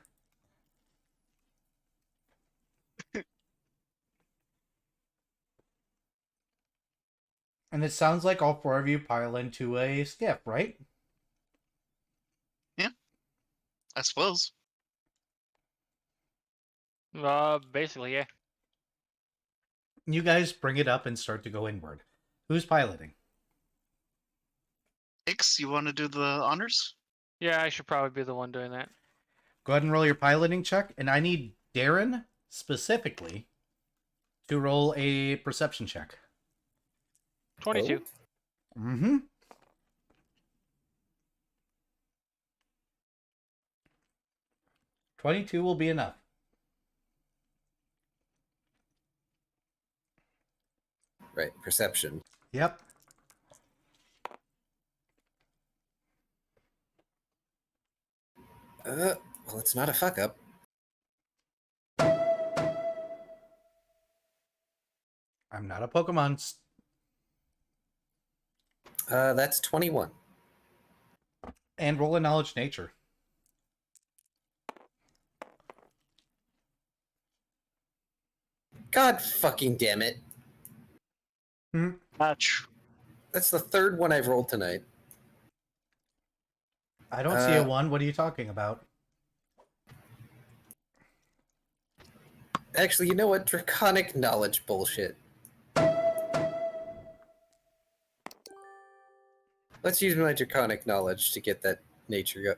And it sounds like all four of you pile into a skiff, right? I suppose. Basically, yeah. You guys bring it up and start to go inward. Who's piloting? Ix, you want to do the honors? Yeah, I should probably be the one doing that. Go ahead and roll your piloting check. And I need Darren, specifically, to roll a perception check. 22. Mm-hmm. $22 will be enough. Right, perception. Yep. Well, it's not a fuck up. I'm not a Pokemon. That's 21. And roll a knowledge nature. God fucking damn it. Much. That's the third one I've rolled tonight. I don't see a 1. What are you talking about? Actually, you know what? Draconic knowledge bullshit. Let's use my draconic knowledge to get that nature go.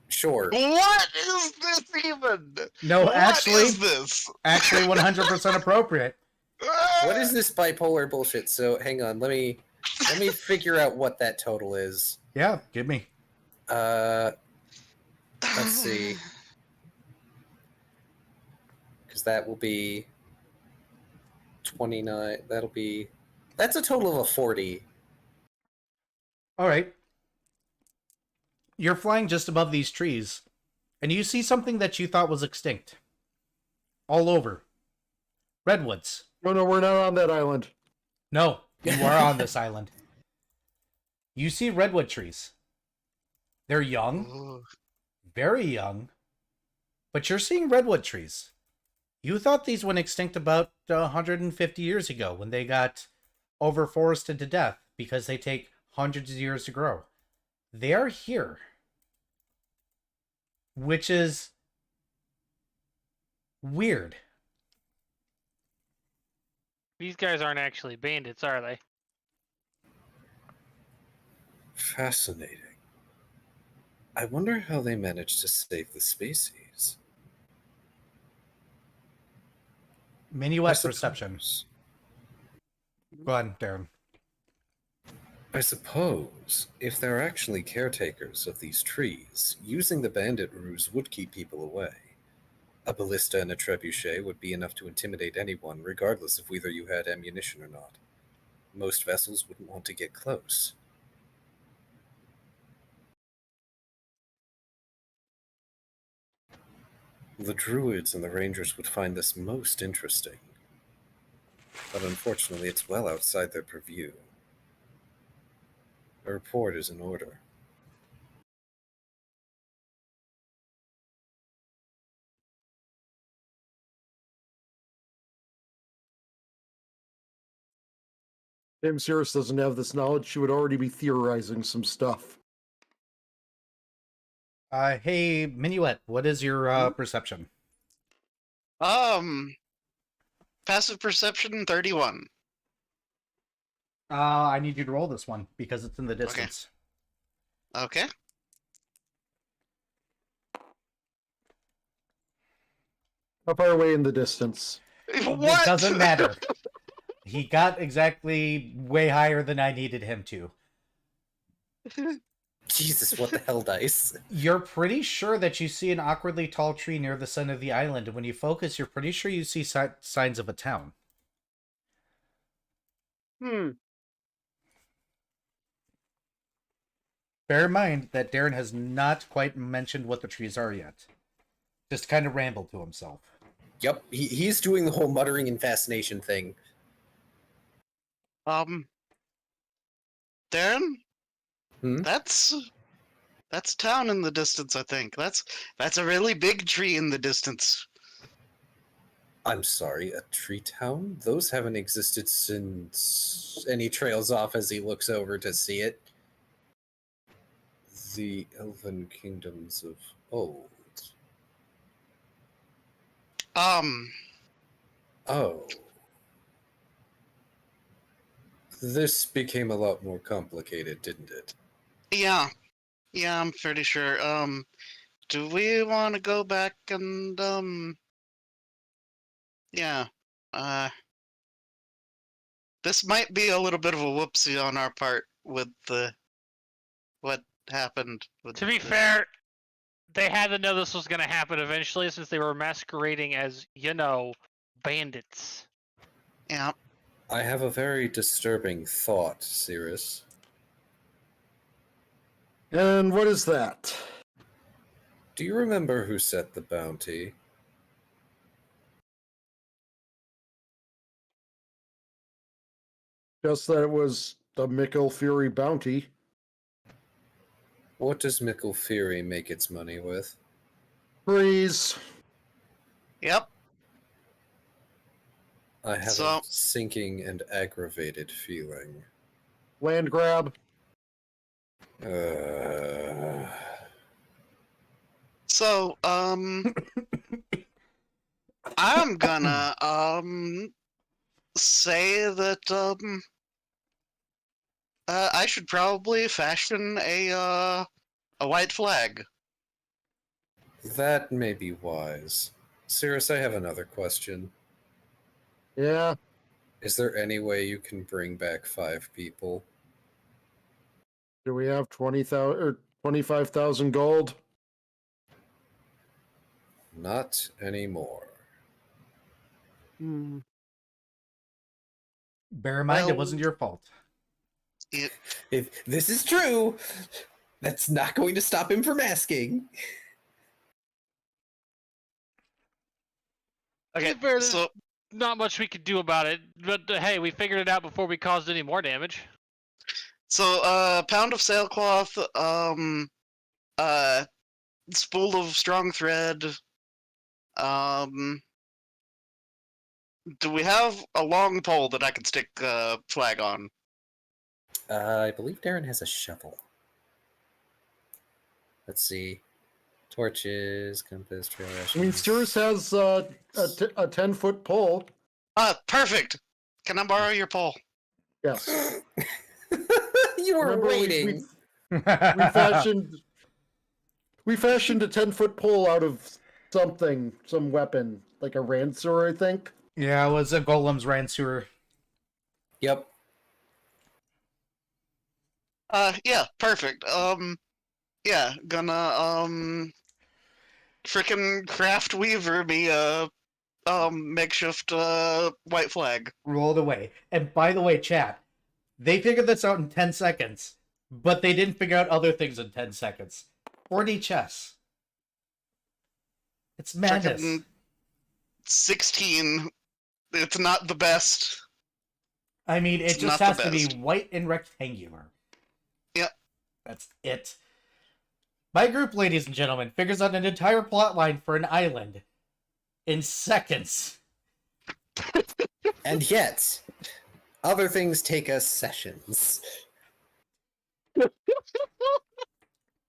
Sure. What is this even? No, What actually, is this? actually 100% appropriate. What is this bipolar bullshit? So hang on, let me figure out what that total is. Yeah, give me. Let's see. Because that will be 29. That's a total of a 40. All right. You're flying just above these trees, and you see something that you thought was extinct. All over. Redwoods. No, we're not on that island. No, you are on this island. You see redwood trees. They're young, Ooh. very young, but you're seeing redwood trees. You thought these went extinct about 150 years ago when they got overforested to death because they take hundreds of years to grow. They are here, which is weird. These guys aren't actually bandits, are they? Fascinating. I wonder how they managed to save the species. Minuet perception. Go on, Darren. I suppose if they're actually caretakers of these trees, using the bandit ruse would keep people away. A ballista and a trebuchet would be enough to intimidate anyone, regardless of whether you had ammunition or not. Most vessels wouldn't want to get close. The druids and the rangers would find this most interesting. But unfortunately, it's well outside their purview. A report is in order. James Harris doesn't have this knowledge. She would already be theorizing some stuff. Hey, Minuet, what is your perception? Passive perception 31. I need you to roll this one because it's in the distance. Okay. How far away in the distance? What? It doesn't matter. He got exactly way higher than I needed him to. Jesus, what the hell, dice? You're pretty sure that you see an awkwardly tall tree near the center of the island, and when you focus, you're pretty sure you see signs of a town. Bear in mind that Darren has not quite mentioned what the trees are yet. Just kind of rambled to himself. Yep, he's doing the whole muttering and fascination thing. Darren? Hmm? That's town in the distance, I think. That's a really big tree in the distance. I'm sorry, a tree town? Those haven't existed since... And he trails off as he looks over to see it. The elven kingdoms of old. Oh. This became a lot more complicated, didn't it? Yeah. Yeah, I'm pretty sure. Do we want to go back and, yeah. This might be a little bit of a whoopsie on our part with what happened. With To be fair, they had to know this was going to happen eventually since they were masquerading as, bandits. Yeah. I have a very disturbing thought, Cirrus. And what is that? Do you remember who set the bounty? Just that it was the Mickle Fury bounty. What does Mickle Fury make its money with? Freeze. Yep. I have So- a sinking and aggravated feeling. Land grab. So, I'm gonna say that I should probably fashion a white flag. That may be wise. Cirrus, I have another question. Yeah. Is there any way you can bring back 5 people? Do we have 20,000 or 25,000 gold? Not anymore. Bear in mind, it Well- wasn't your fault. If this is true, that's not going to stop him from asking. Okay, To be fair, so Not much we could do about it, but hey, we figured it out before we caused any more damage. pound of sailcloth, spool of strong thread. Do we have a long pole that I can stick a flag on? I believe Darren has a shovel. Let's see. Torches, compass, trail I rations. mean, Cirrus has a 10-foot pole. Perfect. Can I borrow your pole? Yes. You were Remember, waiting. we fashioned a 10-foot pole out of something, some weapon, like a rancer, I think. Yeah, it was a Golem's Ransuer. Yep. Yeah, perfect. Yeah, gonna frickin' craft weaver me a makeshift white flag. Rolled away. And by the way, chat, they figured this out in 10 seconds, but they didn't figure out other things in 10 seconds. 4D chess. It's madness. Frickin' 16. It's not the best. I mean, it It's just not has the to be best. white and rectangular. Yep. That's it. My group, ladies and gentlemen, figures out an entire plot line for an island in seconds. And yet, other things take us sessions.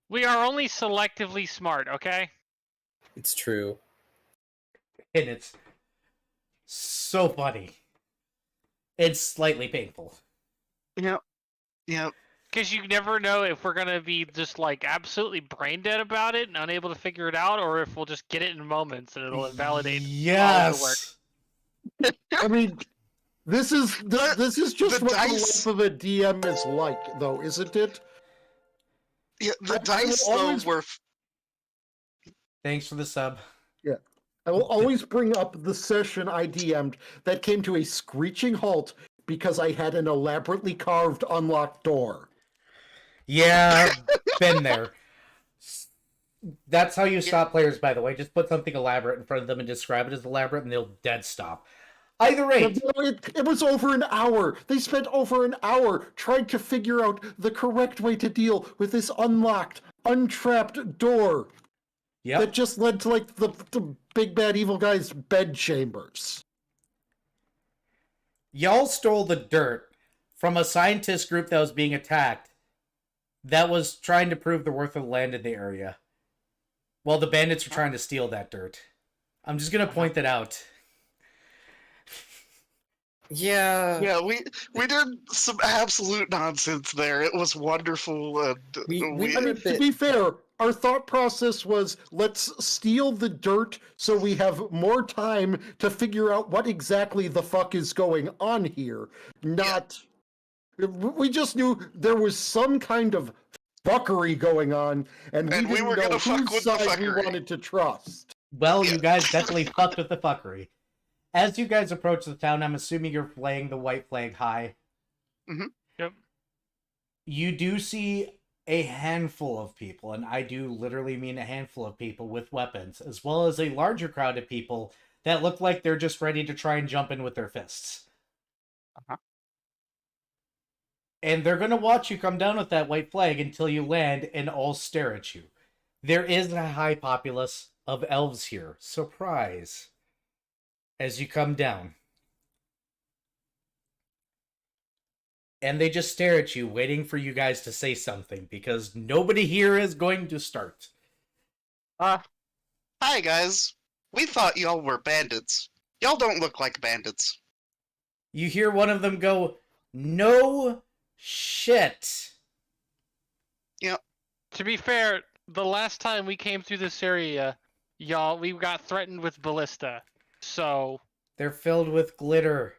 We are only selectively smart, okay? It's true. And it's so funny. It's slightly painful. Yep. Yep. Because you never know if we're gonna be just like absolutely brain dead about it and unable to figure it out, or if we'll just get it in moments and it'll invalidate all of the work. Yes. I mean, this is just the what dice- the life of a DM is like, though, isn't it? Yeah, the I will dice though always- were Thanks for the sub. I will always bring up the session I DM'd that came to a screeching halt because I had an elaborately carved unlocked door. Yeah, been there. That's how you stop players, by the way. Just put something elaborate in front of them and describe it as elaborate, and they'll dead stop. Either rate, It was over an hour. They spent over an hour trying to figure out the correct way to deal with this unlocked, untrapped door that yep. just led to like the big bad evil guy's bed chambers. Y'all stole the dirt from a scientist group that was being attacked that was trying to prove the worth of the land in the area. Well, the bandits were trying to steal that dirt. I'm just going to point that out. Yeah. Yeah, we did some absolute nonsense there. It was wonderful, and We I mean, to be fair, our thought process was, let's steal the dirt so we have more time to figure out what exactly the fuck is going on here. Not, we just knew there was some kind of fuckery going on, and we And we didn't were know gonna fuck whose with the side we fuckery. wanted to trust. Well, Yeah. you guys definitely fucked with the fuckery. As you guys approach the town, I'm assuming you're flying the white flag high. Yep. You do see a handful of people, and I do literally mean a handful of people with weapons, as well as a larger crowd of people that look like they're just ready to try and jump in with their fists. Uh-huh. And they're going to watch you come down with that white flag until you land and all stare at you. There is a high populace of elves here. Surprise. As you come down. And they just stare at you, waiting for you guys to say something, because nobody here is going to start. Hi guys. We thought y'all were bandits. Y'all don't look like bandits. You hear one of them go, "No shit." To be fair, the last time we came through this area, we got threatened with ballista. So They're filled with glitter.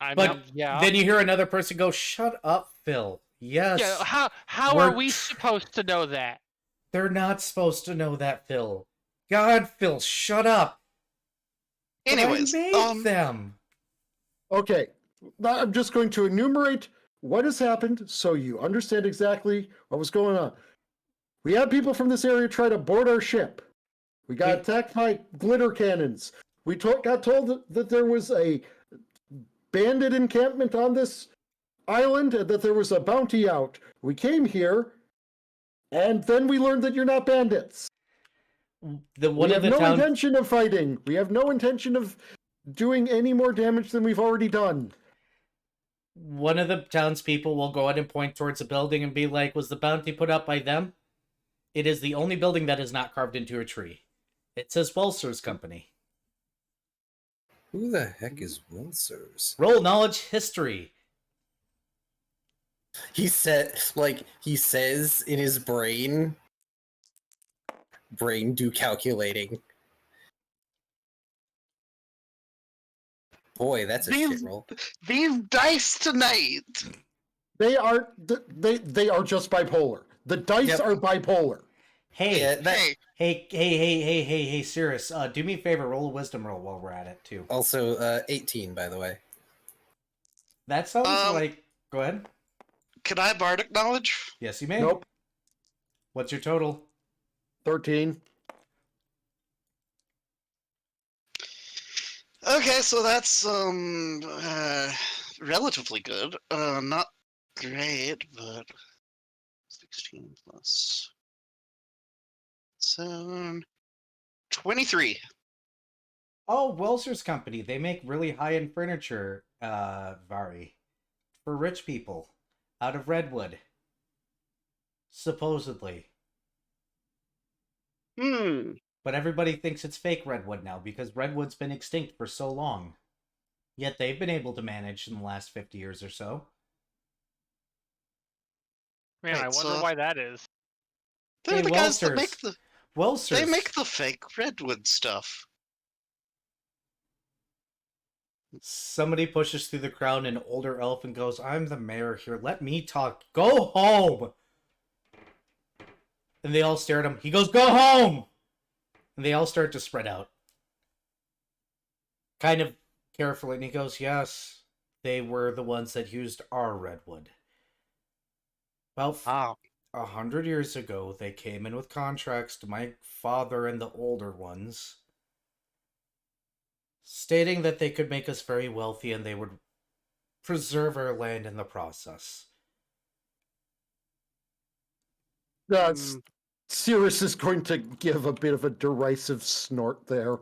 I But mean, yeah. then you hear another person go, "Shut up, Phil." Yes. Yeah, how We're are we supposed to know that? They're not supposed to know that, Phil. God, Phil, shut up. But Anyways, I made them. Okay, now I'm just going to enumerate what has happened so you understand exactly what was going on. We had people from this area try to board our ship. We got attacked by glitter cannons. We got told that there was a bandit encampment on this island and that there was a bounty out. We came here, and then we learned that you're not bandits. The one we of have the no town intention of fighting. We have no intention of doing any more damage than we've already done. one of the townspeople will go out and point towards a building and be like, "Was the bounty put up by them?" It is the only building that is not carved into a tree. It says Welser's Company. Who the heck is Wilsers? Roll knowledge history. He says in his brain do calculating. Boy, that's a shit roll. These dice tonight. They are just bipolar. The dice are bipolar. Hey, Hey, hey, Cirrus, do me a favor, roll a wisdom roll while we're at it, too. Also, 18, by the way. That sounds like... Go ahead. can I bardic knowledge? Yes, you may. Nope. What's your total? 13. Okay, so that's relatively good. Not great, but 16 plus 7, 23. Oh, Welser's Company. They make really high-end furniture, Vari. For rich people. Out of redwood. Supposedly. But everybody thinks it's fake redwood now, because redwood's been extinct for so long. Yet they've been able to manage in the last 50 years or so. Man, Wait, I wonder so- why that is. They're Hey, the guys that Welsers. make the Welser's. they make the fake redwood stuff. Somebody pushes through the crowd, an older elf, and goes, "I'm the mayor here. Let me talk. Go home!" And they all stare at him. He goes, "Go home!" And they all start to spread out. Kind of carefully. And he goes, "Yes, they were the ones that used our redwood. About Ah, 100 years ago, they came in with contracts to my father and the older ones, stating that they could make us very wealthy and they would preserve our land in the process." Cirrus is going to give a bit of a derisive snort there.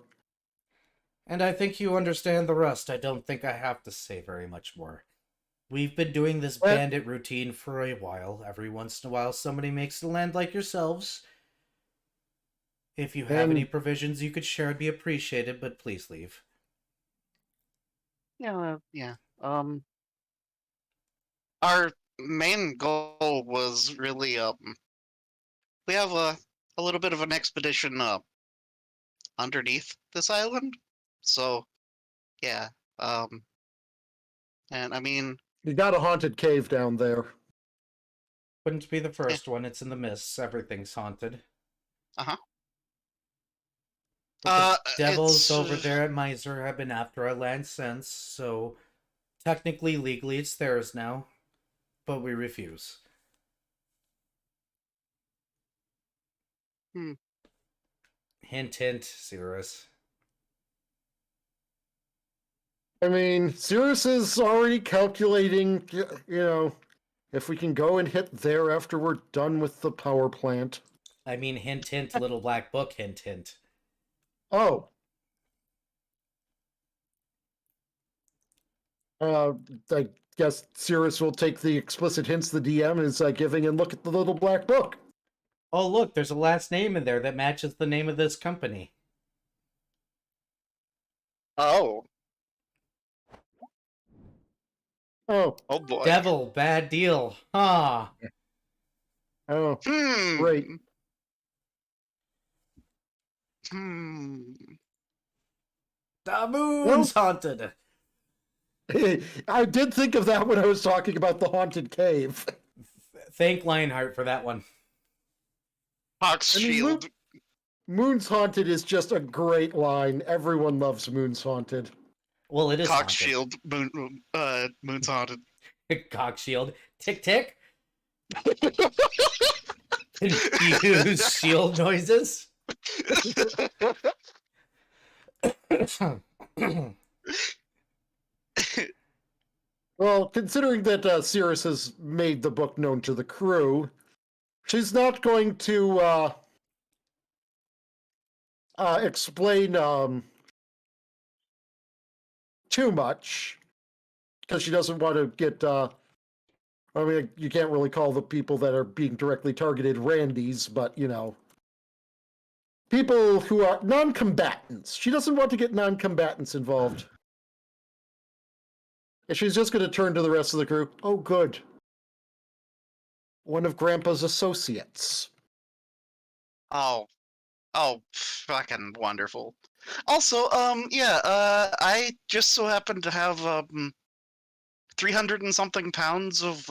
And I think you understand the rest. I don't think I have to say very much more. We've been doing this Well- bandit routine for a while. Every once in a while, somebody makes the land like yourselves. If you have any provisions you could share, it'd be appreciated, but please leave. yeah. Our main goal was really we have a little bit of an expedition underneath this island. So yeah, and I mean, You got a haunted cave down there. Wouldn't be the first one. It's in the mists. Everything's haunted. uh-huh. But the devils It's over there at Miser have been after our land since, so technically, legally, it's theirs now. But we refuse. Hmm. Hint, hint, Cirrus. I mean, Cirrus is already calculating, if we can go and hit there after we're done with the power plant. I mean, hint, hint, little black book, hint, hint. Oh. I guess Cirrus will take the explicit hints the DM is giving and look at the little black book. Oh, look, there's a last name in there that matches the name of this company. oh Oh, boy. Devil, bad deal. Huh. oh, Hmm. great. Hmm. The moon's haunted. I did think of that when I was talking about the haunted cave. Thank Lionheart for that one. Hawk's I mean, shield. Moon's Haunted is just a great line. Everyone loves Moon's Haunted. Well, it is Hawk's haunted. shield. Moon's haunted. Cock shield. Tick tick. Confused shield noises. Well, considering that Cirrus has made the book known to the crew, she's not going to explain too much, because she doesn't want to get... I mean, you can't really call the people that are being directly targeted Randys, but, people who are non-combatants. She doesn't want to get non-combatants involved. And she's just going to turn to the rest of the crew. Oh, good. One of Grandpa's associates. Oh, fucking wonderful. Also, I just so happen to have 300 and something pounds of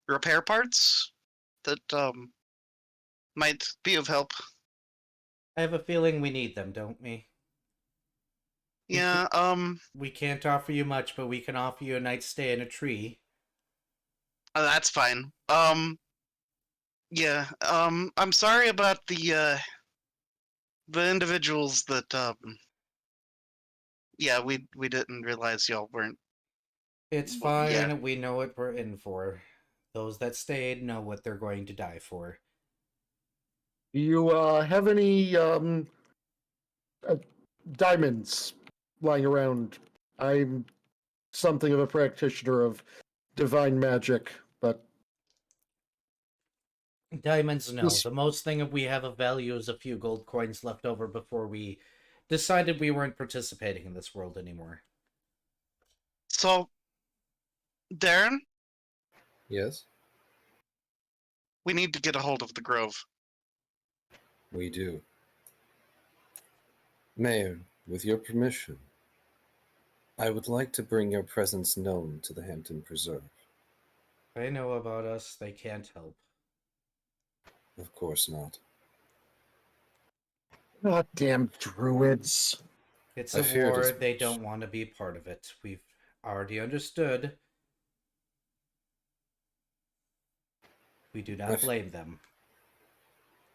repair parts that might be of help. I have a feeling we need them, don't we? Yeah, We can't offer you much, but we can offer you a night's stay in a tree. that's fine. I'm sorry about the individuals that we didn't realize y'all weren't. It's Well, fine. yeah. We know what we're in for. Those that stayed know what they're going to die for. Do you have any diamonds lying around? I'm something of a practitioner of divine magic, but... Diamonds, no. This- The most thing we have of value is a few gold coins left over before we decided we weren't participating in this world anymore. So, Darren, Yes, we need to get a hold of the Grove. we do. Mayor, with your permission, I would like to bring your presence known to the Hampton Preserve. They know about us. They can't help. Of course not. Goddamn druids. It's I a feared war. as They much. don't want to be part of it. We've already understood. We do not I've- blame them.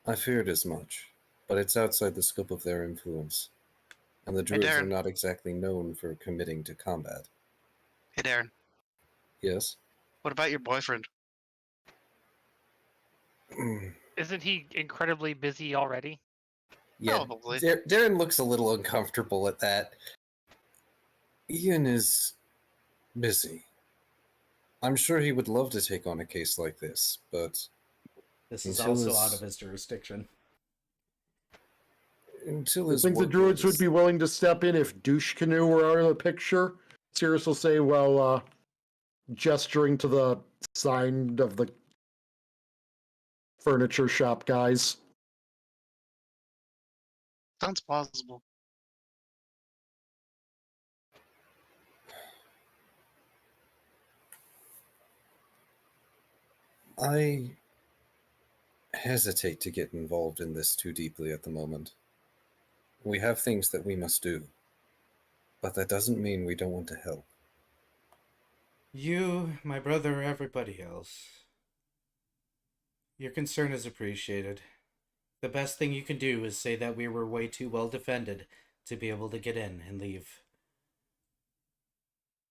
I feared as much, but it's outside the scope of their influence. And the druids are Darren. not exactly known for committing to combat. Hey, Darren, Yes? what about your boyfriend? Isn't he incredibly busy already? Yeah, Probably. Darren looks a little uncomfortable at that. Ian is busy. I'm sure he would love to take on a case like this, but This is Until also his- out of his jurisdiction. until I his think the workload druids would is- be willing to step in if Douche Canoe were out of the picture. Cirrus will say, while gesturing to the sign of the furniture shop guys. Sounds plausible. I hesitate to get involved in this too deeply at the moment. We have things that we must do, but that doesn't mean we don't want to help. You, my brother, everybody else. Your concern is appreciated. The best thing you can do is say that we were way too well defended to be able to get in and leave.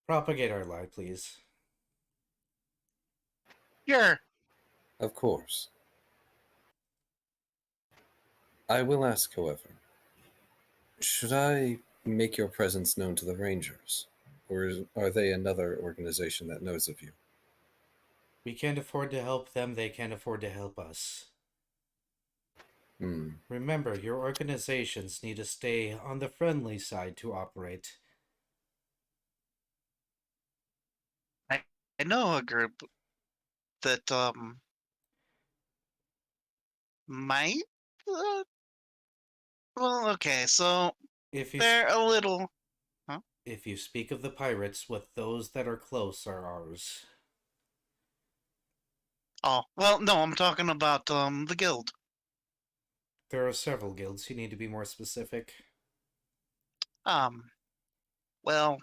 Propagate our lie, please. Sure. Of course. I will ask, however, should I make your presence known to the Rangers? Or are they another organization that knows of you? We can't afford to help them, they can't afford to help us. Remember, your organizations need to stay on the friendly side to operate. I know a group that might. Well, okay, so If you they're a little. if you speak of the pirates, with those that are close are ours. Oh, well, no, I'm talking about the guild. There are several guilds. You need to be more specific. Well,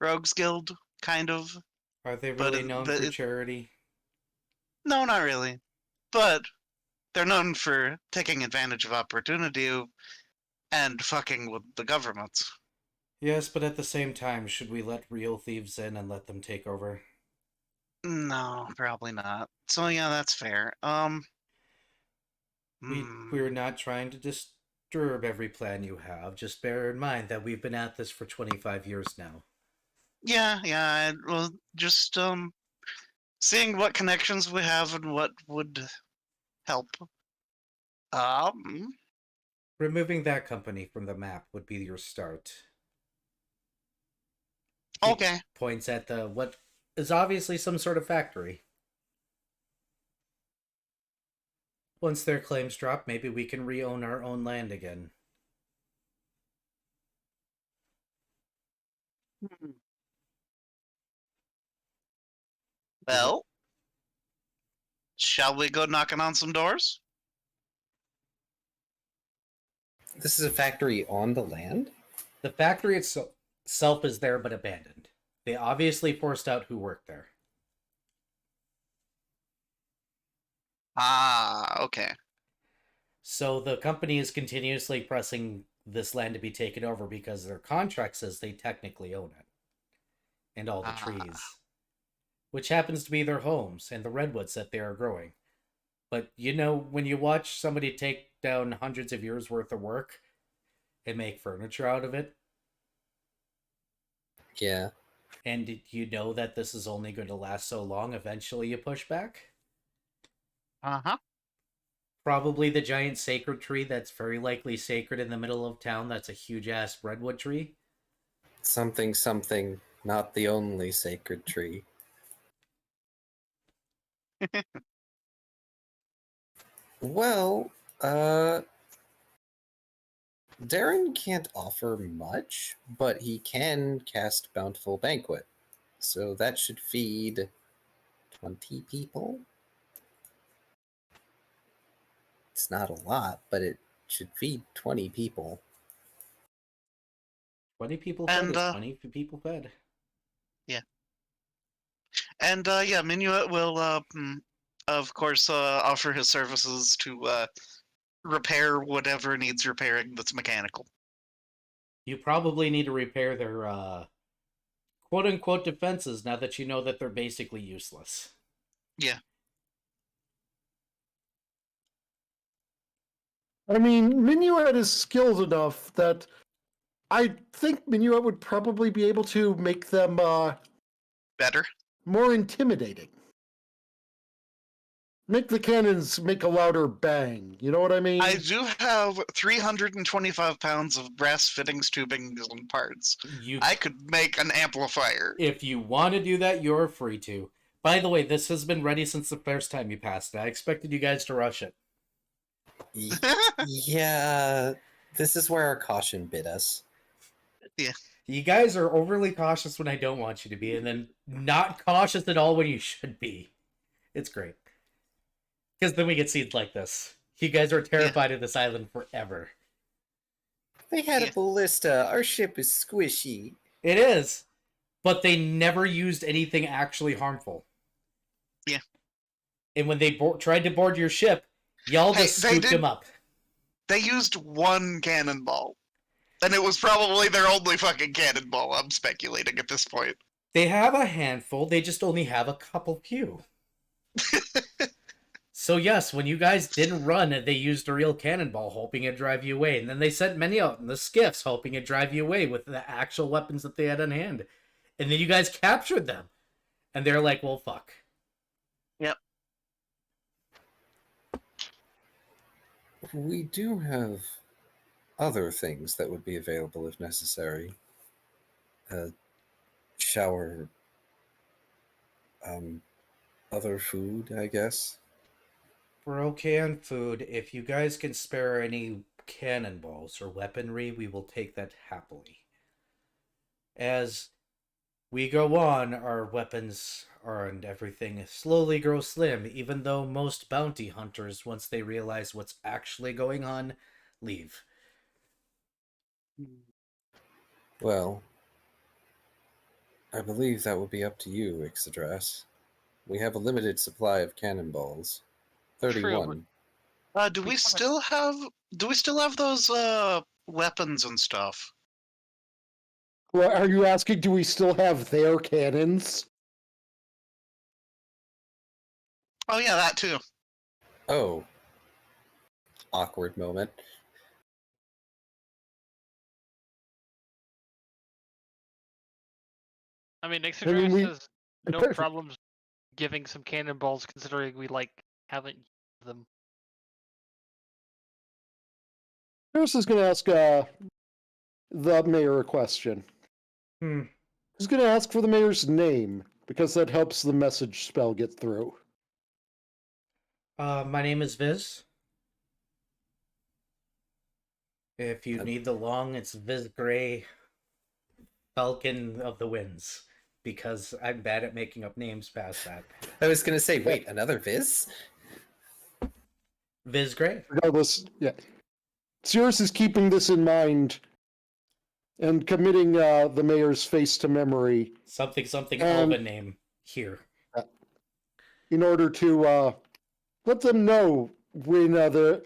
Rogues Guild, kind of. Are they But really known for charity? No, not really. But they're known for taking advantage of opportunity and fucking with the government. Yes, but at the same time, should we let real thieves in and let them take over? No, probably not. So yeah, that's fair. We're not trying to disturb every plan you have. Just bear in mind that we've been at this for 25 years now. Yeah. Well, just seeing what connections we have and what would help. Removing that company from the map would be your start. Okay. Points at the what is obviously some sort of factory. Once their claims drop, maybe we can re-own our own land again. Well, shall we go knocking on some doors? This is a factory on the land? The factory itself is there but abandoned. They obviously forced out who worked there. Ah, okay. So the company is continuously pressing this land to be taken over because their contract says they technically own it. And all the trees. Which happens to be their homes and the redwoods that they are growing. But you know, when you watch somebody take down hundreds of years worth of work and make furniture out of it. Yeah. And you know that this is only going to last so long, eventually you push back. Uh-huh. Probably the giant sacred tree that's very likely sacred in the middle of town. That's a huge-ass redwood tree. Something, not the only sacred tree. Well, Darren can't offer much, but he can cast Bountiful Banquet. So that should feed 20 people. It's not a lot, but it should feed 20 people. 20 people fed is 20 people fed. Yeah. And yeah, Minuet will of course offer his services to repair whatever needs repairing that's mechanical. You probably need to repair their quote-unquote defenses now that you know that they're basically useless. Yeah. I mean, Minuet is skilled enough that I think Minuet would probably be able to make them Better? more intimidating. Make the cannons make a louder bang. You know what I mean? I do have 325 pounds of brass fittings, tubings, and parts. I could make an amplifier. If you want to do that, you're free to. By the way, this has been ready since the first time you passed it. I expected you guys to rush it. Yeah, this is where our caution bit us. You guys are overly cautious when I don't want you to be, and then not cautious at all when you should be. It's great. Because then we get scenes like this. You guys are terrified of this island forever. They had Yeah. a ballista. Our ship is squishy. It is. But they never used anything actually harmful. Yeah. And when they tried to board your ship, y'all Hey, just they scooped did- him up. They used one cannonball. And it was probably their only fucking cannonball, I'm speculating at this point. They have a handful, they just only have a couple few. So yes, when you guys didn't run, they used a real cannonball, hoping it'd drive you away. And then they sent many out in the skiffs, hoping it'd drive you away with the actual weapons that they had on hand. And then you guys captured them. And they're like, well, fuck. Yep. We do have other things that would be available if necessary. Shower, other food, I guess. We're okay on food. If you guys can spare any cannonballs or weaponry, we will take that happily. As we go on, our weapons and everything slowly grow slim, even though most bounty hunters, once they realize what's actually going on, leave. Well, I believe that would be up to you, Ixodras. We have a limited supply of cannonballs. 31. Do we still have those weapons and stuff? Well, are you asking, do we still have their cannons? Oh yeah, that too. Oh. Awkward moment. I mean, we- Ixodras has no problems giving some cannonballs, considering we haven't used them. Harris is going to ask the mayor a question. He's going to ask for the mayor's name, because that helps the message spell get through. My name is Viz. If you need the long, it's Viz Gray, Falcon of the Winds, because I'm bad at making up names past that. I was going to say, wait, another Viz? Viz Gray. Regardless, yeah. Cirrus is keeping this in mind and committing the mayor's face to memory Something And- Elven name here. in order to let them know when the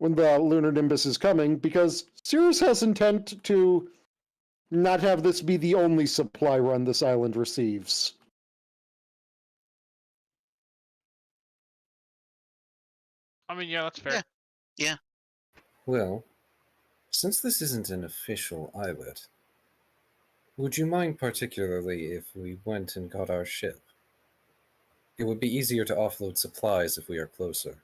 Lunar Nimbus is coming, because Cirrus has intent to not have this be the only supply run this island receives. I mean, yeah, that's fair. Yeah. Well, since this isn't an official islet, would you mind particularly if we went and got our ship? It would be easier to offload supplies if we are closer.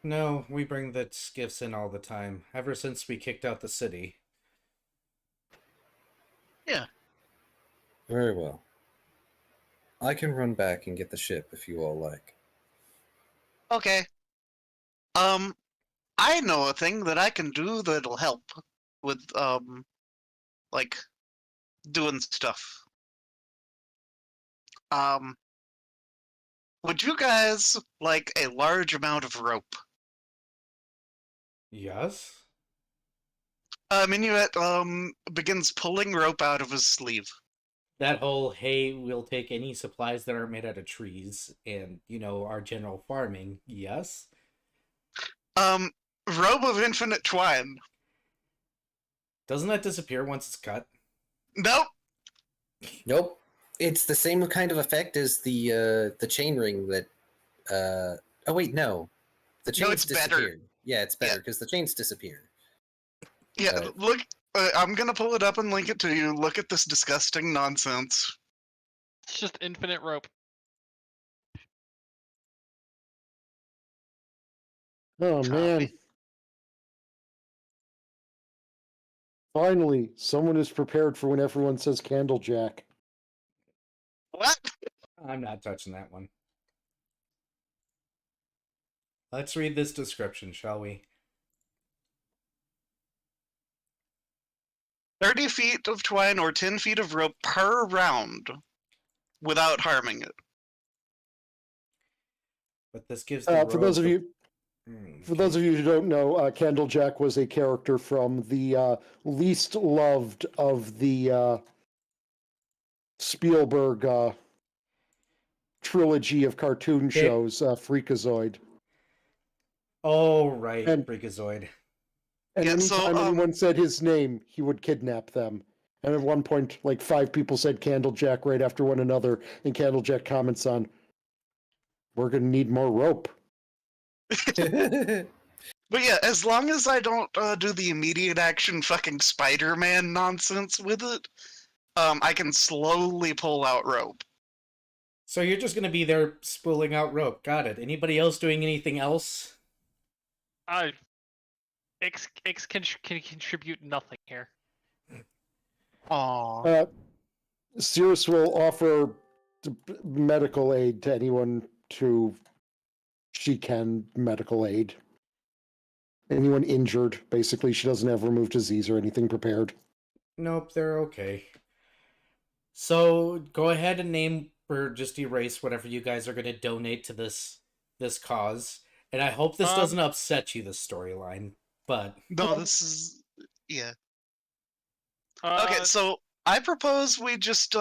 No, we bring the skiffs in all the time, ever since we kicked out the city. Very well. I can run back and get the ship if you all like. Okay. I know a thing that I can do that'll help with like doing stuff. Would you guys like a large amount of rope? Yes? Minuet begins pulling rope out of his sleeve. That whole, hey, we'll take any supplies that aren't made out of trees and, our general farming, yes? Rope of infinite twine. Doesn't that disappear once it's cut? Nope. Nope. It's the same kind of effect as the chain ring that oh wait, no. The chains it's better. disappeared. Yeah, it's better because the chains disappeared. Yeah, look, I'm gonna pull it up and link it to you. Look at this disgusting nonsense. It's just infinite rope. Oh, man. Finally, someone is prepared for when everyone says Candlejack. What? I'm not touching that one. Let's read this description, shall we? 30 feet of twine or 10 feet of rope per round without harming it. But this gives the For those of rope- you, for those of you who don't know, Candlejack was a character from the least loved of the Spielberg trilogy of cartoon shows, Freakazoid. Oh, right, And- Freakazoid. And Yeah, so, anytime anyone said his name, he would kidnap them. And at one point, like 5 people said Candlejack right after one another, and Candlejack comments on, "We're gonna need more rope." But yeah, as long as I don't do the immediate action fucking Spider-Man nonsense with it, I can slowly pull out rope. So you're just gonna be there spooling out rope. Got it. Anybody else doing anything else? X can contribute nothing here. Aww. Cirrus will offer medical aid to anyone she can medical aid. Anyone injured, basically. She doesn't have removed disease or anything prepared. Nope, they're okay. So go ahead and name or just erase whatever you guys are going to donate to this cause. And I hope this doesn't upset you, the storyline. But No, this is... yeah. Okay, so I propose we just,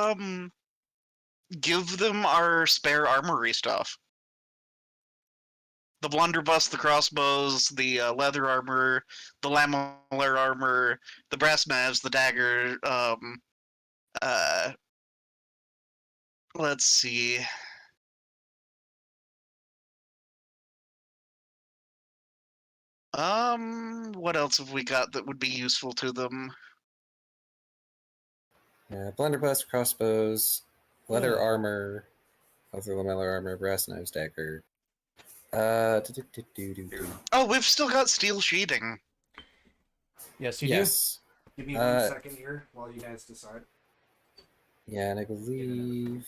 give them our spare armory stuff. The blunderbuss, the crossbows, the leather armor, the lamellar armor, the brass knives, the dagger, let's see. What else have we got that would be useful to them? Yeah, blunderbuss, crossbows, leather armor, leather lamellar armor, brass knives, dagger. Oh, we've still got steel sheeting. yes, you Yes. do. Give me 1 second here while you guys decide. Yeah, and I believe...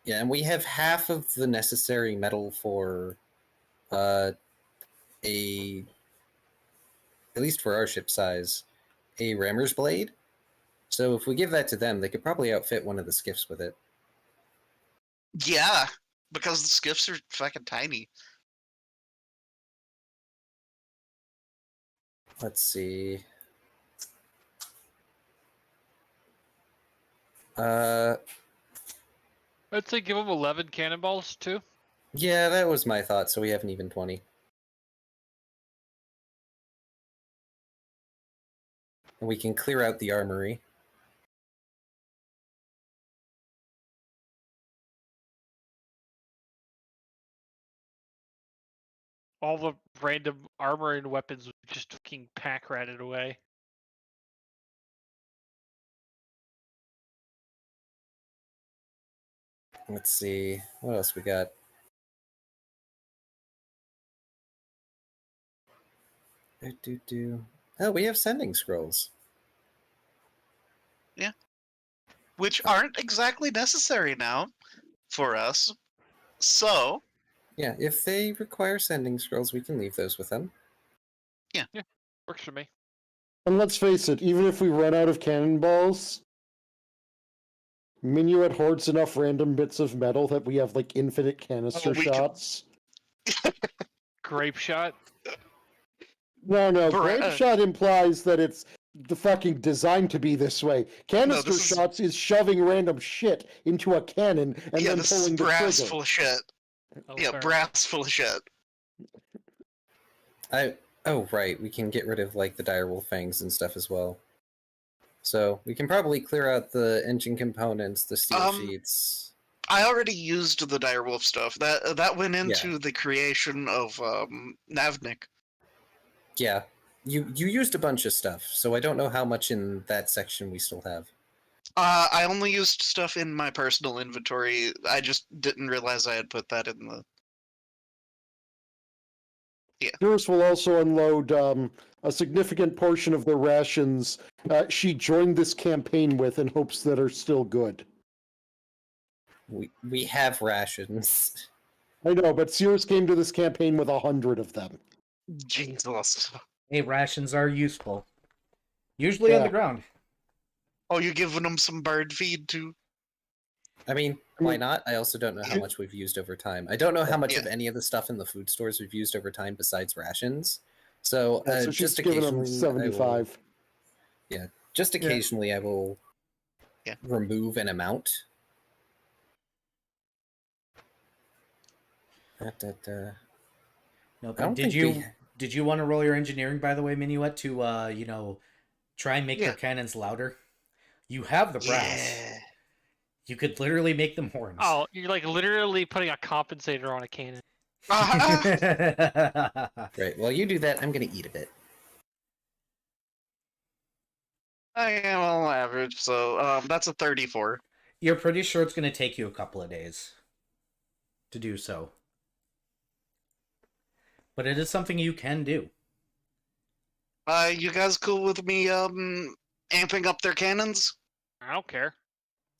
Yeah, and we have half of the necessary metal for at least for our ship size, a rammer's blade. So if we give that to them, they could probably outfit one of the skiffs with it. Yeah, because the skiffs are fucking tiny. Let's see. I'd say give them 11 cannonballs too. Yeah, that was my thought, so we have an even 20. And we can clear out the armory. All the random armor and weapons would just fucking pack ratted away. Let's see. What else we got? Oh, we have sending scrolls. Yeah. Which aren't exactly necessary now for us. So, Yeah, if they require sending scrolls, we can leave those with them. Works for me. And let's face it, even if we run out of cannonballs, Minuet hoards enough random bits of metal that we have like infinite canister we can- shots. Grape shot. No, Bra- grape shot implies that it's the fucking designed to be this way. Canister this is- shots is shoving random shit into a cannon and yeah, then this is pulling the brass trigger. full of shit. Oh, Yeah, fair. brass full of shit. Oh, right. We can get rid of like the direwolf fangs and stuff as well. So we can probably clear out the engine components, the steel sheets. I already used the direwolf stuff. That went into the creation of Navnik. Yeah, you used a bunch of stuff, so I don't know how much in that section we still have. I only used stuff in my personal inventory. I just didn't realize I had put that in the... Cirrus will also unload a significant portion of the rations she joined this campaign with in hopes that are still good. We have rations. I know, but Sears came to this campaign with 100 of them. Jesus. Hey, rations are useful. Usually on the Yeah. ground. Oh, you giving them some bird feed too? I mean, why not? I also don't know how much we've used over time. I don't know how much of any of the stuff in the food stores we've used over time besides rations. So, Yeah, so just she's giving them occasionally, I will, 75. just occasionally, I will Yeah. remove an amount. No, I don't did think you we- did you want to roll your engineering, by the way, Minuet, to try and make Yeah. their cannons louder? You have the brass. Yeah. You could literally make them horns. Oh, you're like literally putting a compensator on a cannon. Right. While you do that, I'm gonna eat a bit. I am on average, so that's a 34. You're pretty sure it's going to take you a couple of days to do so. But it is something you can do. You guys cool with me amping up their cannons? I don't care.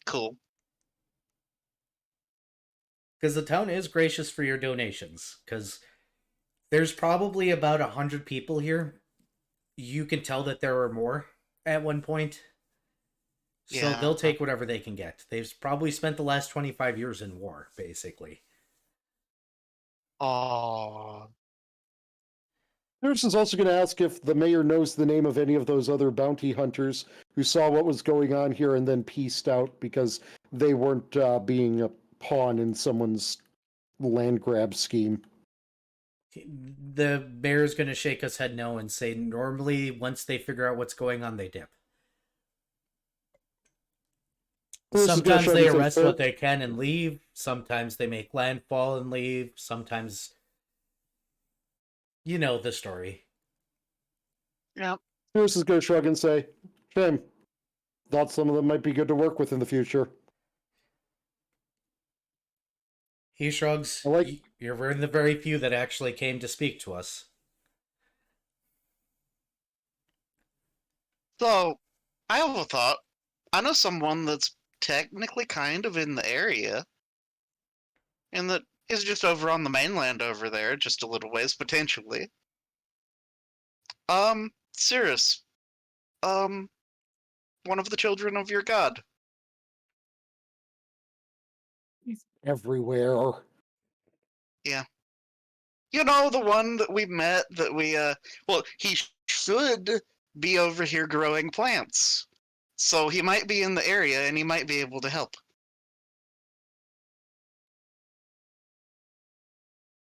Cool. Because the town is gracious for your donations. Because there's probably about 100 people here. You can tell that there are more at one point. So Yeah. they'll take whatever they can get. They've probably spent the last 25 years in war, basically. Oh. Sears is also going to ask if the mayor knows the name of any of those other bounty hunters who saw what was going on here and then pieced out because they weren't being a pawn in someone's land grab scheme. The mayor's going to shake his head no and say normally once they figure out what's going on, they dip. Sears is gonna Sometimes try they to arrest confer- what they can and leave. Sometimes they make landfall and leave. Sometimes, you know the story. Yeah. Sears is going to shrug and say, shame. Thought some of them might be good to work with in the future. He shrugs. I like- You're one of the very few that actually came to speak to us. So, I have a thought. I know someone that's technically kind of in the area, and that is just over on the mainland over there, just a little ways potentially. Cirrus. One of the children of your god. Everywhere. You know, the one that we met that we, well, he should be over here growing plants. So he might be in the area and he might be able to help.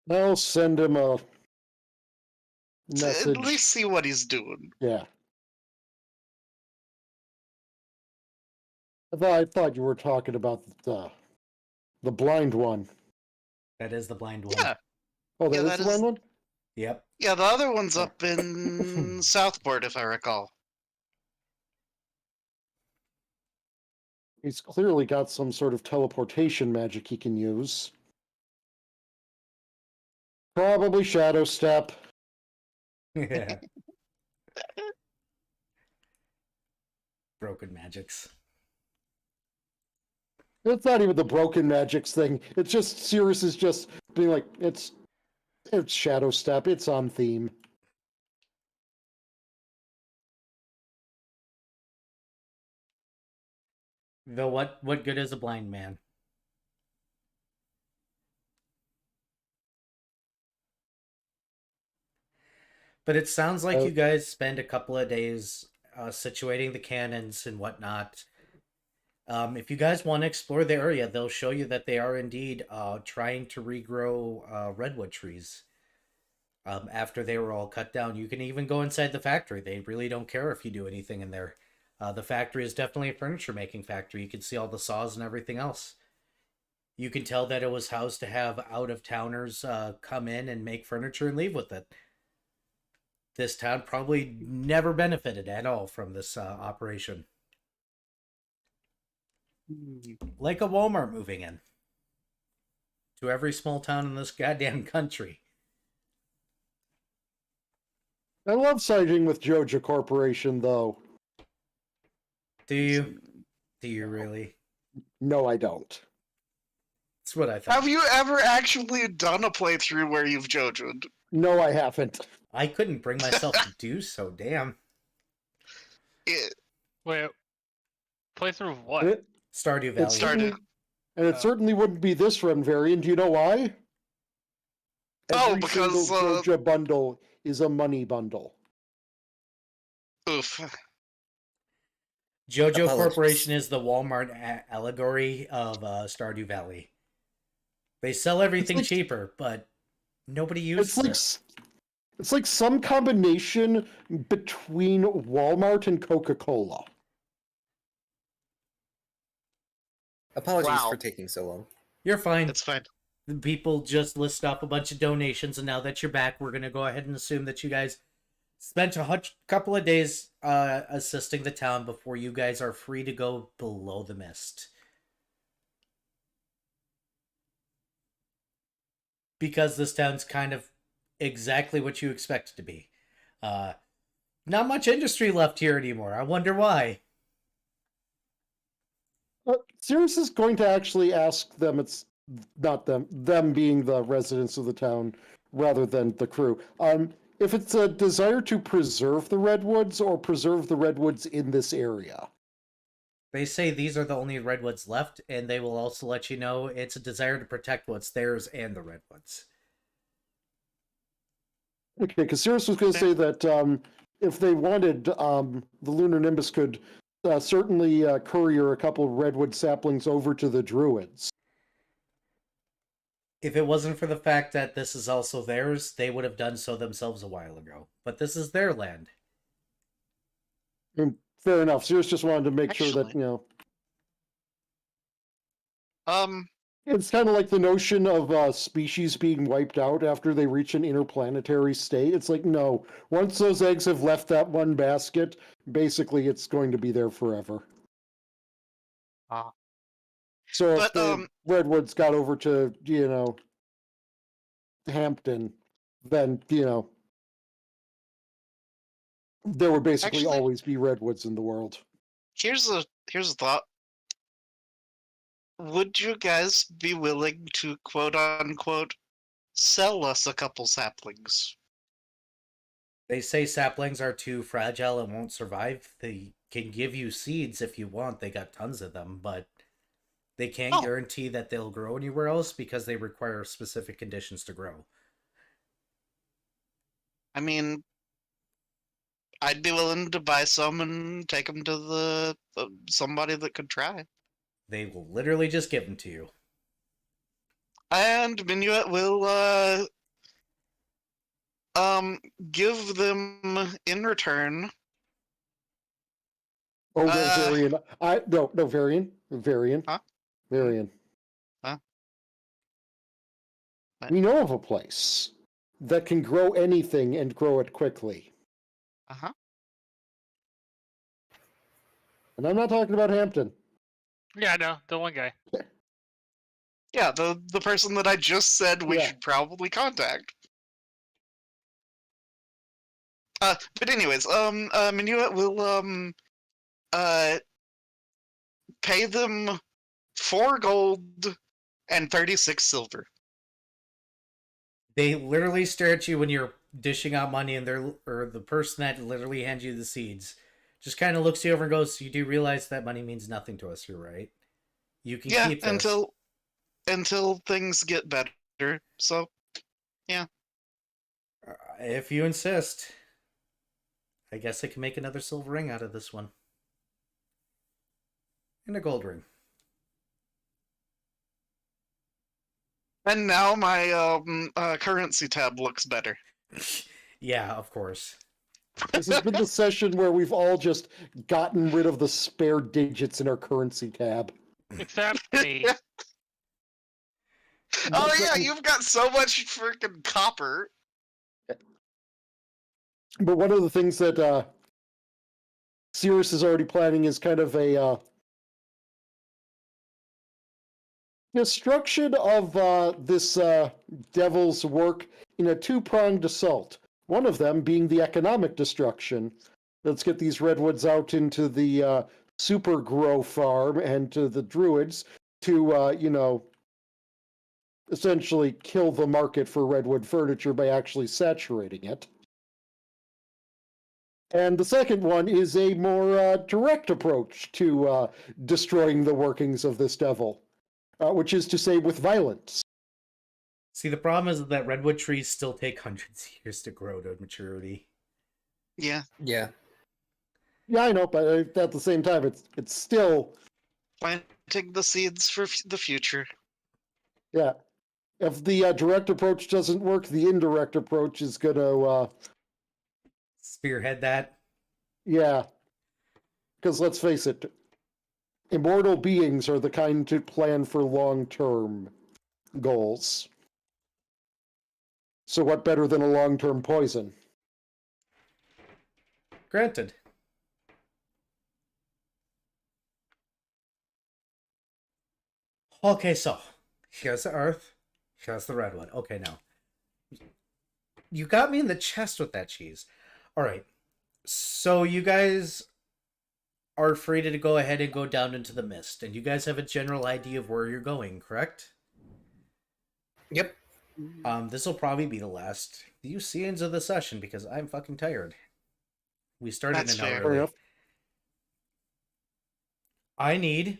I'll send him a To message. at least see what he's doing. Yeah. I thought you were talking about the blind one. That is the blind one. Yeah. Oh, Yeah, that is that the is- blind one? Yep. Yeah, the other one's up in Southport, if I recall. He's clearly got some sort of teleportation magic he can use. Probably Shadow Step. Yeah. Broken magics. It's not even the broken magics thing. It's just Cirrus is just being like, it's Shadow Step. It's on theme. Though what good is a blind man? But it sounds like you guys spend a couple of days situating the cannons and whatnot. If you guys want to explore the area, they'll show you that they are indeed trying to regrow redwood trees. After they were all cut down, you can even go inside the factory. They really don't care if you do anything in there. The factory is definitely a furniture making factory. You can see all the saws and everything else. You can tell that it was housed to have out-of-towners come in and make furniture and leave with it. This town probably never benefited at all from this operation. Like a Walmart moving in to every small town in this goddamn country. I love siding with Joja Corporation, though. Do you? Do you really? No, I don't. That's what I thought. Have you ever actually done a playthrough where you've JoJo'd? No, I haven't. I couldn't bring myself to do so. Damn. Wait, playthrough of And what? it, Stardew it Valley. started- certainly wouldn't be this run variant. Do you know why? Oh, Every because, single JoJo bundle is a money bundle. Oof. JoJo Apologies. Corporation is the Walmart allegory of Stardew Valley. They sell everything like- cheaper, but nobody It's uses like it. it's like some combination between Walmart and Coca-Cola. Apologies Wow. for taking so long. You're fine. It's fine. The people just list off a bunch of donations, and now that you're back, we're going to go ahead and assume that you guys spent a couple of days assisting the town before you guys are free to go below the mist. Because this town's kind of exactly what you expect it to be. Not much industry left here anymore. I wonder why. Sirius is going to actually ask them. It's not them being the residents of the town rather than the crew. If it's a desire to preserve the redwoods or preserve the redwoods in this area. They say these are the only redwoods left, and they will also let you know it's a desire to protect what's theirs and the redwoods. Okay, because Sirius was going to say that if they wanted, the Lunar Nimbus could certainly courier a couple of redwood saplings over to the druids. If it wasn't for the fact that this is also theirs, they would have done so themselves a while ago. But this is their land. Fair enough. Sirius just wanted to make sure that, Actually- It's it's kind of like the notion of species being wiped out after they reach an interplanetary state. It's like, no, once those eggs have left that one basket, basically it's going to be there forever. Ah. So if But, the redwoods got over to, Hampton, then, there would basically Actually- always be redwoods in the world. here's a thought. Would you guys be willing to quote unquote sell us a couple saplings? They say saplings are too fragile and won't survive. They can give you seeds if you want. They got tons of them, but they can't Oh. guarantee that they'll grow anywhere else because they require specific conditions to grow. I mean, I'd be willing to buy some and take them to the somebody that could try. They will literally just give them to you. And Minuet will give them in return. Oh, Uh, Varian. No, Varian. Huh? Varian. Huh? What? We know of a place that can grow anything and grow it quickly. Uh-huh. And I'm not talking about Hampton. Yeah, I know the one guy. Yeah, the person that I just said we Yeah. should probably contact. But anyways, Minuet will pay them 4 gold and 36 silver. They literally stare at you when you're dishing out money, and the person that literally hands you the seeds just kind of looks you over and goes, "You do realize that money means nothing to us here, right? You can Yeah, keep this." until things get better. So If you insist, I guess I can make another silver ring out of this one. And a gold ring. and now my currency tab looks better. Yeah, of course. This has been the session where we've all just gotten rid of the spare digits in our currency tab. Except me. Oh yeah, you've got so much freaking copper. But one of the things that Sirius is already planning is kind of a destruction of this devil's work in a two-pronged assault. One of them being the economic destruction. Let's get these redwoods out into the super grow farm and to the druids to, essentially kill the market for redwood furniture by actually saturating it. And the second one is a more direct approach to destroying the workings of this devil, which is to say with violence. See, the problem is that redwood trees still take hundreds of years to grow to maturity. Yeah. Yeah. Yeah, I know, but at the same time, it's still, Planting the seeds for the future. yeah. If the direct approach doesn't work, the indirect approach is going to, Spearhead that. yeah. Because let's face it, immortal beings are the kind to plan for long-term goals. So what better than a long-term poison? Granted. Okay, so here's the earth, here's the redwood. Okay, now you got me in the chest with that cheese. All right, so you guys are free to go ahead and go down into the mist, and you guys have a general idea of where you're going, correct? Yep. This will probably be the last few scenes of the session because I'm fucking tired. We started That's an hour fair. Fair early. enough. I need,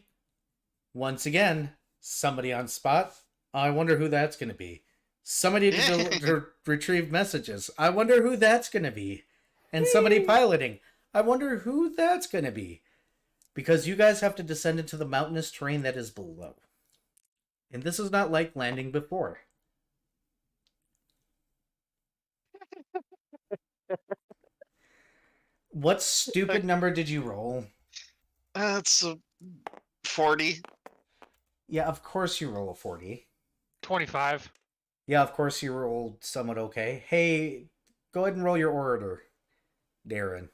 once again, somebody on spot. I wonder who that's going to be. Somebody to retrieve messages. I wonder who that's going to be. And somebody piloting. I wonder who that's going to be. Because you guys have to descend into the mountainous terrain that is below. And this is not like landing before. What stupid number did you roll? It's 40. Yeah, of course you roll a 40. 25. Yeah, of course you rolled somewhat okay. Hey, go ahead and roll your orator, Darren.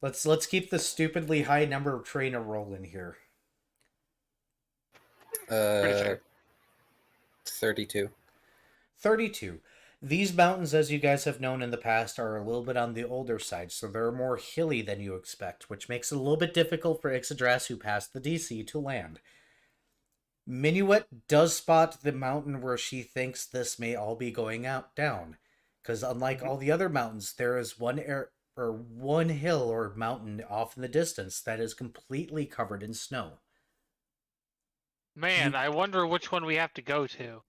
Let's keep the stupidly high number of trainer rolling here. Pretty fair. 32. 32. These mountains, as you guys have known in the past, are a little bit on the older side, so they're more hilly than you expect, which makes it a little bit difficult for Ixodras, who passed the DC, to land. Minuet does spot the mountain where she thinks this may all be going out down, because unlike all the other mountains, there is one hill or mountain off in the distance that is completely covered in snow. Man, I wonder which one we have to go to.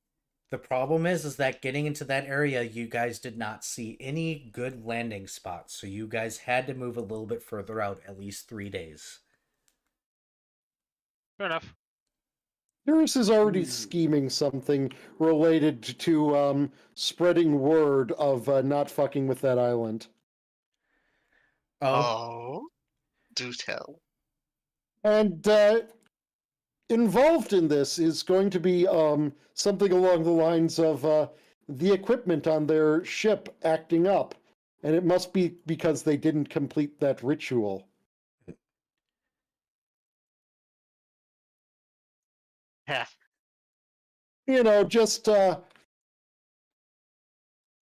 The problem is that getting into that area, you guys did not see any good landing spots, so you guys had to move a little bit further out, at least 3 days. Fair enough. Eurus is already scheming something related to spreading word of not fucking with that island. Oh, do tell. And involved in this is going to be something along the lines of the equipment on their ship acting up. And it must be because they didn't complete that ritual. Yeah. You know, just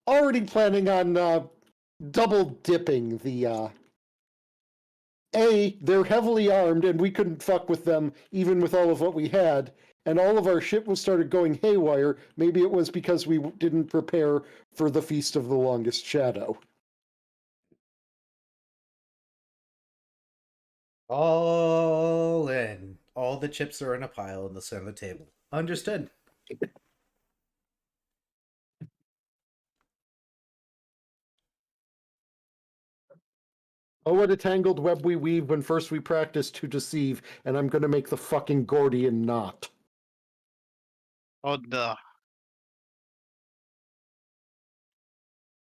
already planning on double dipping the they're heavily armed and we couldn't fuck with them even with all of what we had, and all of our shit was started going haywire. Maybe it was because we didn't prepare for the Feast of the Longest Shadow. All in. All the chips are in a pile in the center of the table. Understood. Oh, what a tangled web we weave when first we practice to deceive, and I'm gonna make the fucking Gordian knot. Oh, no.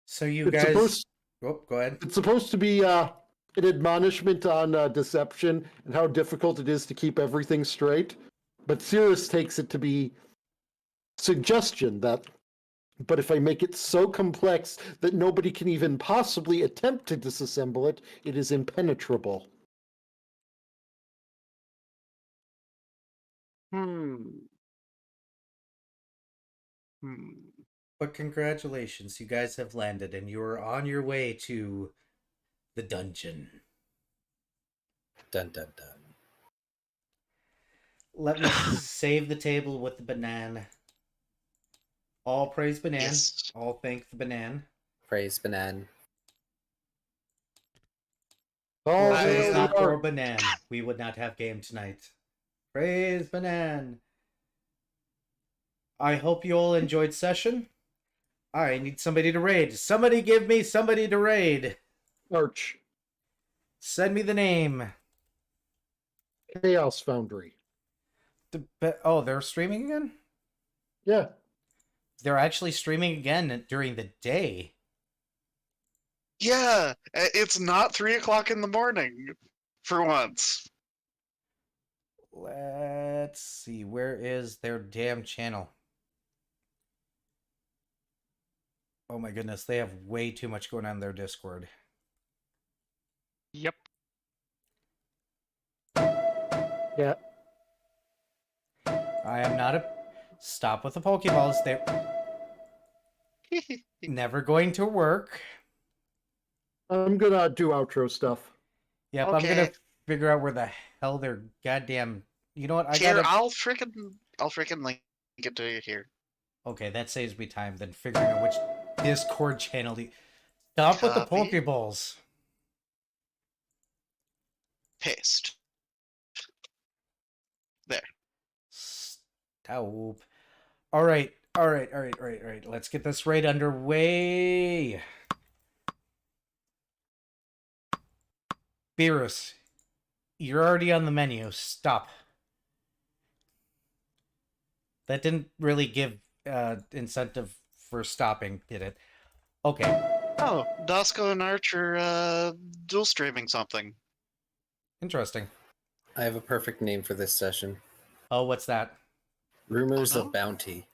So you It's guys... supposed, Oh, go ahead. it's supposed to be an admonishment on deception and how difficult it is to keep everything straight. But Cirrus takes it to be suggestion that, but if I make it so complex that nobody can even possibly attempt to disassemble it, it is impenetrable. But congratulations, you guys have landed and you are on your way to the dungeon. Dun dun dun. Let me save the table with the banana. All praise Banan. Yes. All thank the Banan. Praise Banan. Oh, If it was there not we for are. Banan, we would not have game tonight. Praise Banan. I hope you all enjoyed session. I need somebody to raid. Somebody give me somebody to raid. Arch. Send me the name. Chaos Foundry. Oh, they're streaming again? Yeah. They're actually streaming again during the day. Yeah, it's not 3 o'clock in the morning, for once. Let's see. Where is their damn channel? Oh my goodness, they have way too much going on in their Discord. Yep. Yeah. I am not a... Stop with the Pokeballs. They're never going to work. I'm gonna do outro stuff. Yep, I'm Okay. gonna figure out where the hell their goddamn... You know what? Here, I'll freaking link it to you here. Okay, that saves me time than figuring out which Discord channel to... Stop with the Copy. Pokeballs. Paste. Stop. Alright. Let's get this raid underway. Beerus, you're already on the menu. Stop. That didn't really give incentive for stopping, did it? Okay. Oh, Dosco and Arch are dual streaming something. Interesting. I have a perfect name for this session. Oh, what's that? Rumors Oh, no? of Bounty.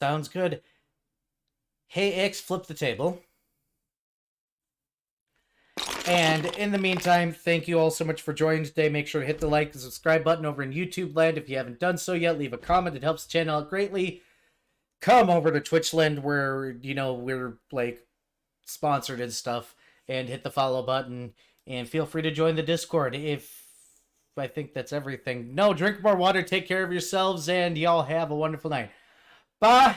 Sounds good. Hey, X, flip the table. And in the meantime, thank you all so much for joining today. Make sure to hit the like and subscribe button over in YouTube land. If you haven't done so yet, leave a comment. It helps the channel out greatly. Come over to Twitch land where, you know, we're like sponsored and stuff, and hit the follow button. And feel free to join the Discord if I think that's everything. No, drink more water, take care of yourselves, and y'all have a wonderful night. Bye.